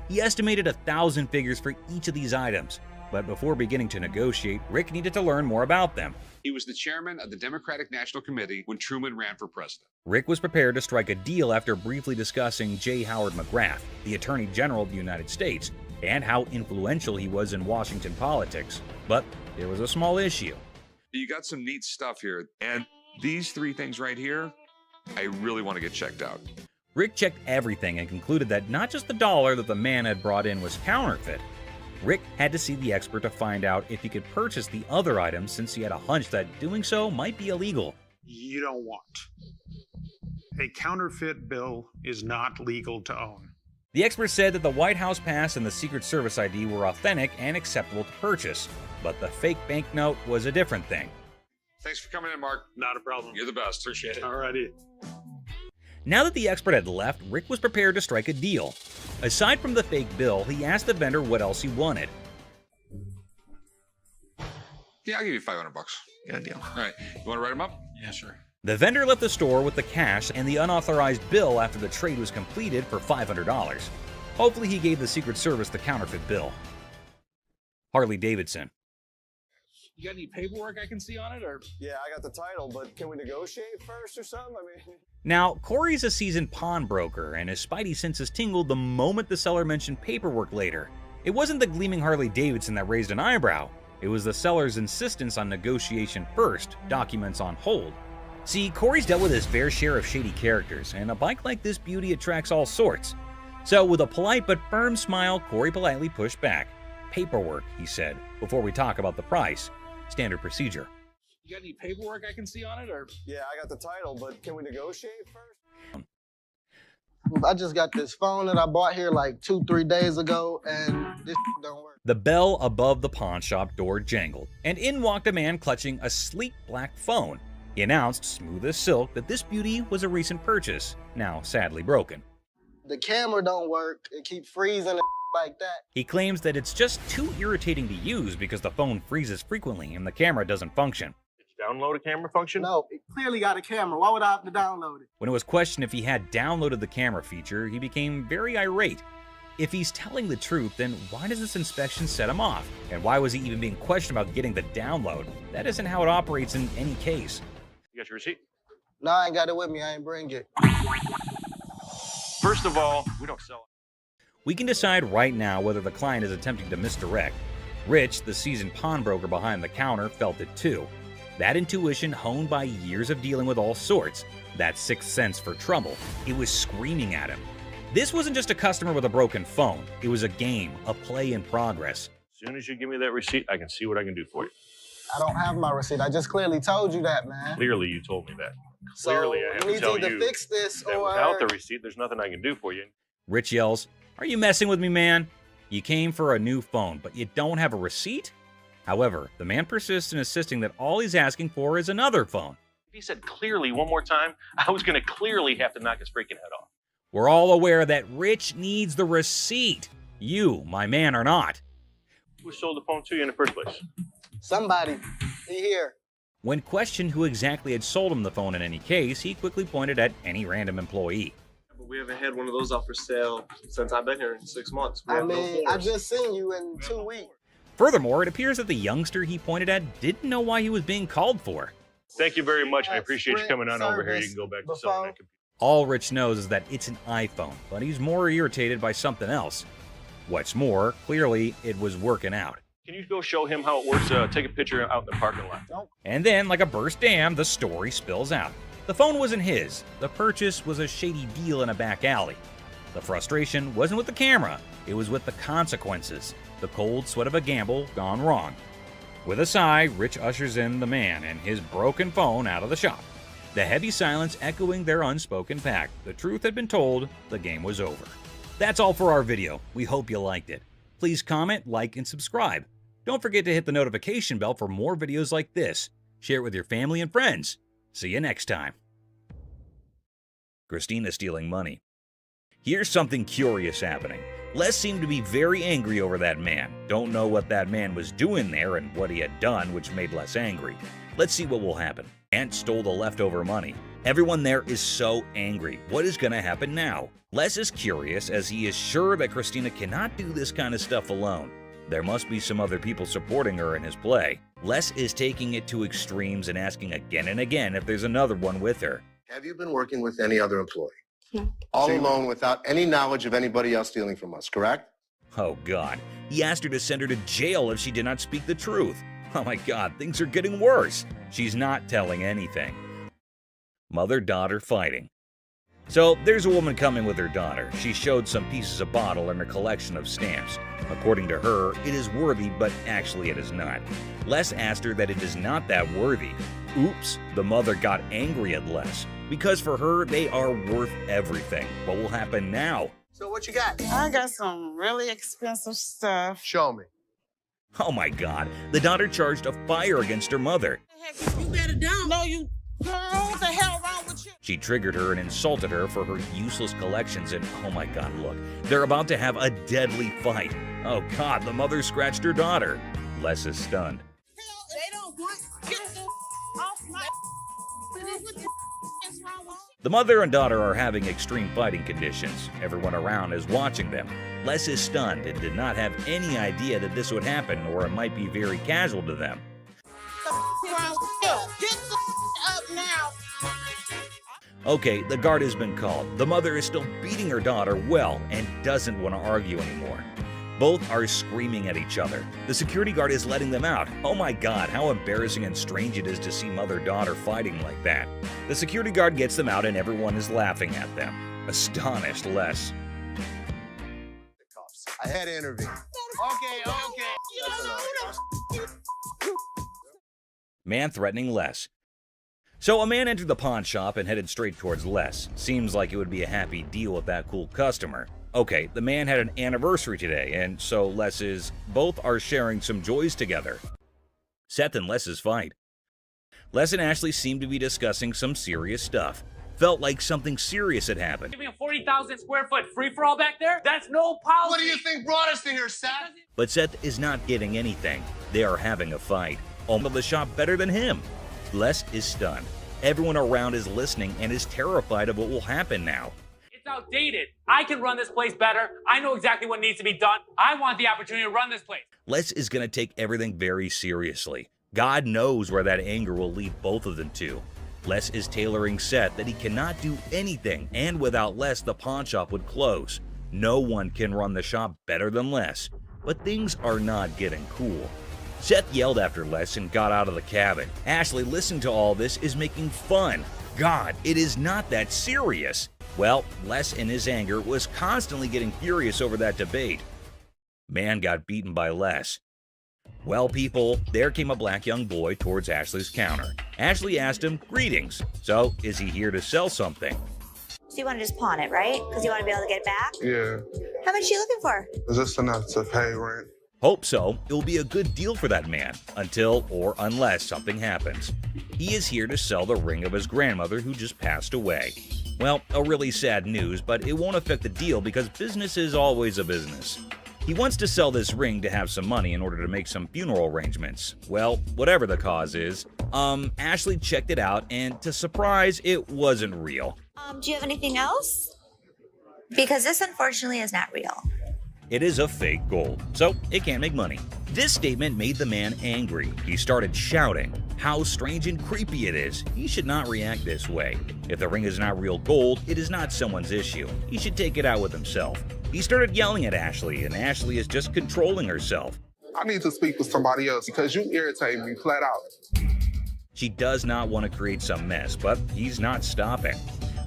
He estimated 1,000 figures for each of these items, but before beginning to negotiate, Rick needed to learn more about them. He was the chairman of the Democratic National Committee when Truman ran for president. Rick was prepared to strike a deal after briefly discussing J. Howard McGrath, the Attorney General of the United States, and how influential he was in Washington politics. But there was a small issue. You got some neat stuff here, and these three things right here, I really want to get checked out. Rick checked everything and concluded that not just the dollar that the man had brought in was counterfeit. Rick had to see the expert to find out if he could purchase the other items since he had a hunch that doing so might be illegal. You don't want. A counterfeit bill is not legal to own. The expert said that the White House pass and the Secret Service ID were authentic and acceptable to purchase, but the fake banknote was a different thing. Thanks for coming in, Mark. Not a problem. You're the best. Appreciate it. Alrighty. Now that the expert had left, Rick was prepared to strike a deal. Aside from the fake bill, he asked the vendor what else he wanted. Yeah, I'll give you $500. Got a deal. All right. You want to write them up? Yeah, sure. The vendor left the store with the cash and the unauthorized bill after the trade was completed for $500. Hopefully he gave the Secret Service the counterfeit bill. Harley Davidson. You got any paperwork I can see on it, or? Yeah, I got the title, but can we negotiate first or something? I mean... Now, Corey's a seasoned pawnbroker, and his spidey senses tingled the moment the seller mentioned paperwork later. It wasn't the gleaming Harley-Davidson that raised an eyebrow. It was the seller's insistence on negotiation first, documents on hold. See, Corey's dealt with his fair share of shady characters, and a bike like this beauty attracts all sorts. So with a polite but firm smile, Corey politely pushed back. Paperwork, he said, before we talk about the price. Standard procedure. You got any paperwork I can see on it, or? Yeah, I got the title, but can we negotiate first? I just got this phone that I bought here like 2-3 days ago, and this don't work. The bell above the pawn shop door jangled, and in walked a man clutching a sleek black phone. He announced, smooth as silk, that this beauty was a recent purchase, now sadly broken. The camera don't work. It keeps freezing and like that. He claims that it's just too irritating to use because the phone freezes frequently and the camera doesn't function. Did you download a camera function? No, it clearly got a camera. Why would I have to download it? When it was questioned if he had downloaded the camera feature, he became very irate. If he's telling the truth, then why does this inspection set him off? And why was he even being questioned about getting the download? That isn't how it operates in any case. You got your receipt? No, I ain't got it with me. I ain't bring it. First of all, we don't sell it. We can decide right now whether the client is attempting to misdirect. Rich, the seasoned pawnbroker behind the counter, felt it too. That intuition honed by years of dealing with all sorts, that sixth sense for trouble, it was screaming at him. This wasn't just a customer with a broken phone. It was a game, a play in progress. As soon as you give me that receipt, I can see what I can do for you. I don't have my receipt. I just clearly told you that, man. Clearly, you told me that. So Clearly, I have you to need tell to either you fix this that or... without the receipt, there's nothing I can do for you. Rich yells, "Are you messing with me, man? You came for a new phone, but you don't have a receipt?" However, the man persists in insisting that all he's asking for is another phone. If he said clearly one more time, I was going to clearly have to knock his freaking head off. We're all aware that Rich needs the receipt. You, my man, are not. Who sold the phone to you in the first place? Somebody. He here. When questioned who exactly had sold him the phone in any case, he quickly pointed at any random employee. But we haven't had one of those out for sale since I've been here in 6 months. I mean, I just seen you in 2 weeks. Furthermore, it appears that the youngster he pointed at didn't know why he was being called for. Thank you very much. I appreciate you coming on over here. You can go back to selling that computer. All Rich knows is that it's an iPhone, but he's more irritated by something else. What's more, clearly it was working out. Can you go show him how it works? Take a picture out in the parking lot. And then, like a burst dam, the story spills out. The phone wasn't his. The purchase was a shady deal in a back alley. The frustration wasn't with the camera. It was with the consequences. The cold sweat of a gamble gone wrong. With a sigh, Rich ushers in the man and his broken phone out of the shop. The heavy silence echoing their unspoken pact. The truth had been told, the game was over. That's all for our video. We hope you liked it. Please comment, like, and subscribe. Don't forget to hit the notification bell for more videos like this. Share it with your family and friends. See you next time. Christina stealing money. Here's something curious happening. Les seemed to be very angry over that man. Don't know what that man was doing there and what he had done, which made Les angry. Let's see what will happen. Ant stole the leftover money. Everyone there is so angry. What is going to happen now? Les is curious as he is sure that Christina cannot do this kind of stuff alone. There must be some other people supporting her in his play. Les is taking it to extremes and asking again and again if there's another one with her. Have you been working with any other employee? All alone without any knowledge of anybody else stealing from us, correct? Oh God, he asked her to send her to jail if she did not speak the truth. Oh my God, things are getting worse. She's not telling anything. Mother-daughter fighting. So there's a woman coming with her daughter. She showed some pieces of bottle in her collection of stamps. According to her, it is worthy, but actually it is not. Les asked her that it is not that worthy. Oops, the mother got angry at Les. Because for her, they are worth everything. What will happen now? So what you got? I got some really expensive stuff. Show me. Oh my God, the daughter charged a fire against her mother. You better down. No, you. What the hell wrong with you? She triggered her and insulted her for her useless collections, and oh my God, look, they're about to have a deadly fight. Oh God, the mother scratched her daughter. Les is stunned. They don't want get the off my. What the is wrong with you? The mother and daughter are having extreme fighting conditions. Everyone around is watching them. Les is stunned and did not have any idea that this would happen, or it might be very casual to them. Okay, the guard has been called. The mother is still beating her daughter well and doesn't want to argue anymore. Both are screaming at each other. The security guard is letting them out. Oh my God, how embarrassing and strange it is to see mother-daughter fighting like that. The security guard gets them out and everyone is laughing at them. Astonished Les. I had to intervene. Okay. Man threatening Les. So a man entered the pawn shop and headed straight towards Les. Seems like it would be a happy deal with that cool customer. Okay, the man had an anniversary today, and so both are sharing some joys together. Seth and Les's fight. Les and Ashley seemed to be discussing some serious stuff. Felt like something serious had happened. Giving a 40,000 square foot free-for-all back there? That's no policy. What do you think brought us to here, Seth? But Seth is not getting anything. They are having a fight. Owner of the shop better than him. Les is stunned. Everyone around is listening and is terrified of what will happen now. It's outdated. I can run this place better. I know exactly what needs to be done. I want the opportunity to run this place. Les is going to take everything very seriously. God knows where that anger will lead both of them to. Les is tailoring Seth that he cannot do anything, and without Les, the pawn shop would close. No one can run the shop better than Les. But things are not getting cool. Seth yelled after Les and got out of the cabin. Ashley, listening to all this, is making fun. God, it is not that serious. Well, Les in his anger was constantly getting furious over that debate. Man got beaten by Les. Well, people, there came a black young boy towards Ashley's counter. Ashley asked him, "Greetings. So, is he here to sell something?" So you want to just pawn it, right? Because you want to be able to get it back? Yeah. How much are you looking for? Is this enough to pay rent? Hope so. It will be a good deal for that man, until or unless something happens. He is here to sell the ring of his grandmother who just passed away. Well, a really sad news, but it won't affect the deal because business is always a business. He wants to sell this ring to have some money in order to make some funeral arrangements. Well, whatever the cause is, Ashley checked it out, and to surprise, it wasn't real. Do you have anything else? Because this unfortunately is not real. It is a fake gold, so it can't make money. This statement made the man angry. He started shouting how strange and creepy it is. He should not react this way. If the ring is not real gold, it is not someone's issue. He should take it out with himself. He started yelling at Ashley, and Ashley is just controlling herself. I need to speak with somebody else because you irritate me flat out. She does not want to create some mess, but he's not stopping.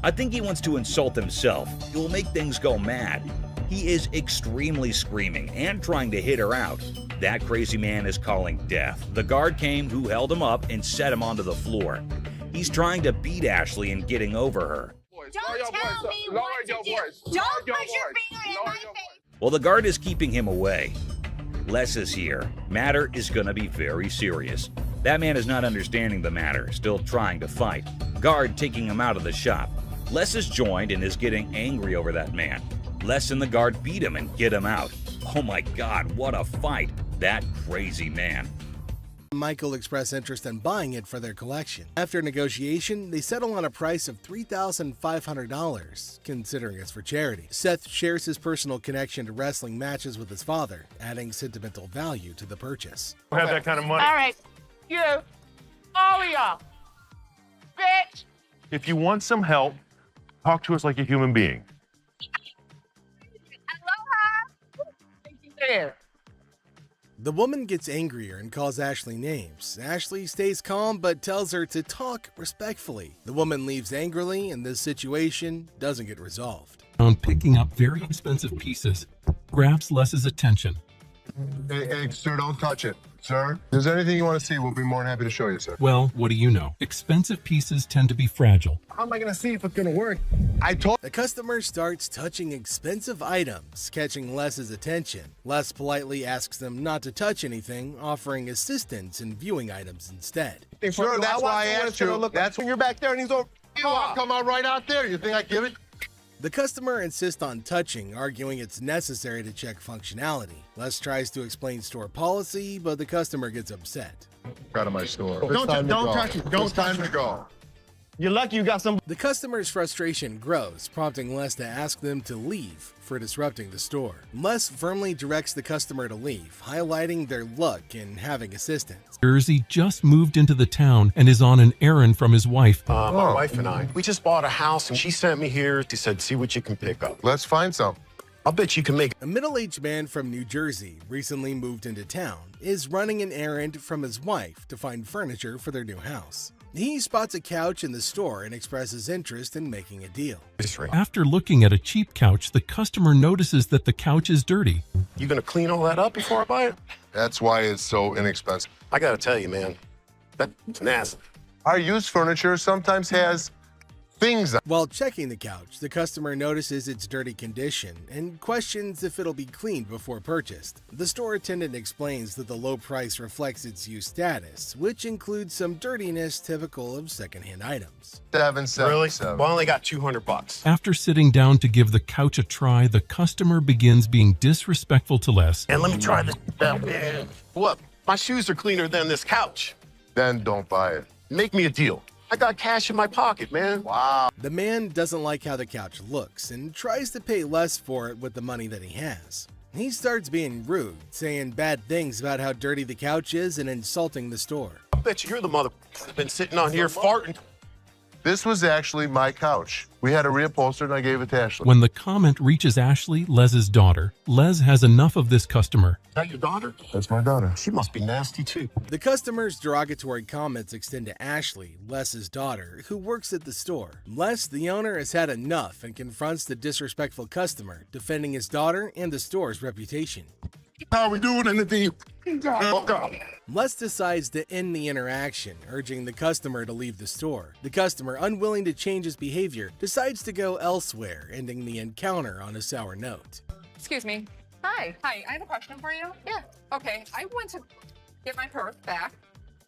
I think he wants to insult himself. It will make things go mad. He is extremely screaming and trying to hit her out. That crazy man is calling death. The guard came who held him up and set him onto the floor. He's trying to beat Ashley and getting over her. Don't tell me what to do. Don't put your finger in my face. Well, the guard is keeping him away. Les is here. Matter is gonna be very serious. That man is not understanding the matter, still trying to fight. Guard taking him out of the shop. Les is joined and is getting angry over that man. Les and the guard beat him and get him out. Oh my God, what a fight. That crazy man. Michael expressed interest in buying it for their collection. After negotiation, they settle on a price of $3,500, considering it's for charity. Seth shares his personal connection to wrestling matches with his father, adding sentimental value to the purchase. Have that kind of money. All right. You. All of y'all. Bitch. If you want some help, talk to us like a human being. Aloha. Thank you there. The woman gets angrier and calls Ashley names. Ashley stays calm but tells her to talk respectfully. The woman leaves angrily and this situation doesn't get resolved. On picking up very expensive pieces grabs Les's attention. Hey, sir, don't touch it. Sir, if there's anything you want to see, we'll be more than happy to show you, sir. Well, what do you know? Expensive pieces tend to be fragile. How am I going to see if it's going to work? The customer starts touching expensive items, catching Les's attention. Les politely asks them not to touch anything, offering assistance in viewing items instead. Sure, that's why I asked you. That's when you're back there and he's over. I'll come out right out there. You think I give it? The customer insists on touching, arguing it's necessary to check functionality. Les tries to explain store policy, but the customer gets upset. Out of my store. Don't touch it. Don't touch it. It's time to go. You're lucky you got some. The customer's frustration grows, prompting Les to ask them to leave for disrupting the store. Les firmly directs the customer to leave, highlighting their luck in having assistance. Jersey just moved into the town and is on an errand from his wife. My wife and I, we just bought a house and she sent me here. She said, see what you can pick up. Let's find some. I'll bet you can make. A middle-aged man from New Jersey, recently moved into town, is running an errand from his wife to find furniture for their new house. He spots a couch in the store and expresses interest in making a deal. After looking at a cheap couch, the customer notices that the couch is dirty. You gonna clean all that up before I buy it? That's why it's so inexpensive. I gotta tell you, man, that's nasty. Our used furniture sometimes has things on. While checking the couch, the customer notices its dirty condition and questions if it'll be cleaned before purchased. The store attendant explains that the low price reflects its used status, which includes some dirtiness typical of secondhand items. Really? Well, I only got $200. After sitting down to give the couch a try, the customer begins being disrespectful to Les. And let me try this out. Look, my shoes are cleaner than this couch. Then don't buy it. Make me a deal. I got cash in my pocket, man. Wow. The man doesn't like how the couch looks and tries to pay less for it with the money that he has. He starts being rude, saying bad things about how dirty the couch is and insulting the store. I bet you're the mother that's been sitting on here farting. This was actually my couch. We had a reupholster and I gave it to Ashley. When the comment reaches Ashley, Les's daughter, Les has enough of this customer. Is that your daughter? That's my daughter. She must be nasty too. The customer's derogatory comments extend to Ashley, Les's daughter, who works at the store. Les, the owner, has had enough and confronts the disrespectful customer, defending his daughter and the store's reputation. How we doing in the deal? Les decides to end the interaction, urging the customer to leave the store. The customer, unwilling to change his behavior, decides to go elsewhere, ending the encounter on a sour note. Excuse me. Hi. Hi, I have a question for you. Yeah. Okay, I went to get my purse back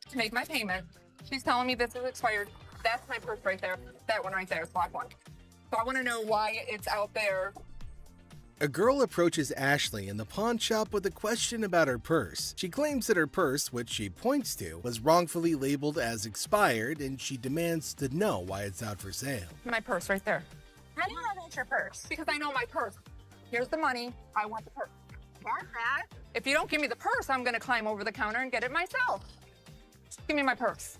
to make my payment. She's telling me this is expired. That's my purse right there. That one right there is black one. So I want to know why it's out there. A girl approaches Ashley in the pawn shop with a question about her purse. She claims that her purse, which she points to, was wrongfully labeled as expired, and she demands to know why it's out for sale. My purse right there. How do you know that's your purse? Because I know my purse. Here's the money. I want the purse. Want that? If you don't give me the purse, I'm going to climb over the counter and get it myself. Just give me my purse.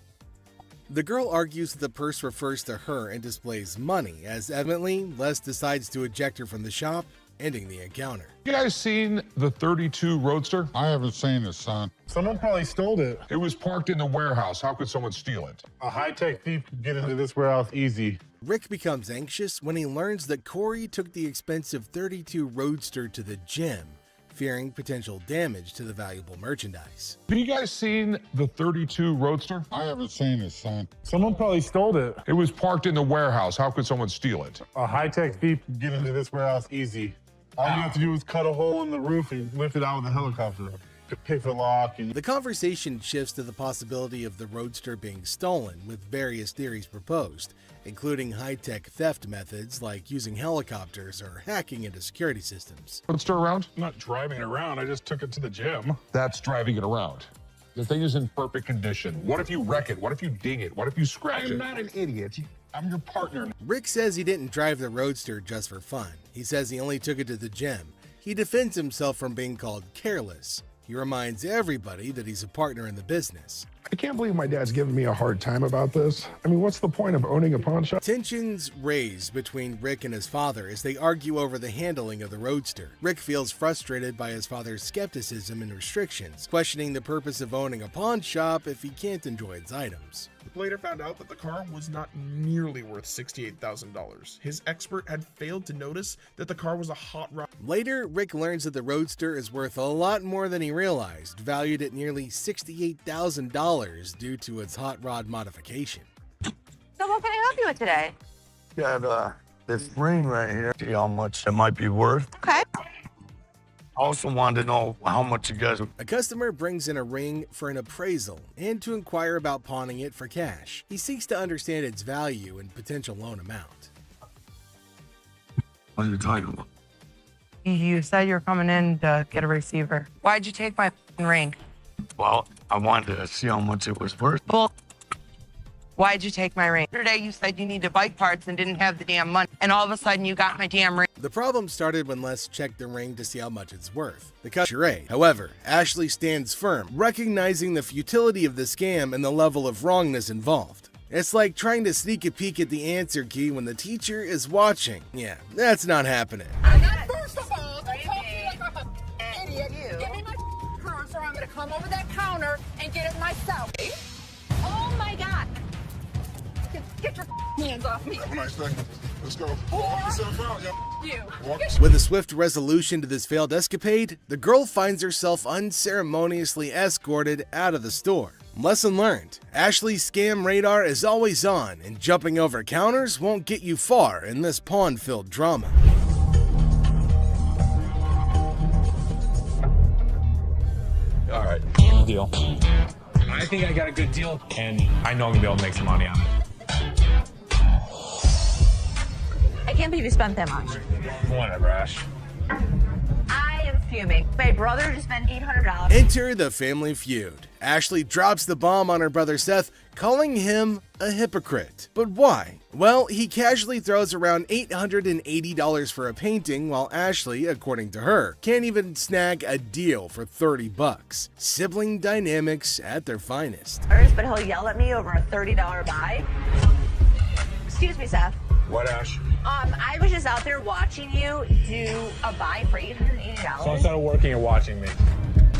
The girl argues that the purse refers to her and displays money, as evidently, Les decides to eject her from the shop, ending the encounter. You guys seen the 32 Roadster? I haven't seen it, son. Someone probably stole it. It was parked in the warehouse. How could someone steal it? A high-tech thief could get into this warehouse easy. Rick becomes anxious when he learns that Corey took the expensive 32 Roadster to the gym, fearing potential damage to the valuable merchandise. Have you guys seen the 32 Roadster? I haven't seen it, son. Someone probably stole it. It was parked in the warehouse. How could someone steal it? A high-tech thief could get into this warehouse easy. All you have to do is cut a hole in the roof and lift it out with a helicopter. To pick the lock. And the conversation shifts to the possibility of the Roadster being stolen, with various theories proposed, including high-tech theft methods like using helicopters or hacking into security systems. Roadster around? I'm not driving it around. I just took it to the gym. That's driving it around. The thing is in perfect condition. What if you wreck it? What if you ding it? What if you scratch it? I'm not an idiot. I'm your partner. Rick says he didn't drive the Roadster just for fun. He says he only took it to the gym. He defends himself from being called careless. He reminds everybody that he's a partner in the business. I can't believe my dad's giving me a hard time about this. I mean, what's the point of owning a pawn shop? Tensions raise between Rick and his father as they argue over the handling of the Roadster. Rick feels frustrated by his father's skepticism and restrictions, questioning the purpose of owning a pawn shop if he can't enjoy its items. Later found out that the car was not nearly worth $68,000. His expert had failed to notice that the car was a hot rod. Later, Rick learns that the Roadster is worth a lot more than he realized, valued at nearly $68,000 due to its hot rod modification. So what can I help you with today? Got this ring right here. See how much it might be worth. Okay. I also wanted to know how much you guys... A customer brings in a ring for an appraisal and to inquire about pawning it for cash. He seeks to understand its value and potential loan amount. What are you talking about? You said you were coming in to get a receiver. Why'd you take my ring? Well, I wanted to see how much it was worth. Well, Why'd you take my ring? Yesterday you said you needed bike parts and didn't have the damn money. And all of a sudden you got my damn ring. The problem started when Les checked the ring to see how much it's worth. The cut charade. However, Ashley stands firm, recognizing the futility of the scam and the level of wrongness involved. It's like trying to sneak a peek at the answer key when the teacher is watching. Yeah, that's not happening. First of all, don't talk to me like I'm an idiot. Give me my purse or I'm gonna come over that counter and get it myself. Oh my God. Get your hands off me. Have a nice day. Let's go. Walk yourself out, yo. You. With a swift resolution to this failed escapade, the girl finds herself unceremoniously escorted out of the store. Lesson learned. Ashley's scam radar is always on, and jumping over counters won't get you far in this pawn-filled drama. All right, deal. I think I got a good deal, and I know I'm gonna be able to make some money on it. I can't believe you spent that much. Whatever, Ash. I am fuming. My brother just spent $800. Enter the family feud. Ashley drops the bomb on her brother Seth, calling him a hypocrite. But why? Well, he casually throws around $880 for a painting, while Ashley, according to her, can't even snag a deal for $30. Sibling dynamics at their finest. But he'll yell at me over a $30 buy. Excuse me, Seth. What, Ash? I was just out there watching you do a buy for $880. So instead of working and watching me.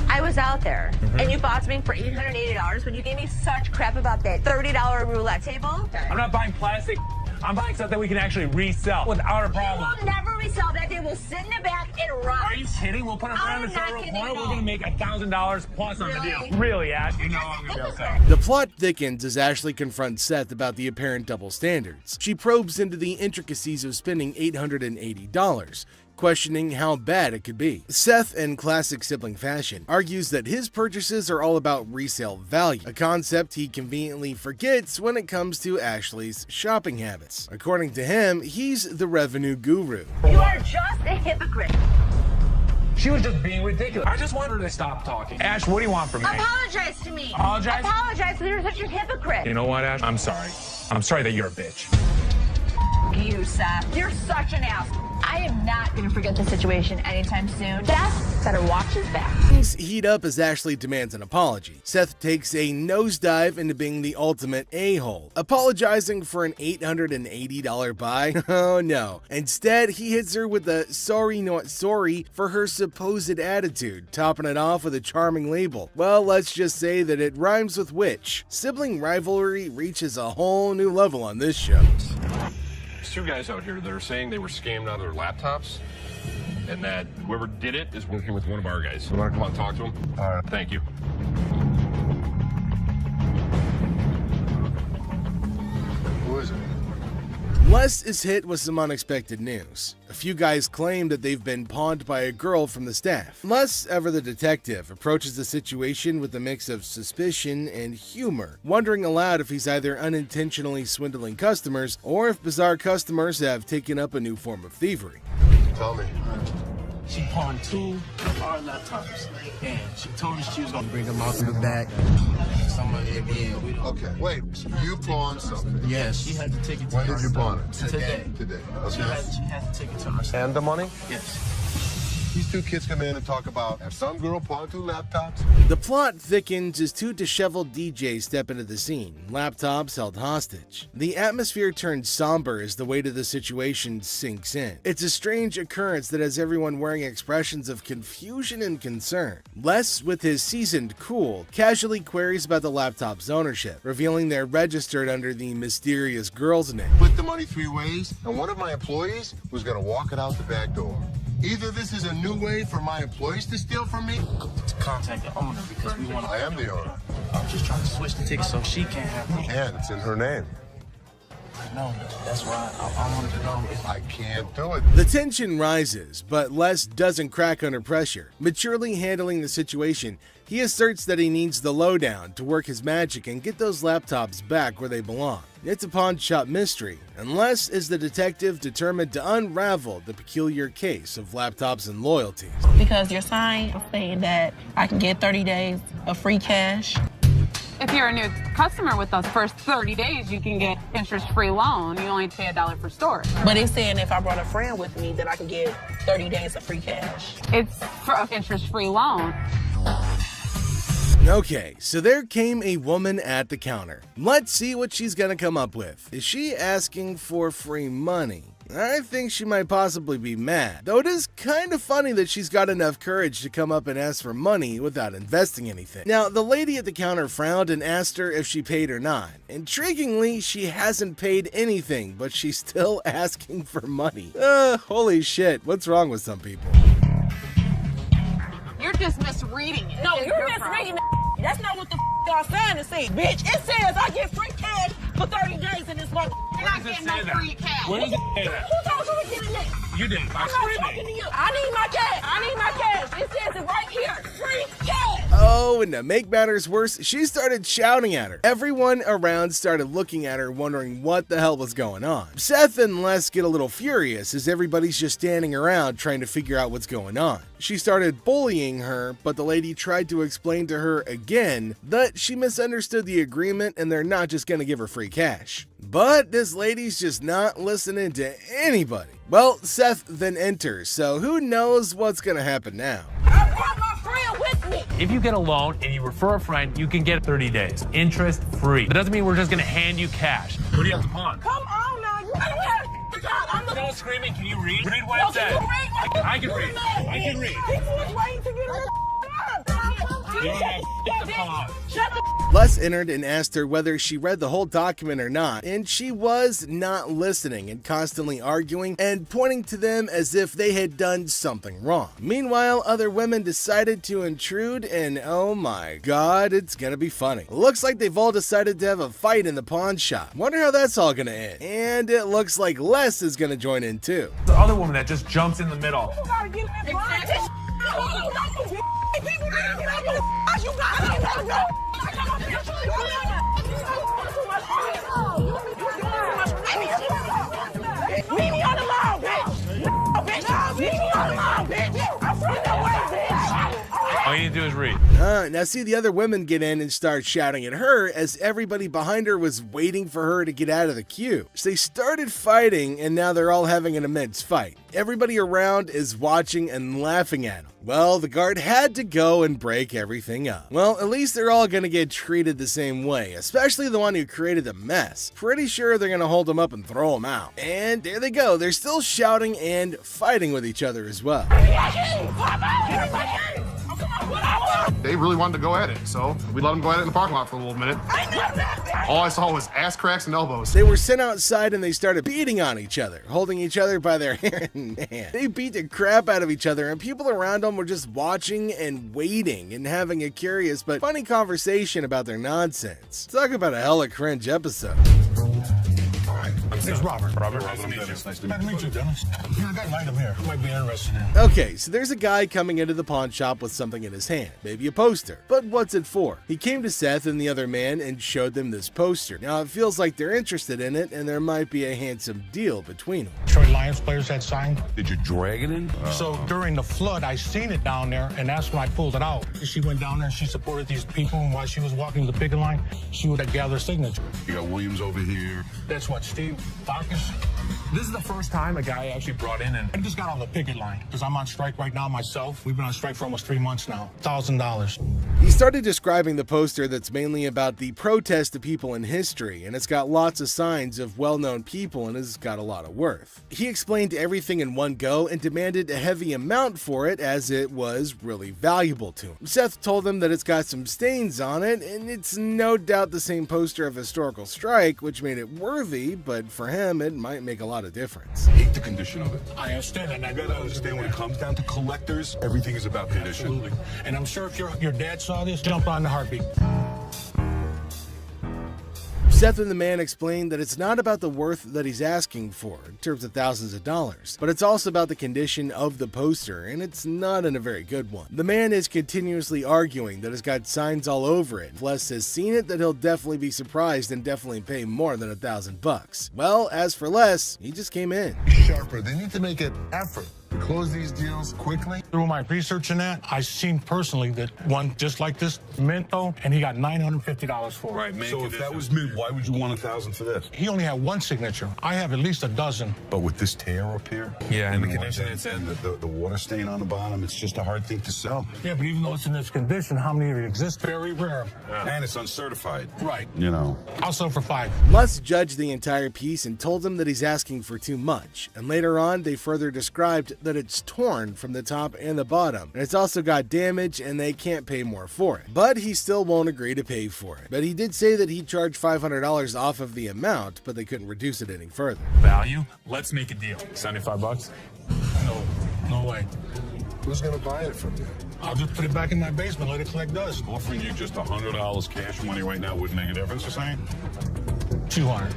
I was out there, and you bought something for $880 when you gave me such crap about that $30 roulette table. I'm not buying plastic. I'm buying stuff that we can actually resell without a problem. We'll never resell that. They will sit in the back and rot. Are you kidding? We'll put it around the third corner. We're gonna make $1,000 plus on the deal. Really, Ash? You know what I'm gonna be able to say. The plot thickens as Ashley confronts Seth about the apparent double standards. She probes into the intricacies of spending $880, questioning how bad it could be. Seth, in classic sibling fashion, argues that his purchases are all about resale value, a concept he conveniently forgets when it comes to Ashley's shopping habits. According to him, he's the revenue guru. You are just a hypocrite. She was just being ridiculous. I just want her to stop talking. Ash, what do you want from me? Apologize to me. Apologize? Apologize because you're such a hypocrite. You know what, Ash? I'm sorry. I'm sorry that you're a bitch. You, Seth. You're such an ass. I am not going to forget the situation anytime soon. Seth better watch his back. Things heat up as Ashley demands an apology. Seth takes a nosedive into being the ultimate a-hole, apologizing for an $880 buy. Oh no. Instead, he hits her with a sorry not sorry for her supposed attitude, topping it off with a charming label. Well, let's just say that it rhymes with witch. Sibling rivalry reaches a whole new level on this show. There's two guys out here that are saying they were scammed out of their laptops, and that whoever did it is working with one of our guys. You want to come out and talk to him? All right. Thank you. Who is it? Les is hit with some unexpected news. A few guys claim that they've been pawned by a girl from the staff. Les, ever the detective, approaches the situation with a mix of suspicion and humor, wondering aloud if he's either unintentionally swindling customers or if bizarre customers have taken up a new form of thievery. Tell me. She pawned 2 of our laptops, and she told us she was gonna bring them out to the back. Some of it, yeah. Okay, wait. You pawned something? Yes, she had to take it to When did you pawn it? Today. Today. She Okay. had to take it to us. And the money? Yes. These two kids come in and talk about have some girl pawned 2 laptops. The plot thickens as 2 disheveled DJs step into the scene, laptops held hostage. The atmosphere turns somber as the weight of the situation sinks in. It's a strange occurrence that has everyone wearing expressions of confusion and concern. Les, with his seasoned cool, casually queries about the laptop's ownership, revealing they're registered under the mysterious girl's name. Split the money 3 ways, and one of my employees was gonna walk it out the back door. Either this is a new way for my employees to steal from me. To contact the owner because we want to. I am the owner. I'm just trying to switch the ticket so she can't have it. And it's in her name. No, that's why I wanted to know if I can't do it. The tension rises, but Les doesn't crack under pressure. Maturely handling the situation, he asserts that he needs the lowdown to work his magic and get those laptops back where they belong. It's a pawn shop mystery, and Les is the detective determined to unravel the peculiar case of laptops and loyalties. Because your sign is saying that I can get 30 days of free cash. If you're a new customer with us, first 30 days, you can get interest-free loan. You only pay $1 for storage. But it's saying if I brought a friend with me that I could get 30 days of free cash. It's for an interest-free loan. Okay, so there came a woman at the counter. Let's see what she's gonna come up with. Is she asking for free money? I think she might possibly be mad, though it is kind of funny that she's got enough courage to come up and ask for money without investing anything. Now, the lady at the counter frowned and asked her if she paid or not. Intriguingly, she hasn't paid anything, but she's still asking for money. Holy shit, what's wrong with some people? You're just misreading it. No, you're misreading it. That's not what the y'all saying to say, bitch. It says I get free cash for 30 days in this month. You're not getting no free cash. Where does it say that? Who told you to get it? You didn't. I'm not talking to you. I need my cash. I need my cash. It says it right here. Free cash. Oh, and to make matters worse, she started shouting at her. Everyone around started looking at her, wondering what the hell was going on. Seth and Les get a little furious as everybody's just standing around trying to figure out what's going on. She started bullying her, but the lady tried to explain to her again that she misunderstood the agreement and they're not just gonna give her free cash. But this lady's just not listening to anybody. Well, Seth then enters, so who knows what's gonna happen now. I brought my friend with me. If you get a loan and you refer a friend, you can get 30 days, interest free. That doesn't mean we're just gonna hand you cash. What do you have to pawn? Come on now. You don't have to job. I'm the Don't screaming. Can you read? Read what No, it says. can you read? I can read. I can read. People was waiting to get her. You don't have to pawn. Shut the Les entered and asked her whether she read the whole document or not, and she was not listening and constantly arguing and pointing to them as if they had done something wrong. Meanwhile, other women decided to intrude, and oh my god, it's gonna be funny. Looks like they've all decided to have a fight in the pawn shop. Wonder how that's all gonna end. And it looks like Les is gonna join in too. The other woman that just jumps in the middle. You gotta get in line. People need to get out your ass. You gotta go. Leave me on the lawn, bitch. No, bitch. Leave me on the lawn, bitch. I'm from the way, bitch. All you need to do is read. Now see the other women get in and start shouting at her as everybody behind her was waiting for her to get out of the queue. So they started fighting and now they're all having an immense fight. Everybody around is watching and laughing at them. Well, the guard had to go and break everything up. Well, at least they're all gonna get treated the same way, especially the one who created the mess. Pretty sure they're gonna hold him up and throw him out. And there they go, they're still shouting and fighting with each other as well. They really wanted to go at it, so we let them go at it in the parking lot for a little minute. All I saw was ass cracks and elbows. They were sent outside and they started beating on each other, holding each other by their hair and man. They beat the crap out of each other and people around them were just watching and waiting and having a curious but funny conversation about their nonsense. Talk about a hella cringe episode. It's Robert. Robert, nice to meet you. Nice to meet you, Dennis. Yeah, I got an item here. Might be interested in. Okay, so there's a guy coming into the pawn shop with something in his hand, maybe a poster. But what's it for? He came to Seth and the other man and showed them this poster. Now it feels like they're interested in it and there might be a handsome deal between them. Detroit Lions players had signed. Did you drag it in? So during the flood, I seen it down there, and that's when I pulled it out. She went down there and she supported these people, and while she was walking the picket line, she would have gathered signature. You got Williams over here. That's what, Steve Bacchus? This is the first time a guy actually brought in, and I just got on the picket line because I'm on strike right now myself. We've been on strike for almost 3 months now. $1,000. He started describing the poster that's mainly about the protest of people in history, and it's got lots of signs of well-known people and has got a lot of worth. He explained everything in one go and demanded a heavy amount for it as it was really valuable to him. Seth told him that it's got some stains on it, and it's no doubt the same poster of historical strike, which made it worthy, but for him it might make a lot of difference. Hate the condition of it. I understand, and I You gotta understand when it comes down to collectors, everything is about condition. Absolutely. And I'm sure if your dad saw this, jump on the heartbeat. Seth and the man explained that it's not about the worth that he's asking for in terms of thousands of dollars, but it's also about the condition of the poster, and it's not in a very good one. The man is continuously arguing that it's got signs all over it. If Les has seen it, that he'll definitely be surprised and definitely pay more than $1,000 bucks. Well, as for Les, he just came in. Sharper, they need to make an effort Close these deals quickly. Through my research in that, I seen personally that one just like this Minto, and he got $950 for it. Right, so if that was mint, why would you want $1,000 for this? He only had one signature. I have at least a dozen. But with this tear up here, Yeah, and and the the condition water- it's in, the water stain on the bottom, it's just a hard thing to sell. Yeah, but even though it's in this condition, how many of it exist? Very rare. And it's uncertified. Right. You know. I'll sell for $5. Les judged the entire piece and told him that he's asking for too much. And later on, they further described that it's torn from the top and the bottom. And it's also got damage and they can't pay more for it. But he still won't agree to pay for it. But he did say that he'd charge $500 off of the amount, but they couldn't reduce it any further. Value? Let's make a deal. $75? No way. Who's gonna buy it from you? I'll just put it back in my basement, let it collect dust. Offering you just $100 cash money right now wouldn't make a difference, you're saying? 200.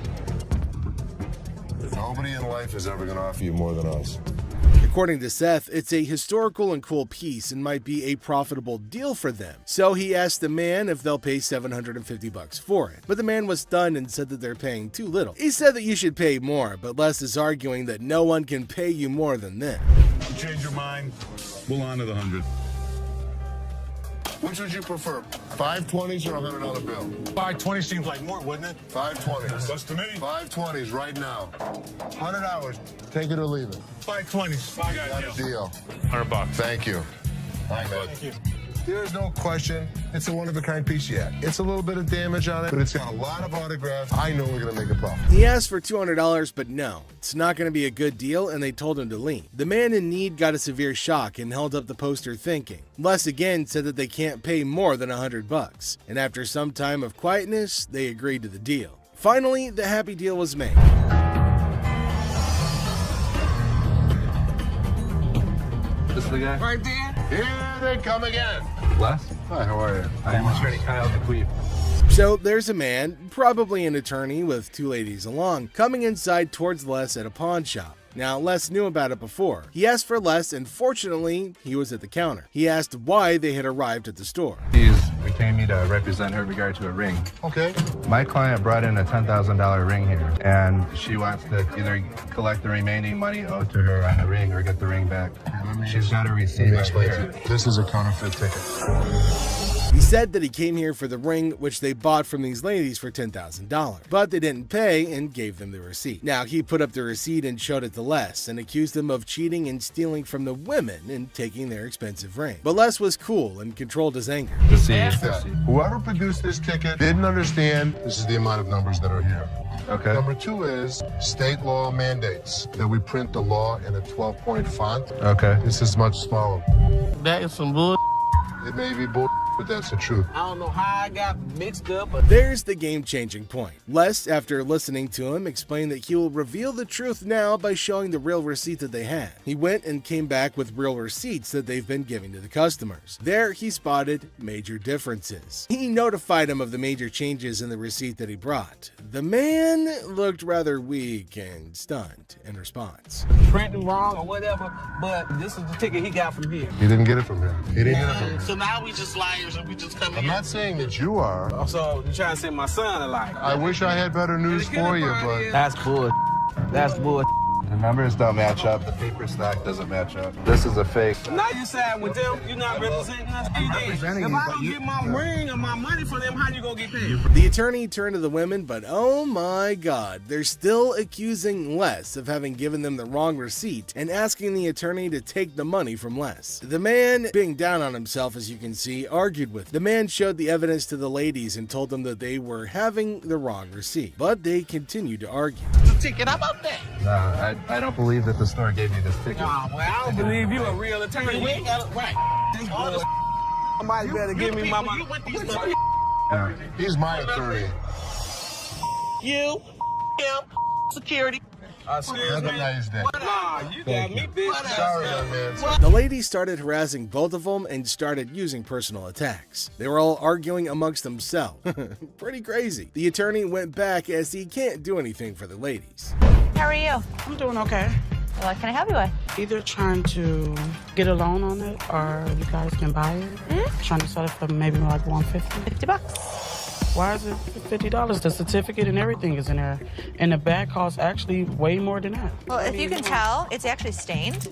Nobody in life is ever gonna offer you more than us. According to Seth, it's a historical and cool piece and might be a profitable deal for them. So he asked the man if they'll pay $750 for it. But the man was stunned and said that they're paying too little. He said that you should pay more, but Les is arguing that no one can pay you more than this. You change your mind, we'll honor the 100. Which would you prefer, 520s or a $100 bill? 520 seems like more, wouldn't it? 520s. That's to me. 520s right now. 100 hours. Take it or leave it. 520s. Got a deal. $100. Thank you. All right, man. Thank you. There's no question. It's a one-of-a-kind piece yet. It's a little bit of damage on it, but it's got a lot of autographs. I know we're going to make a profit. He asked for $200, but no, it's not going to be a good deal, and they told him to leave. The man in need got a severe shock and held up the poster thinking. Les again said that they can't pay more than $100, and after some time of quietness, they agreed to the deal. Finally, the happy deal was made. This is the guy? Right there. Here they come again. Les? Hi, how are you? I'm attorney Kyle DeQueef. So there's a man, probably an attorney with two ladies along, coming inside towards Les at a pawn shop. Now, Les knew about it before. He asked for Les, and fortunately, he was at the counter. He asked why they had arrived at the store. She's retained me to represent her in regard to a ring. Okay. My client brought in a $10,000 ring here, and she wants to either collect the remaining money owed to her on the ring or get the ring back. She's got a receipt right here. This is a counterfeit ticket. He said that he came here for the ring, which they bought from these ladies for $10,000, but they didn't pay and gave them the receipt. Now, he put up the receipt and showed it to Les and accused them of cheating and stealing from the women and taking their expensive ring. But Les was cool and controlled his anger. Whoever produced this ticket didn't understand this is the amount of numbers that are here. Okay. Number two is state law mandates that we print the law in a 12-point font. Okay. This is much smaller. That is some bull. It may be bull, but that's the truth. I don't know how I got mixed up, but There's the game-changing point. Les, after listening to him, explained that he will reveal the truth now by showing the real receipt that they had. He went and came back with real receipts that they've been giving to the customers. There, he spotted major differences. He notified him of the major changes in the receipt that he brought. The man looked rather weak and stunned in response. printing wrong or whatever, but this is the ticket he got from here. He didn't get it from him. He didn't get it from him. So now we just liars and we just come I'm here. not saying that you are. So you trying to say my son a liar? I wish I had better news for you, but That's bull. That's bull. The numbers don't match up. The paper stock doesn't match up. This is a fake. Now you side with them. You're not representing us. If I don't get my ring or my money for them, how you gonna get paid? The attorney turned to the women, but oh my god, they're still accusing Les of having given them the wrong receipt and asking the attorney to take the money from Les. The man, being down on himself as you can see, argued with them. The man showed the evidence to the ladies and told them that they were having the wrong receipt, but they continued to argue. The ticket, how about that? No, I don't believe that the store gave you this ticket. Nah, well, I don't believe you a real attorney. We ain't got it right. All this somebody better give me my money. he's my attorney. You, him, security. Have a nice day. Nah, you got me, bitch. Sorry, young man. The ladies started harassing both of them and started using personal attacks. They were all arguing amongst themselves. Pretty crazy. The attorney went back as he can't do anything for the ladies. How are you? I'm doing okay. What can I help you with? Either trying to get a loan on it or you guys can buy it. Trying to sell it for maybe like $150. $50. Why is it $50? The certificate and everything is in there. And the bag costs actually way more than that. Well, if you can tell, it's actually stained.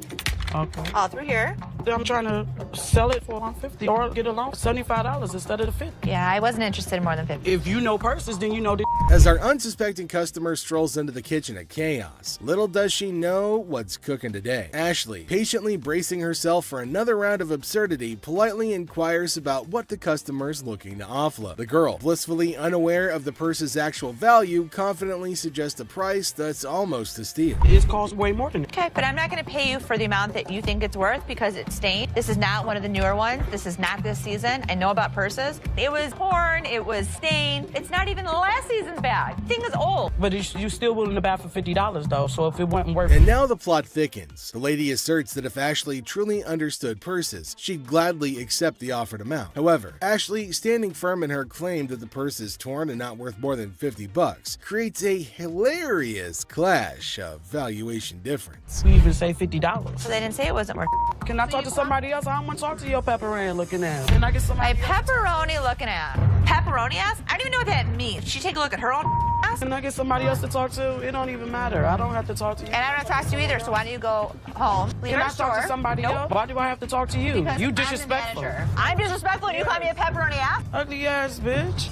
Okay. All through here. I'm trying to sell it for $150 or get a loan for $75 instead of the $50. Yeah, I wasn't interested in more than 50. If you know purses, then you know the. As our unsuspecting customer strolls into the kitchen at Chaos, little does she know what's cooking today. Ashley, patiently bracing herself for another round of absurdity, politely inquires about what the customer's looking to offload. The girl, blissfully unaware of the purse's actual value, confidently suggests a price that's almost a steal. It costs way more than that. Okay, but I'm not going to pay you for the amount that you think it's worth because it's stained. This is not one of the newer ones. This is not this season. I know about purses. It was torn. It was stained. It's not even the last season's bag. The thing is old. But you still willing to buy for $50 though, so if it wasn't worth. And now the plot thickens. The lady asserts that if Ashley truly understood purses, she'd gladly accept the offered amount. However, Ashley, standing firm in her claim that the purse is torn and not worth more than $50, creates a hilarious clash of valuation difference. We even say $50. So they didn't say it wasn't worth. Can I talk to somebody else? I don't want to talk to your pepperoni looking at. Can I get somebody? My pepperoni looking at. Pepperoni ass? I don't even know what that means. She take a look at her own ass. Can I get somebody else to talk to? It don't even matter. I don't have to talk to you. And I don't talk to you either, so why don't you go home? Leave Can our I store. talk to somebody else? Why do I have to talk to you? Because You I'm the disrespectful. manager. I'm disrespectful and you call me a pepperoni ass? Ugly ass bitch.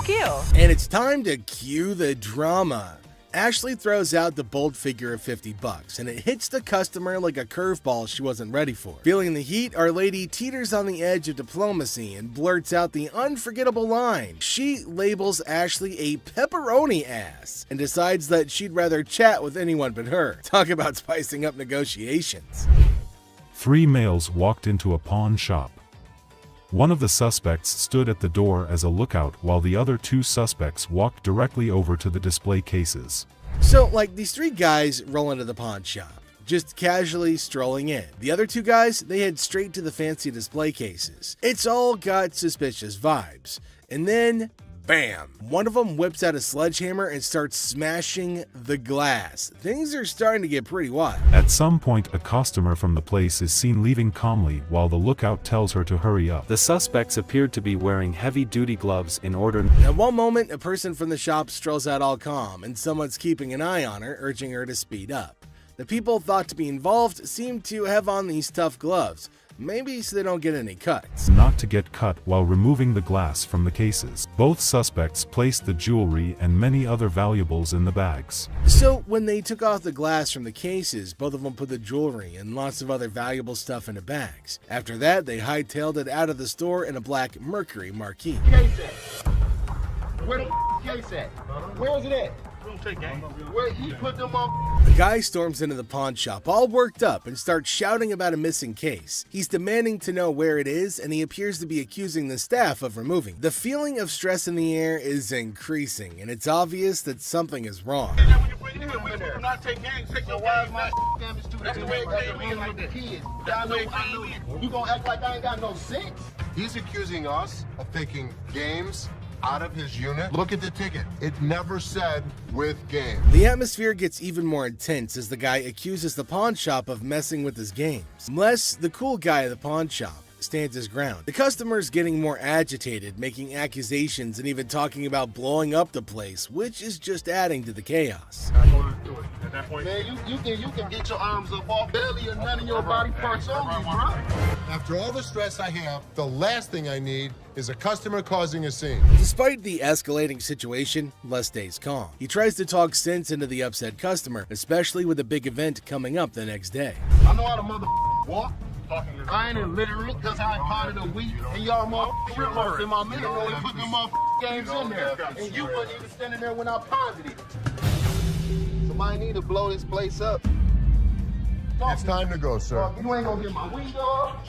You. And it's time to cue the drama. Ashley throws out the bold figure of $50, and it hits the customer like a curveball she wasn't ready for. Feeling the heat, our lady teeters on the edge of diplomacy and blurts out the unforgettable line. She labels Ashley a pepperoni ass and decides that she'd rather chat with anyone but her. Talk about spicing up negotiations. 3 males walked into a pawn shop. One of the suspects stood at the door as a lookout while the other 2 suspects walked directly over to the display cases. So, like, these 3 guys roll into the pawn shop, just casually strolling in. The other 2 guys, they head straight to the fancy display cases. It's all got suspicious vibes. And then, bam! One of them whips out a sledgehammer and starts smashing the glass. Things are starting to get pretty wild. At some point, a customer from the place is seen leaving calmly while the lookout tells her to hurry up. The suspects appeared to be wearing heavy-duty gloves in order. At one moment, a person from the shop strolls out all calm, and someone's keeping an eye on her, urging her to speed up. The people thought to be involved seem to have on these tough gloves, maybe so they don't get any cuts. Not to get cut while removing the glass from the cases. Both suspects placed the jewelry and many other valuables in the bags. So when they took off the glass from the cases, both of them put the jewelry and lots of other valuable stuff into bags. After that, they hightailed it out of the store in a black Mercury Marquis. Case at? Where the case at? Where is it at? Where he put them on? The guy storms into the pawn shop all worked up and starts shouting about a missing case. He's demanding to know where it is, and he appears to be accusing the staff of removing. The feeling of stress in the air is increasing, and it's obvious that something is wrong. You not take games, take your wife, my damage to the kids. You gonna act like I ain't got no sense? He's accusing us of taking games out of his unit. Look at the ticket. It never said with game. The atmosphere gets even more intense as the guy accuses the pawn shop of messing with his games. Les, the cool guy at the pawn shop, stands his ground. The customer's getting more agitated, making accusations and even talking about blowing up the place, which is just adding to the chaos. At that point, man, you can get your arms up off belly and none of your body parts on me, bro. After all the stress I have, the last thing I need is a customer causing a scene. Despite the escalating situation, Les stays calm. He tries to talk sense into the upset customer, especially with a big event coming up the next day. I know how to walk. I ain't illiterate because I ain't part of the week, and y'all motherfuckers in my middle only put them games in there, and you wasn't even standing there when I paused it. Somebody need to blow this place up. It's time to go, sir. You ain't gonna get my window up.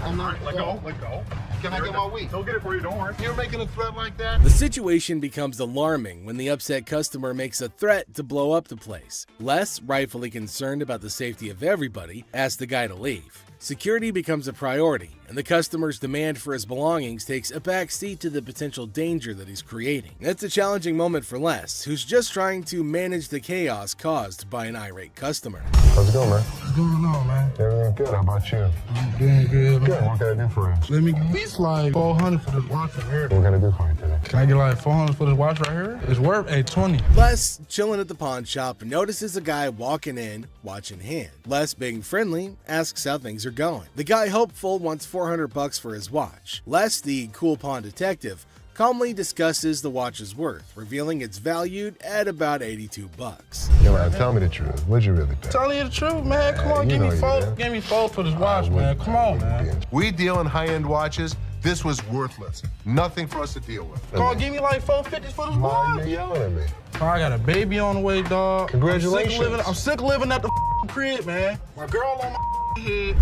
I'm not. Let go. Can I get my weed? He'll get it for you, don't worry. You're making a threat like that? The situation becomes alarming when the upset customer makes a threat to blow up the place. Les, rightfully concerned about the safety of everybody, asks the guy to leave. Security becomes a priority, and the customer's demand for his belongings takes a backseat to the potential danger that he's creating. It's a challenging moment for Les, who's just trying to manage the chaos caused by an irate customer. How's it going, man? What's going on, man? Everything good. How about you? I'm doing good. Good. What can I do for you? Let me at least like 400 for this watch right here. What can I do for you today? Can I get like 400 for this watch right here? It's worth $820. Les, chilling at the pawn shop, notices a guy walking in, watch in hand. Les, being friendly, asks how things are going. The guy, hopeful, wants $400 for his watch. Les, the cool pawn detective, calmly discusses the watch's worth, revealing it's valued at about $82. Yeah, man, tell me the truth. What'd you really pay? Telling you the truth, man. Come on, you give me know you four. did. Give me four for this watch, man. Come on, man. We deal in high-end watches. This was worthless. Nothing for us to deal with. Come on, give me like $450 for this watch. Mind yelling at me. Oh, I got a baby on the way, dog. Congratulations. I'm sick of living at the crib, man. My girl on my head.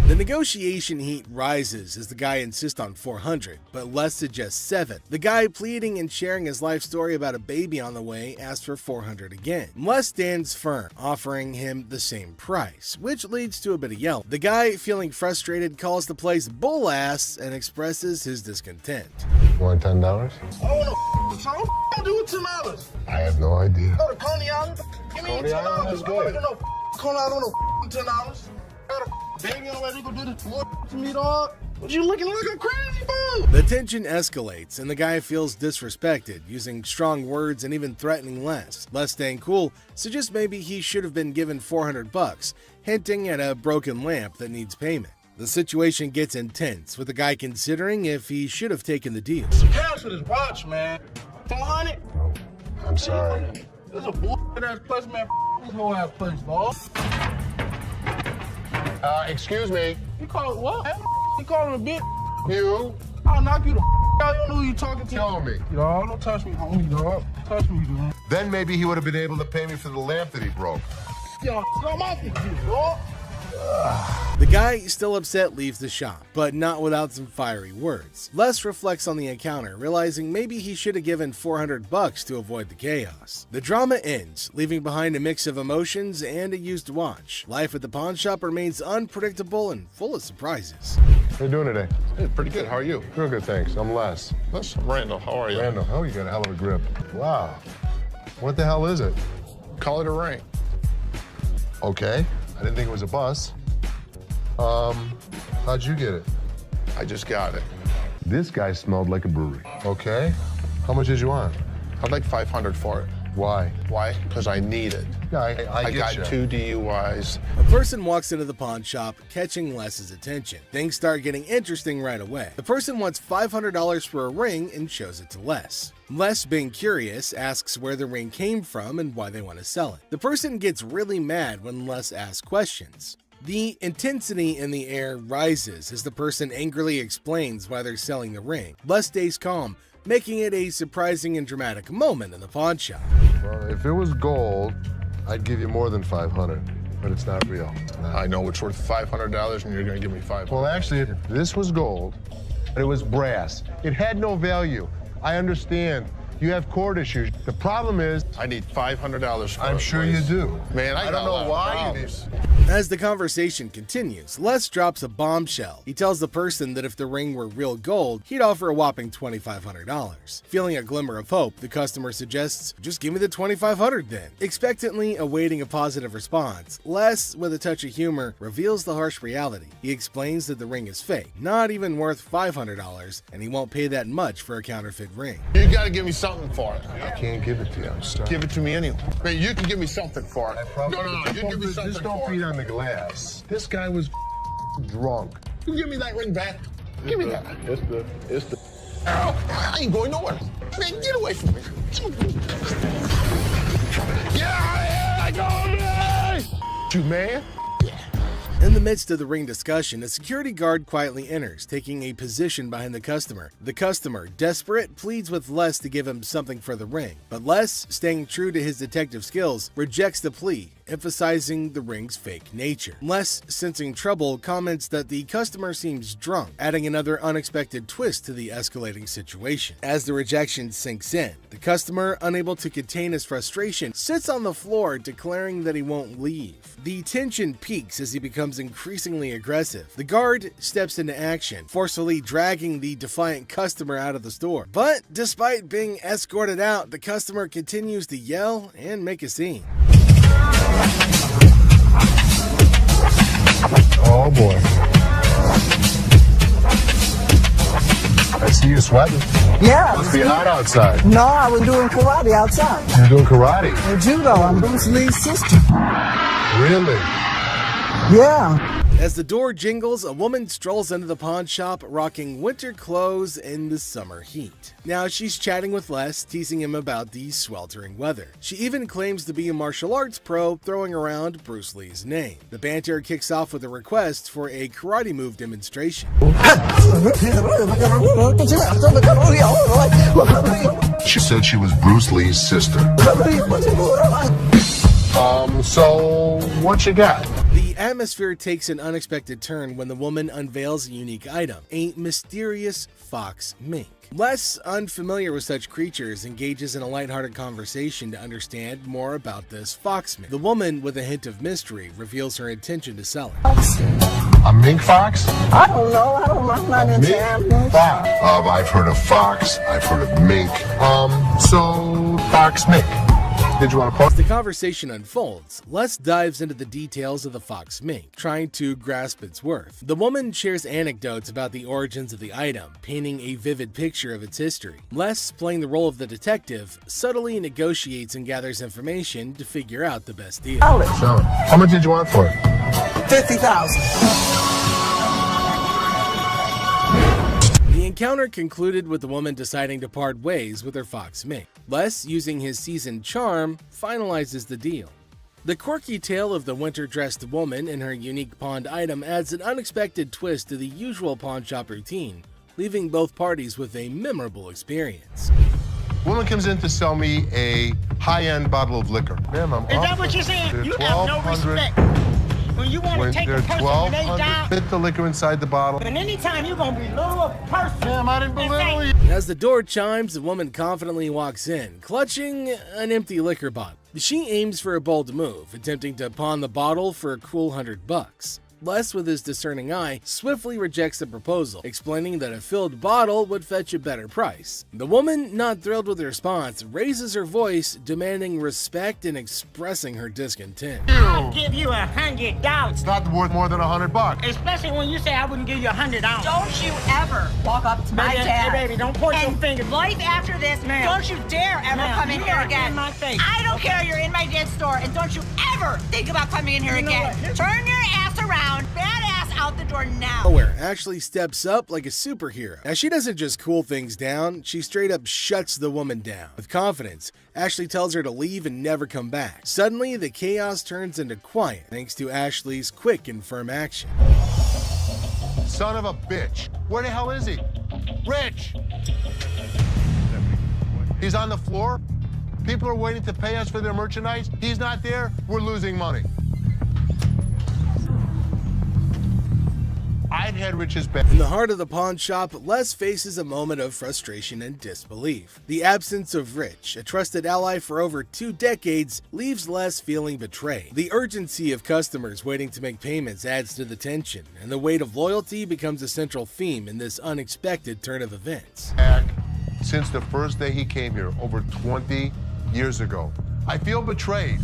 The negotiation heat rises as the guy insists on $400, but Les suggests $7. The guy, pleading and sharing his life story about a baby on the way, asks for $400 again. Les stands firm, offering him the same price, which leads to a bit of yelling. The guy, feeling frustrated, calls the place bull ass and expresses his discontent. Want $10? I want to so do it $10. I have no idea. Go to Coney Island. Give me Coney $10. Island is good. Coney Island, $10. Got a baby on the way. You gonna do this to me, dog? What you looking like a crazy fool? The tension escalates, and the guy feels disrespected, using strong words and even threatening Les. Les, staying cool, suggests maybe he should have been given $400, hinting at a broken lamp that needs payment. The situation gets intense, with the guy considering if he should have taken the deal. Some cash for this watch, man. 400? I'm sorry. This is a bullshit ass place, man. This whole ass place, dog. Excuse me. You call it what? You call him a bitch? You? I'll knock you the out. You don't know who you talking to. Tell me. Dog, don't touch me, homie, dog. Touch me, dog. Then maybe he would have been able to pay me for the lamp that he broke. Yo, I'm off with you, dog. The guy, still upset, leaves the shop, but not without some fiery words. Les reflects on the encounter, realizing maybe he should have given $400 to avoid the chaos. The drama ends, leaving behind a mix of emotions and a used watch. Life at the pawn shop remains unpredictable and full of surprises. How you doing today? Hey, pretty good. How are you? Real good, thanks. I'm Les. Les, I'm Randall. How are you? Randall, oh, you got a hell of a grip. Wow. What the hell is it? Call it a ring. Okay. I didn't think it was a bus. How'd you get it? I just got it. This guy smelled like a brewery. Okay. How much did you want? I'd like $500 for it. Why? Why? Because I need it. Yeah, I got get 2 DUIs. A person walks into the pawn shop, catching Les's attention. Things start getting interesting right away. The person wants $500 for a ring and shows it to Les. Les, being curious, asks where the ring came from and why they want to sell it. The person gets really mad when Les asks questions. The intensity in the air rises as the person angrily explains why they're selling the ring. Les stays calm, making it a surprising and dramatic moment in the pawn shop. Well, if it was gold, I'd give you more than $500, but it's not real. I know it's worth $500 and you're gonna give me $500. Well, actually, this was gold, but it was brass. It had no value. I understand. You have court issues. The problem is, I need $500 for it. I'm sure please. you do. Man, I don't know why you need. As the conversation continues, Les drops a bombshell. He tells the person that if the ring were real gold, he'd offer a whopping $2,500. Feeling a glimmer of hope, the customer suggests, just give me the $2,500 then. Expectantly awaiting a positive response, Les, with a touch of humor, reveals the harsh reality. He explains that the ring is fake, not even worth $500, and he won't pay that much for a counterfeit ring. You gotta give me something for it. I can't give it to you. I'm sorry. Give it to me anyway. Man, you can give me something for it. No. You give me something Just don't for beat it. on the glass. This guy was drunk. You give me that ring back. Give me that. It's the. I ain't going nowhere. Man, get away from me. Get out of here! I go You man? In the midst of the ring discussion, a security guard quietly enters, taking a position behind the customer. The customer, desperate, pleads with Les to give him something for the ring, but Les, staying true to his detective skills, rejects the plea emphasizing the ring's fake nature. Les, sensing trouble, comments that the customer seems drunk, adding another unexpected twist to the escalating situation. As the rejection sinks in, the customer, unable to contain his frustration, sits on the floor, declaring that he won't leave. The tension peaks as he becomes increasingly aggressive. The guard steps into action, forcefully dragging the defiant customer out of the store. But despite being escorted out, the customer continues to yell and make a scene. Oh boy. I see you sweating. Yeah. Must be hot outside. No, I was doing karate outside. You're doing karate? And judo. I'm Bruce Lee's sister. Really? Yeah. As the door jingles, a woman strolls into the pawn shop rocking winter clothes in the summer heat. Now she's chatting with Les, teasing him about the sweltering weather. She even claims to be a martial arts pro, throwing around Bruce Lee's name. The banter kicks off with a request for a karate move demonstration. She said she was Bruce Lee's sister. So what you got? The atmosphere takes an unexpected turn when the woman unveils a unique item, a mysterious fox mink. Les, unfamiliar with such creatures, engages in a lighthearted conversation to understand more about this fox mink. The woman, with a hint of mystery, reveals her intention to sell it. A mink fox? I don't know. I'm not into animals. Fox. I've heard of fox. I've heard of mink. So fox mink. Did you want to pause? As the conversation unfolds, Les dives into the details of the fox mink, trying to grasp its worth. The woman shares anecdotes about the origins of the item, painting a vivid picture of its history. Les, playing the role of the detective, subtly negotiates and gathers information to figure out the best deal. Sell it. How much did you want for it? $50,000. The encounter concluded with the woman deciding to part ways with her fox mink. Les, using his seasoned charm, finalizes the deal. The quirky tale of the winter-dressed woman and her unique pawned item adds an unexpected twist to the usual pawn shop routine, leaving both parties with a memorable experience. Woman comes in to sell me a high-end bottle of liquor. Ma'am, I'm Is that what you're saying? They're You have no respect. When you want to take a person when they die, Fit the liquor inside the bottle. and anytime you're going to belittle a person. Ma'am, I didn't belittle you. As the door chimes, the woman confidently walks in, clutching an empty liquor bottle. She aims for a bold move, attempting to pawn the bottle for a cool $100. Les, with his discerning eye, swiftly rejects the proposal, explaining that a filled bottle would fetch a better price. The woman, not thrilled with the response, raises her voice, demanding respect and expressing her discontent. I'll give you $100. It's not worth more than $100. Especially when you say I wouldn't give you $100. Don't you ever walk up to my Baby, dad. hey, baby, don't point your finger. Life after this, Ma'am. don't you dare ever Ma'am, come in you here are again. in my face. I don't care. You're in my dad's store, and don't you ever think about coming in here You know again. what? Turn your ass around. Badass out the door now. Where Ashley steps up like a superhero. Now, she doesn't just cool things down, she straight up shuts the woman down. With confidence, Ashley tells her to leave and never come back. Suddenly, the chaos turns into quiet thanks to Ashley's quick and firm action. Son of a bitch. Where the hell is he? Rich! He's on the floor. People are waiting to pay us for their merchandise. He's not there. We're losing money. I've had Rich's back. In the heart of the pawn shop, Les faces a moment of frustration and disbelief. The absence of Rich, a trusted ally for over 2 decades, leaves Les feeling betrayed. The urgency of customers waiting to make payments adds to the tension, and the weight of loyalty becomes a central theme in this unexpected turn of events. Back since the first day he came here, over 20 years ago. I feel betrayed.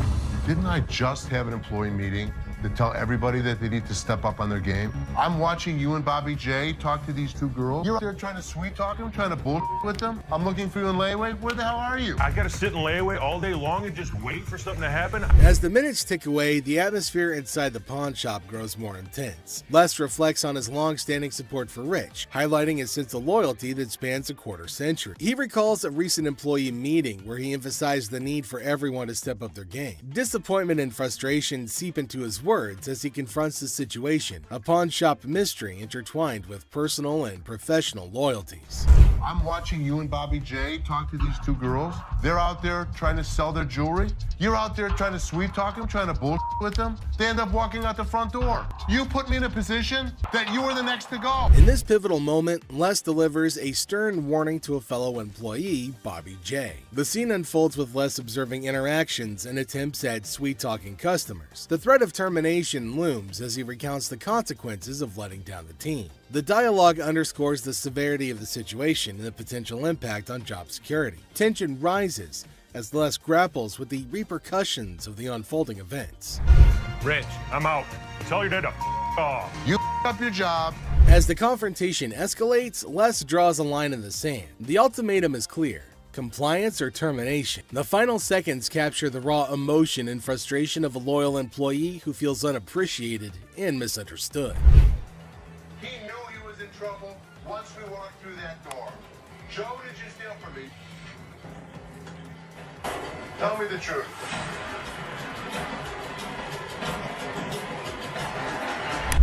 Didn't I just have an employee meeting to tell everybody that they need to step up on their game? I'm watching you and Bobby J talk to these 2 girls. You're out there trying to sweet talk them, trying to bull with them. I'm looking for you in layaway. Where the hell are you? I gotta sit in layaway all day long and just wait for something to happen. As the minutes tick away, the atmosphere inside the pawn shop grows more intense. Les reflects on his long-standing support for Rich, highlighting his sense of loyalty that spans a quarter-century. He recalls a recent employee meeting where he emphasized the need for everyone to step up their game. Disappointment and frustration seep into his words as he confronts the situation, a pawn shop mystery intertwined with personal and professional loyalties. I'm watching you and Bobby J talk to these two girls. They're out there trying to sell their jewelry. You're out there trying to sweet talk them, trying to bullshit with them. They end up walking out the front door. You put me in a position that you were the next to go. In this pivotal moment, Les delivers a stern warning to a fellow employee, Bobby J. The scene unfolds with Les observing interactions and attempts at sweet-talking customers. The threat of termination looms as he recounts the consequences of letting down the team. The dialogue underscores the severity of the situation and the potential impact on job security. Tension rises as Les grapples with the repercussions of the unfolding events. Rich, I'm out. Tell your dad to off. You up your job. As the confrontation escalates, Les draws a line in the sand. The ultimatum is clear: compliance or termination. The final seconds capture the raw emotion and frustration of a loyal employee who feels unappreciated and misunderstood. He knew he was in trouble once we walked through that door. Joe, did you steal from me? Tell me the truth.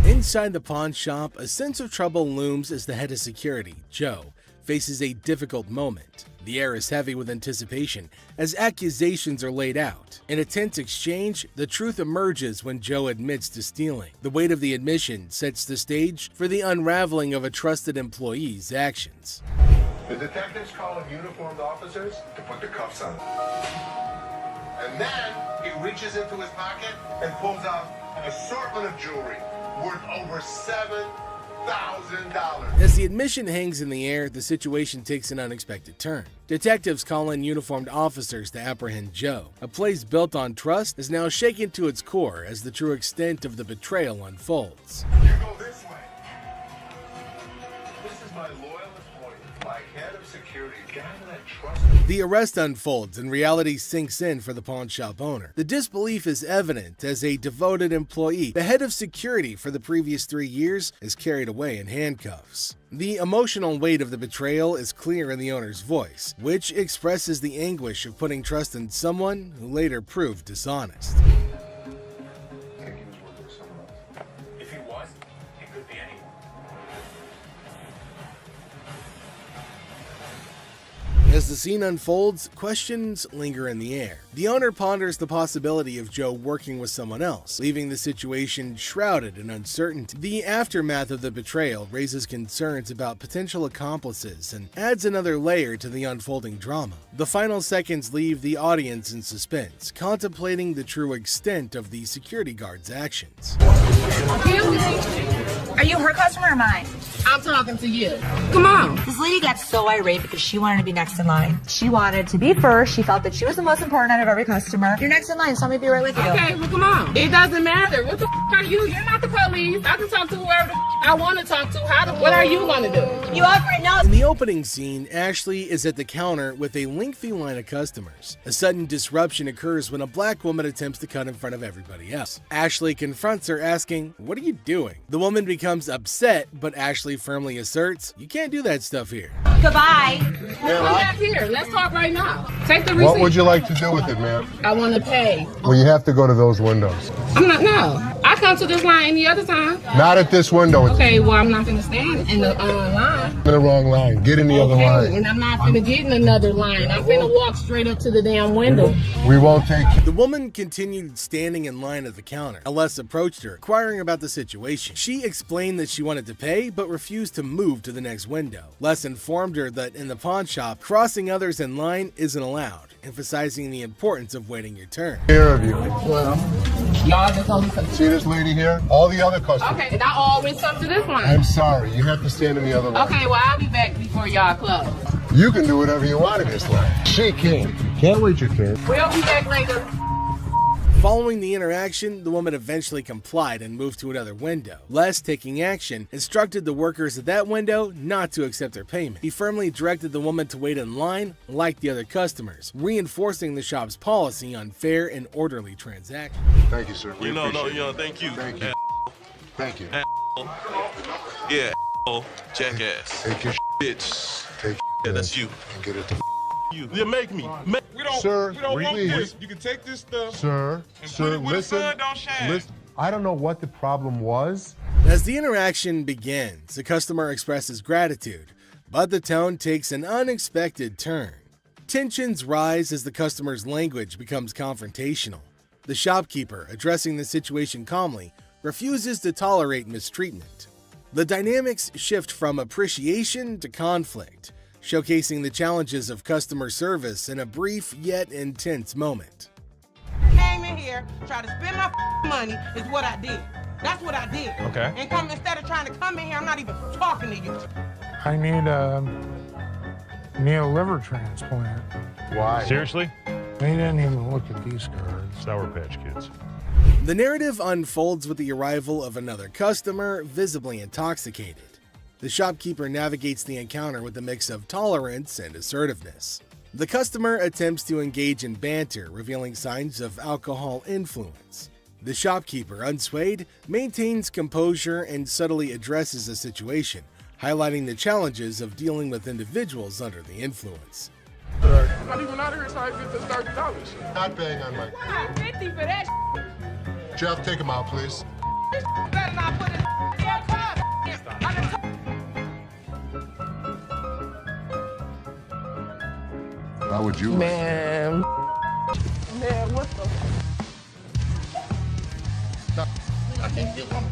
Inside the pawn shop, a sense of trouble looms as the head of security, Joe, faces a difficult moment. The air is heavy with anticipation as accusations are laid out. In a tense exchange, the truth emerges when Joe admits to stealing. The weight of the admission sets the stage for the unraveling of a trusted employee's actions. The detectives call in uniformed officers to put the cuffs on. And then he reaches into his pocket and pulls out an assortment of jewelry worth over $7,000. As the admission hangs in the air, the situation takes an unexpected turn. Detectives call in uniformed officers to apprehend Joe. A place built on trust is now shaken to its core as the true extent of the betrayal unfolds. You go this way. This is my loyal employee, my head of security, guy that trusts me. The arrest unfolds and reality sinks in for the pawn shop owner. The disbelief is evident as a devoted employee, the head of security for the previous 3 years, is carried away in handcuffs. The emotional weight of the betrayal is clear in the owner's voice, which expresses the anguish of putting trust in someone who later proved dishonest. If he was, it could be anyone. As the scene unfolds, questions linger in the air. The owner ponders the possibility of Joe working with someone else, leaving the situation shrouded in uncertainty. The aftermath of the betrayal raises concerns about potential accomplices and adds another layer to the unfolding drama. The final seconds leave the audience in suspense, contemplating the true extent of the security guard's actions. Are you her customer or mine? I'm talking to you. Come on. This lady got so irate because she wanted to be next in line. She wanted to be first. She felt that she was the most important out of every customer. You're next in line, so let me be right with you. Okay, well, come on. It doesn't matter. What the are you? You're not the police. I can talk to whoever I want to talk to. What are you going to do? You already know. In the opening scene, Ashley is at the counter with a lengthy line of customers. A sudden disruption occurs when a black woman attempts to cut in front of everybody else. Ashley confronts her, asking, "What are you doing?" The woman becomes upset, but Ashley firmly asserts, "You can't do that stuff here." Goodbye. Come back here. Let's talk right now. Take the receipt. What would you like to do with it, ma'am? I want to pay. Well, you have to go to those windows. No. I come to this line any other time. Not at this window. It's Okay, well, I'm not going to stand in the line. in the wrong line. Get in the other line. And I'm not going to get in another line. I'm going to walk straight up to the damn window. We won't take you. The woman continued standing in line at the counter. Les approached her, inquiring about the situation. She explained that she wanted to pay, but refused to move to the next window. Les informed her that in the pawn shop, crossing others in line isn't allowed, emphasizing the importance of waiting your turn. Care of you. Well, y'all just only See this lady here? All the other customers. Okay, and I always come to this line. I'm sorry. You have to stand in the other line. Okay, well, I'll be back before y'all close. You can do whatever you want in this line. She can't. Can't wait your turn. We'll be back later. Following the interaction, the woman eventually complied and moved to another window. Les, taking action, instructed the workers at that window not to accept their payment. He firmly directed the woman to wait in line like the other customers, reinforcing the shop's policy on fair and orderly transactions. Thank you, sir. We appreciate it. Thank you. Thank you. Thank you. Yeah, jackass. Take your Bitch. Take Yeah, that's you. and get it to You. Yeah, make me. We don't, Sir, we don't want please. this. You can take this stuff. Sir, And sir, put it where the listen. sun don't shine. Listen. I don't know what the problem was. As the interaction begins, the customer expresses gratitude, but the tone takes an unexpected turn. Tensions rise as the customer's language becomes confrontational. The shopkeeper, addressing the situation calmly, refuses to tolerate mistreatment. The dynamics shift from appreciation to conflict, showcasing the challenges of customer service in a brief yet intense moment. Came in here, tried to spend my money is what I did. That's what I did. Okay. And come instead of trying to come in here, I'm not even talking to you. I need a liver transplant. Why? Seriously? They didn't even look at these cards. Sour Patch Kids. The narrative unfolds with the arrival of another customer, visibly intoxicated. The shopkeeper navigates the encounter with a mix of tolerance and assertiveness. The customer attempts to engage in banter, revealing signs of alcohol influence. The shopkeeper, unswayed, maintains composure and subtly addresses the situation, highlighting the challenges of dealing with individuals under the influence. I'm not even out of here so I get this $30. Not paying on my... 50 for that. Jeff, take him out, please. Better not put it in your car. How would you? Man, what the? I can't get one.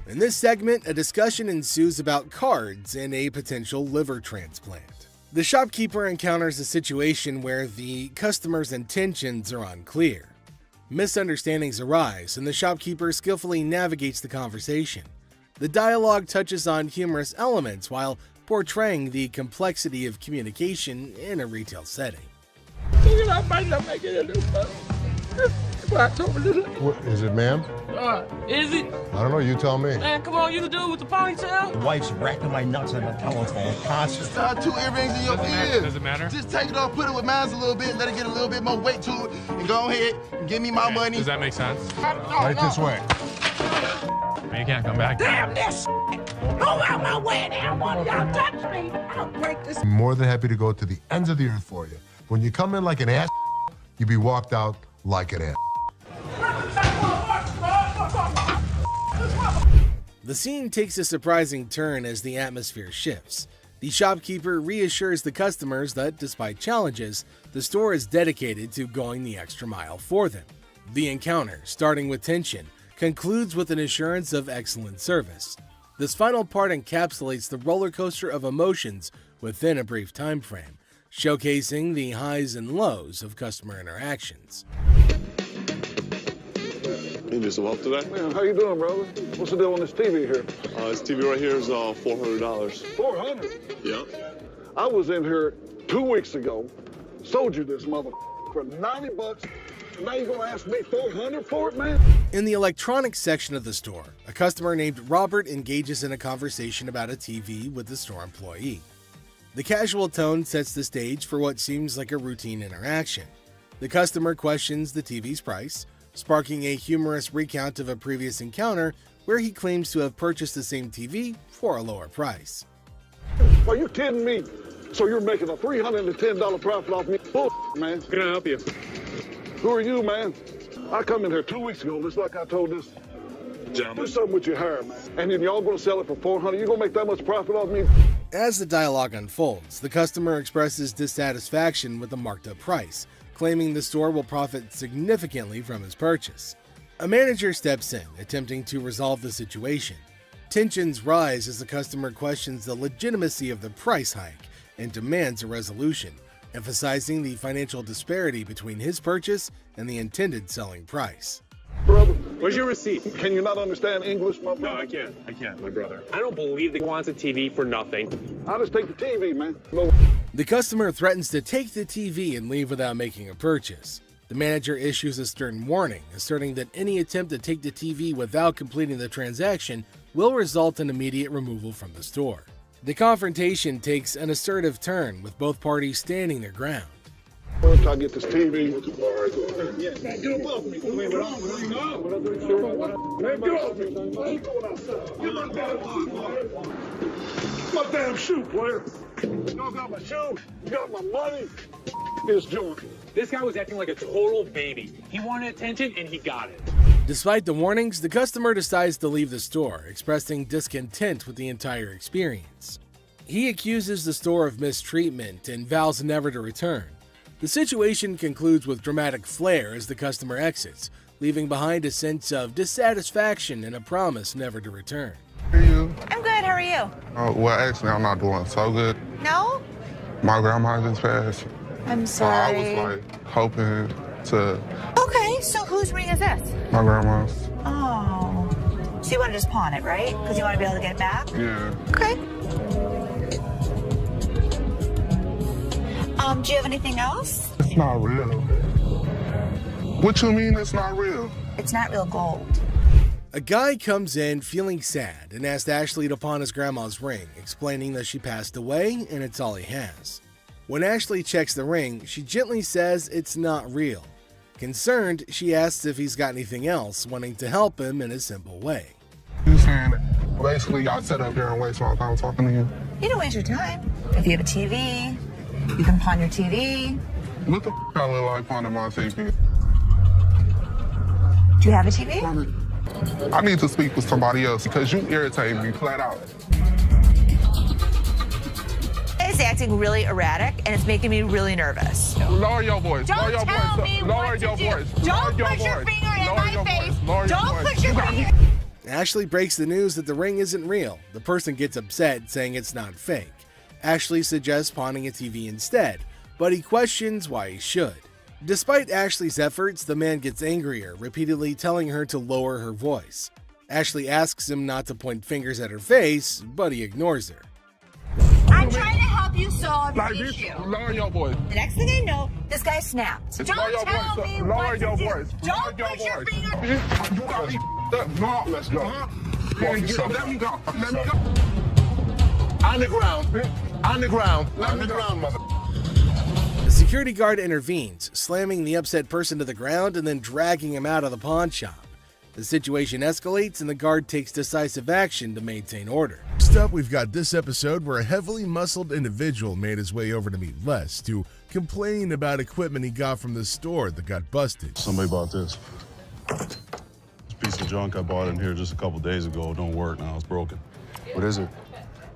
In this segment, a discussion ensues about cards and a potential liver transplant. The shopkeeper encounters a situation where the customer's intentions are unclear. Misunderstandings arise, and the shopkeeper skillfully navigates the conversation. The dialogue touches on humorous elements while portraying the complexity of communication in a retail setting. I might not make it in What, is it, ma'am? Is it? I don't know. You tell me. Man, come on, you the dude with the ponytail? The wife's racking my nuts on the telephone constantly. Just tie 2 earrings in your ears. Does it matter? Just take it off, put it with mine a little bit, let it get a little bit more weight to it, and go ahead and give me my money. Does that make sense? Right this way. You can't come back. Damn this! Go out my way, damn one of y'all touch me! I'll break this. I'm more than happy to go to the ends of the earth for you. When you come in like an ass, you be walked out like an ass. The scene takes a surprising turn as the atmosphere shifts. The shopkeeper reassures the customers that, despite challenges, the store is dedicated to going the extra mile for them. The encounter, starting with tension, concludes with an assurance of excellent service. This final part encapsulates the roller coaster of emotions within a brief time frame, showcasing the highs and lows of customer interactions. You need some help today? Man, how you doing, brother? What's the deal on this TV here? This TV right here is $400. $400? Yeah. I was in here 2 weeks ago, sold you this mother for $90. Now you gonna ask me $400 for it, man? In the electronics section of the store, a customer named Robert engages in a conversation about a TV with the store employee. The casual tone sets the stage for what seems like a routine interaction. The customer questions the TV's price, sparking a humorous recount of a previous encounter where he claims to have purchased the same TV for a lower price. Are you kidding me? So you're making a $310 profit off me? Bull, man. Can I help you? Who are you, man? I come in here 2 weeks ago, just like I told this gentleman. Do something with your hair, man. And then y'all gonna sell it for $400? You gonna make that much profit off me? As the dialogue unfolds, the customer expresses dissatisfaction with the marked up price, claiming the store will profit significantly from his purchase. A manager steps in, attempting to resolve the situation. Tensions rise as the customer questions the legitimacy of the price hike and demands a resolution, emphasizing the financial disparity between his purchase and the intended selling price. Brother, where's your receipt? Can you not understand English, my brother? No, I can't, my brother. I don't believe that he wants a TV for nothing. I'll just take the TV, man. No. The customer threatens to take the TV and leave without making a purchase. The manager issues a stern warning, asserting that any attempt to take the TV without completing the transaction will result in immediate removal from the store. The confrontation takes an assertive turn, with both parties standing their ground. Once I get this TV, man, get above me. Man, get off me. Get my damn shoe, player. Y'all got my shoe. You got my money. this joint? This guy was acting like a total baby. He wanted attention and he got it. Despite the warnings, the customer decides to leave the store, expressing discontent with the entire experience. He accuses the store of mistreatment and vows never to return. The situation concludes with dramatic flair as the customer exits, leaving behind a sense of dissatisfaction and a promise never to return. How are you? I'm good. How are you? Well, actually, I'm not doing so good. No? My grandma just passed. I'm I sorry. was like hoping to Okay, so whose ring is this? my grandma's. Oh. So you want to just pawn it, right? Because you want to be able to get it back? Yeah. Okay. Do you have anything else? It's not real. What you mean it's not real? It's not real gold. A guy comes in feeling sad and asks Ashley to pawn his grandma's ring, explaining that she passed away and it's all he has. When Ashley checks the ring, she gently says it's not real. Concerned, she asks if he's got anything else, wanting to help him in a simple way. You saying basically y'all sit up there and waste my time talking to you? You don't waste your time. If you have a TV, you can pawn your TV. What the I look like pawning my TV? Do you have a TV? I need to speak with somebody else because you irritate me flat out. It's acting really erratic and it's making me really nervous. Lower your voice. Don't Lower your tell voice. me Lower what your to do. voice. Don't Lower your put your voice. finger in Lower my your face. voice. Lower your Don't voice. put your You got finger. me. Ashley breaks the news that the ring isn't real. The person gets upset, saying it's not fake. Ashley suggests pawning a TV instead, but he questions why he should. Despite Ashley's efforts, the man gets angrier, repeatedly telling her to lower her voice. Ashley asks him not to point fingers at her face, but he ignores her. I'm trying to help you solve Like your this, issue. lower your voice. The next thing I know, this guy snapped. Lower Don't your tell voice. me Lower what your to do. voice. Don't Lower your put your voice. finger. You got me. No, let's go. Yeah, get up. Let me go. Let me go. On the ground. On the ground. On the ground, mother. The security guard intervenes, slamming the upset person to the ground and then dragging him out of the pawn shop. The situation escalates and the guard takes decisive action to maintain order. Next up, we've got this episode where a heavily muscled individual made his way over to meet Les to complain about equipment he got from the store that got busted. Somebody bought this. This piece of junk I bought in here just a couple days ago. It don't work now. It's broken. What is it?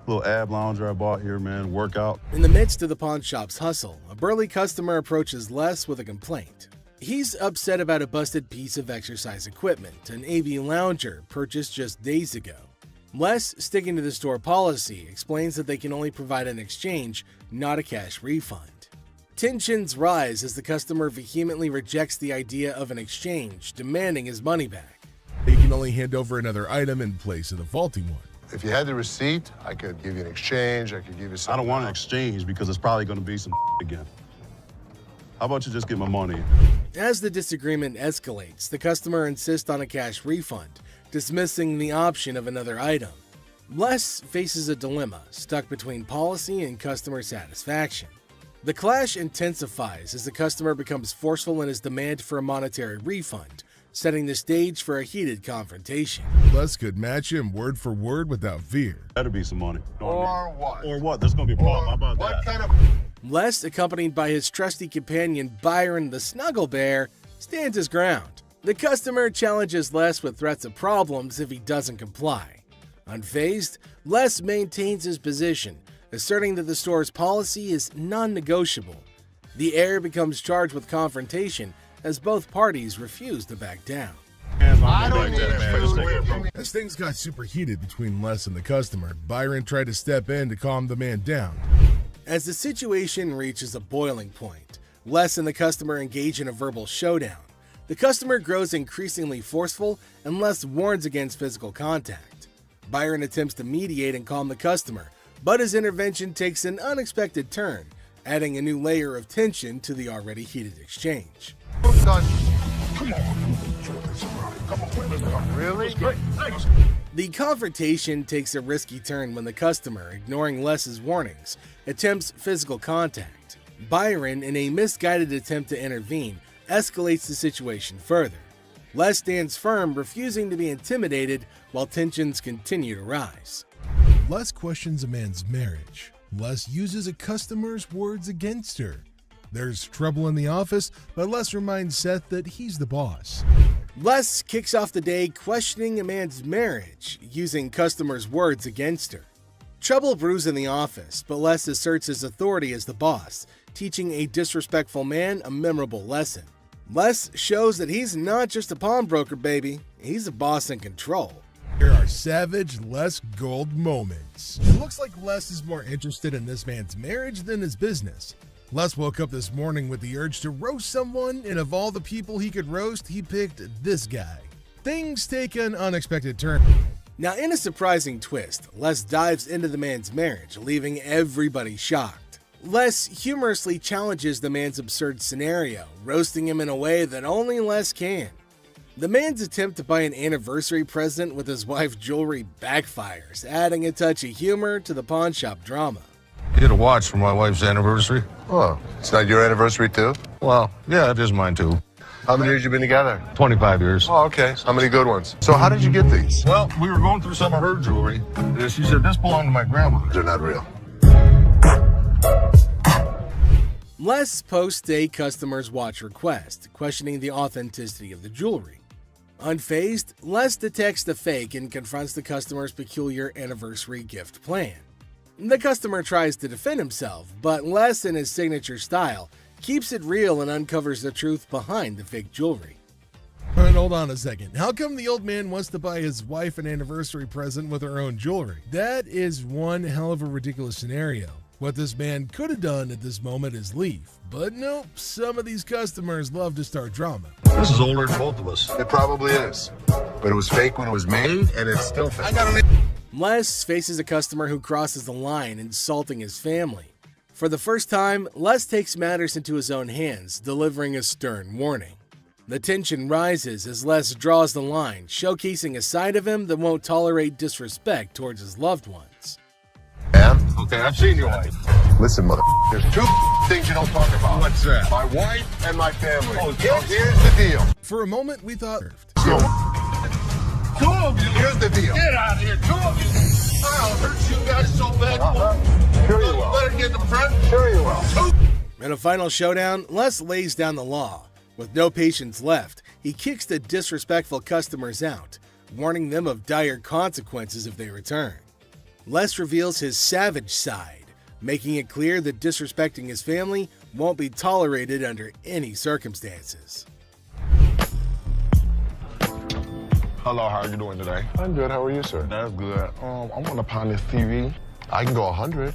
Little ab lounger I bought here, man. Workout. In the midst of the pawn shop's hustle, a burly customer approaches Les with a complaint. He's upset about a busted piece of exercise equipment, an AB lounger purchased just days ago. Les, sticking to the store policy, explains that they can only provide an exchange, not a cash refund. Tensions rise as the customer vehemently rejects the idea of an exchange, demanding his money back. They can only hand over another item in place of the faulty one. If you had the receipt, I could give you an exchange. I could give you I something. don't want an exchange because it's probably going to be some again. How about you just get my money? As the disagreement escalates, the customer insists on a cash refund, dismissing the option of another item. Les faces a dilemma, stuck between policy and customer satisfaction. The clash intensifies as the customer becomes forceful in his demand for a monetary refund, setting the stage for a heated confrontation. Les could match him word for word without fear. Better be some money. Or what? Or what? There's going to be a problem. How about What that? kind of... Les, accompanied by his trusty companion Byron the Snuggle Bear, stands his ground. The customer challenges Les with threats of problems if he doesn't comply. Unfazed, Les maintains his position, asserting that the store's policy is non-negotiable. The heir becomes charged with confrontation as both parties refuse to back down. I don't need that. As things got super heated between Les and the customer, Byron tried to step in to calm the man down. As the situation reaches a boiling point, Les and the customer engage in a verbal showdown. The customer grows increasingly forceful and Les warns against physical contact. Byron attempts to mediate and calm the customer, but his intervention takes an unexpected turn, adding a new layer of tension to the already heated exchange. Come on. Really? The confrontation takes a risky turn when the customer, ignoring Les's warnings, attempts physical contact. Byron, in a misguided attempt to intervene, escalates the situation further. Les stands firm, refusing to be intimidated while tensions continue to rise. Les questions a man's marriage. Les uses a customer's words against her. There's trouble in the office, but Les reminds Seth that he's the boss. Les kicks off the day questioning a man's marriage, using customers' words against her. Trouble brews in the office, but Les asserts his authority as the boss, teaching a disrespectful man a memorable lesson. Les shows that he's not just a pawnbroker, baby. He's a boss in control. Here are savage Les Gold moments. It looks like Les is more interested in this man's marriage than his business. Les woke up this morning with the urge to roast someone, and of all the people he could roast, he picked this guy. Things take an unexpected turn. Now, in a surprising twist, Les dives into the man's marriage, leaving everybody shocked. Les humorously challenges the man's absurd scenario, roasting him in a way that only Les can. The man's attempt to buy an anniversary present with his wife's jewelry backfires, adding a touch of humor to the pawn shop drama. Get a watch for my wife's anniversary. Oh, it's not your anniversary too? Well, yeah, it is mine too. How many years you been together? 25 years. Oh, okay. How many good ones? So how did you get these? Well, we were going through some of her jewelry. She said this belonged to my grandma. They're not real. Les posts a customer's watch request, questioning the authenticity of the jewelry. Unfazed, Les detects the fake and confronts the customer's peculiar anniversary gift plan. The customer tries to defend himself, but Les, in his signature style, keeps it real and uncovers the truth behind the fake jewelry. All right, hold on a second. How come the old man wants to buy his wife an anniversary present with her own jewelry? That is one hell of a ridiculous scenario. What this man could have done at this moment is leave. But nope, some of these customers love to start drama. This is older than both of us. It probably is. But it was fake when it was made, and it's still fake. Les faces a customer who crosses the line, insulting his family. For the first time, Les takes matters into his own hands, delivering a stern warning. The tension rises as Les draws the line, showcasing a side of him that won't tolerate disrespect towards his loved ones. Yeah? Okay, I've seen your wife. Listen, mother, there's two things you don't talk about. What's that? My wife and my family. Oh, so here's the deal. For a moment, we thought... Two of you. Here's the deal. Get out of here, two of you. I'll hurt you guys so bad. Sure you will. Better get in the front. Sure you will. In a final showdown, Les lays down the law. With no patience left, he kicks the disrespectful customers out, warning them of dire consequences if they return. Les reveals his savage side, making it clear that disrespecting his family won't be tolerated under any circumstances. Hello, how are you doing today? I'm good. How are you, sir? That's good. I want to pawn this TV. I can go 100.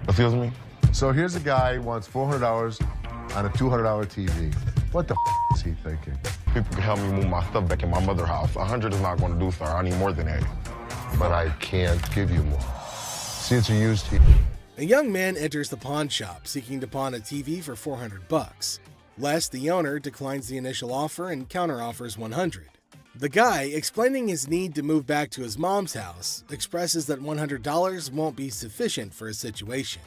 Excuse me? So here's a guy who wants $400 on a $200 TV. What the is he thinking? People can help me move my stuff back in my mother's house. 100 is not going to do, sir. I need more than that. But I can't give you more. See, it's a used TV. A young man enters the pawn shop seeking to pawn a TV for $400. Les, the owner, declines the initial offer and counteroffers $100. The guy, explaining his need to move back to his mom's house, expresses that $100 won't be sufficient for his situation.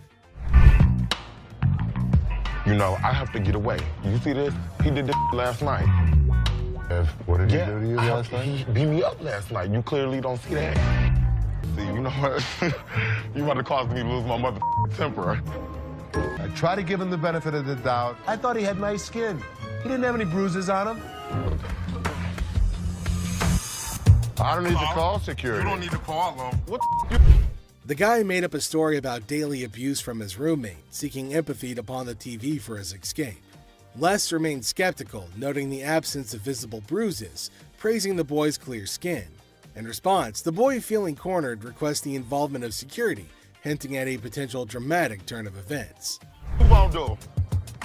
You know, I have to get away. You see this? He did this last night. What did he do to you last night? He beat me up last night. You clearly don't see that. See, you know what? You about to cause me to lose my mother temper. I try to give him the benefit of the doubt. I thought he had nice skin. He didn't have any bruises on him. I don't need to call security. You don't need to call them. What The guy made up a story about daily abuse from his roommate, seeking empathy to pawn the TV for his escape. Les remained skeptical, noting the absence of visible bruises, praising the boy's clear skin. In response, the boy, feeling cornered, requests the involvement of security, hinting at a potential dramatic turn of events. you gonna do?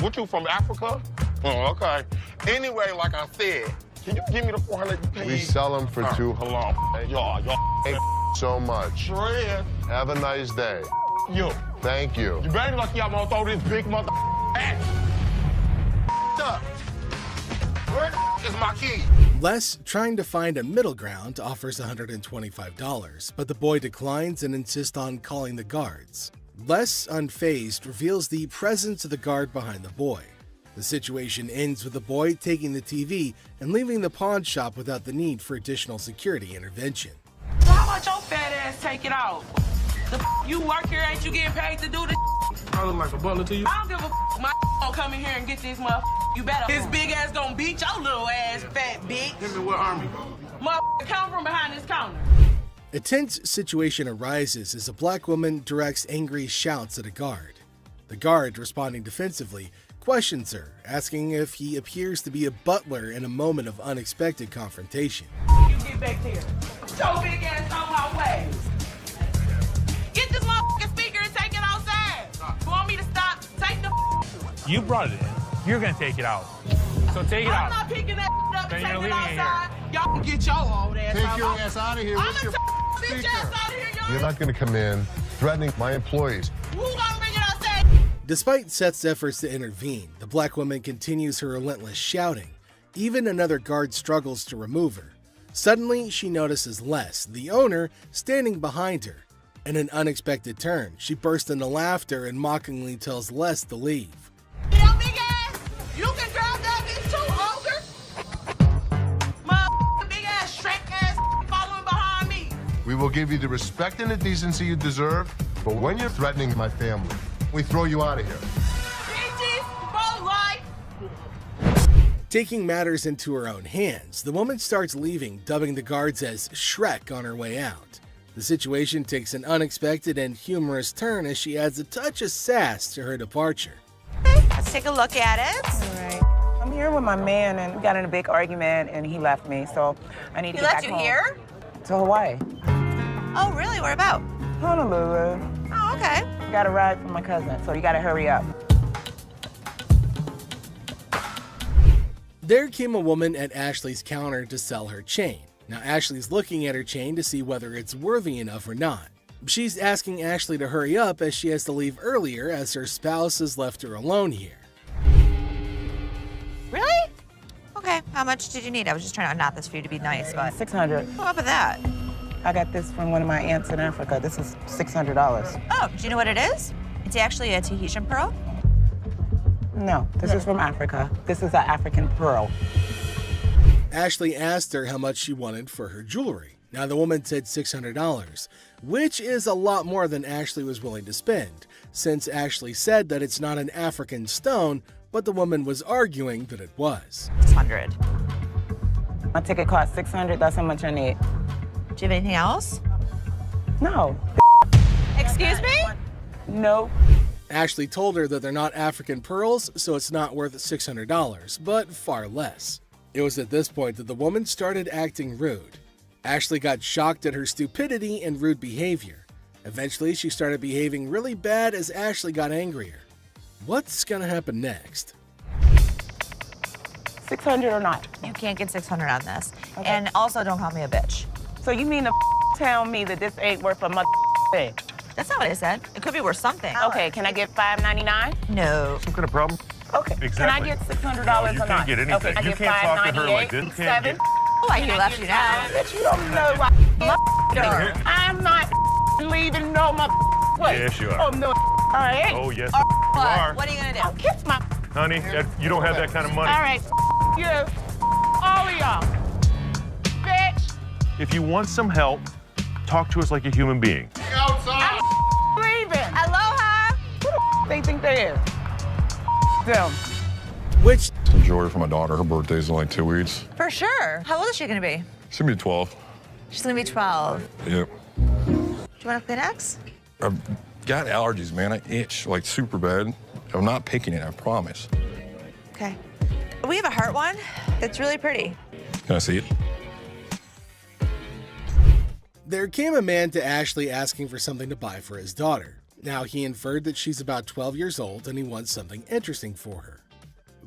What, you from Africa? Oh, okay. Anyway, like I said, can you give me the 400 you paid? We sell them for $200. Hold on. Y'all. Thank so much. Sure is. Have a nice day. You. Thank you. You better lucky I'm gonna throw this big mother ass. Up. Where is my key? Les, trying to find a middle ground, offers $125, but the boy declines and insists on calling the guards. Les, unfazed, reveals the presence of the guard behind the boy. The situation ends with the boy taking the TV and leaving the pawn shop without the need for additional security intervention. How about your fat ass take it out? The you work here, ain't you getting paid to do this? I look like a butler to you? I don't give a my gonna come in here and get this motherfucker. You better. His big ass gonna beat your little ass, fat bitch. Hit me with army. Motherfucker, come from behind this counter. A tense situation arises as a black woman directs angry shouts at a guard. The guard, responding defensively, questions her, asking if he appears to be a butler in a moment of unexpected confrontation. You get back there. Your big ass on my way. Get this motherfucking speaker and take it outside. You want me to stop? Take the You brought it in. You're gonna take it out. So take it I'm out. not picking that up Then and you're taking it leaving it outside. Y'all can get your old ass Take out. your ass out of here. I'm What's gonna your take bitch ass out of here, y'all. You're not going to come in threatening my employees. Who gonna bring it outside? Despite Seth's efforts to intervene, the black woman continues her relentless shouting. Even another guard struggles to remove her. Suddenly, she notices Les, the owner, standing behind her. In an unexpected turn, she bursts into laughter and mockingly tells Les to leave. Yo, big ass, you can grab that bitch too, ogre. Motherfucking big ass, Shrek ass following behind me. We will give you the respect and the decency you deserve, but when you're threatening my family, we throw you out of here. Bitches, both life. Taking matters into her own hands, the woman starts leaving, dubbing the guards as Shrek on her way out. The situation takes an unexpected and humorous turn as she adds a touch of sass to her departure. Let's take a look at it. All right. I'm here with my man, and we got in a big argument, and he left me, so I need to He get left back you home. here? To Hawaii. Oh, really? Where about? Honolulu. Oh, okay. Got a ride from my cousin, so you gotta hurry up. There came a woman at Ashley's counter to sell her chain. Now Ashley's looking at her chain to see whether it's worthy enough or not. She's asking Ashley to hurry up as she has to leave earlier as her spouse has left her alone here. Really? Okay. How much did you need? I was just trying to unknot this for you to be nice, but. 600. What up with that? I got this from one of my aunts in Africa. This is $600. Oh, do you know what it is? It's actually a Tahitian pearl. No, this is from Africa. This is an African pearl. Ashley asked her how much she wanted for her jewelry. Now the woman said $600, which is a lot more than Ashley was willing to spend, since Ashley said that it's not an African stone, but the woman was arguing that it was. 600. My ticket cost $600. That's how much I need. Do you have anything else? No. Excuse me? No. Ashley told her that they're not African pearls, so it's not worth $600, but far less. It was at this point that the woman started acting rude. Ashley got shocked at her stupidity and rude behavior. Eventually, she started behaving really bad as Ashley got angrier. What's gonna happen next? 600 or not? You can't get 600 on this. Okay. And also, don't call me a bitch. So you mean to tell me that this ain't worth a mother thing? That's not what I said. It could be worth something. Okay, can I get $5.99? No. Some kind of problem? Okay. Exactly. Can I get $600 No, or you not? can't get anything. Okay, I You get can't talk to her like this. You can't $5.98. get- Oh, he left you now. Bitch, you don't know what I'm not leaving no place. Yes, you are. Oh, no. All right. Oh, yes, What? you are. What are you gonna do? I'll kiss my. Honey, you don't have that kind of money. All right. You. All of y'all. Bitch. If you want some help, talk to us like a human being. I'm leaving. Aloha. Who the they think they is? Them. Which Some jewelry for my daughter. Her birthday's in like 2 weeks. For sure. How old is she gonna be? She's gonna be 12. She's gonna be 12. Yep. Do you want a Kleenex? I've got allergies, man. I itch like super bad. I'm not picking it, I promise. Okay. We have a heart one that's really pretty. Can I see it? there came a man to Ashley asking for something to buy for his daughter. Now, he inferred that she's about 12 years old and he wants something interesting for her.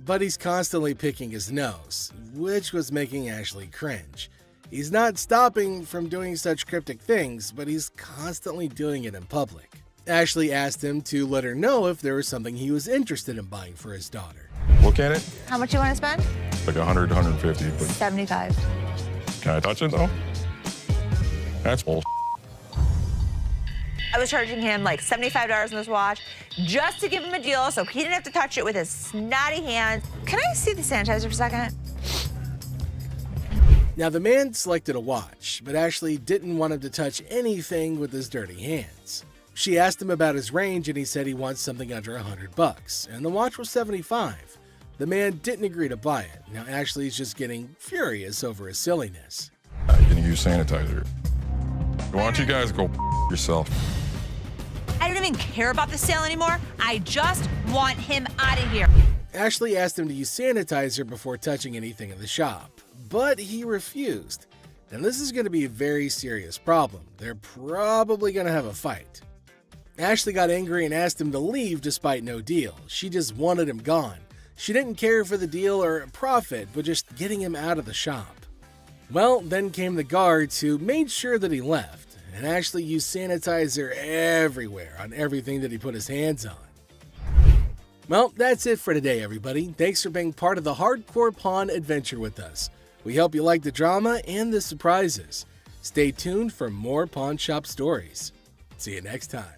But he's constantly picking his nose, which was making Ashley cringe. He's not stopping from doing such cryptic things, but he's constantly doing it in public. Ashley asked him to let her know if there was something he was interested in buying for his daughter. Look at it. How much you want to spend? Like 100, 150, but 75. can I touch it though? That's bull. I was charging him like $75 on this watch just to give him a deal so he didn't have to touch it with his snotty hands. Can I see the sanitizer for a second? Now, the man selected a watch, but Ashley didn't want him to touch anything with his dirty hands. She asked him about his range and he said he wants something under $100, and the watch was $75. The man didn't agree to buy it. Now Ashley's just getting furious over his silliness. Can you use sanitizer? Why don't you guys go yourself? I don't even care about the sale anymore. I just want him out of here. Ashley asked him to use sanitizer before touching anything in the shop, but he refused. Now this is going to be a very serious problem. They're probably going to have a fight. Ashley got angry and asked him to leave despite no deal. She just wanted him gone. She didn't care for the deal or profit, but just getting him out of the shop. Well, then came the guards who made sure that he left, and Ashley used sanitizer everywhere on everything that he put his hands on. Well, that's it for today, everybody. Thanks for being part of the Hardcore Pawn adventure with us. We hope you like the drama and the surprises. Stay tuned for more pawn shop stories. See you next time.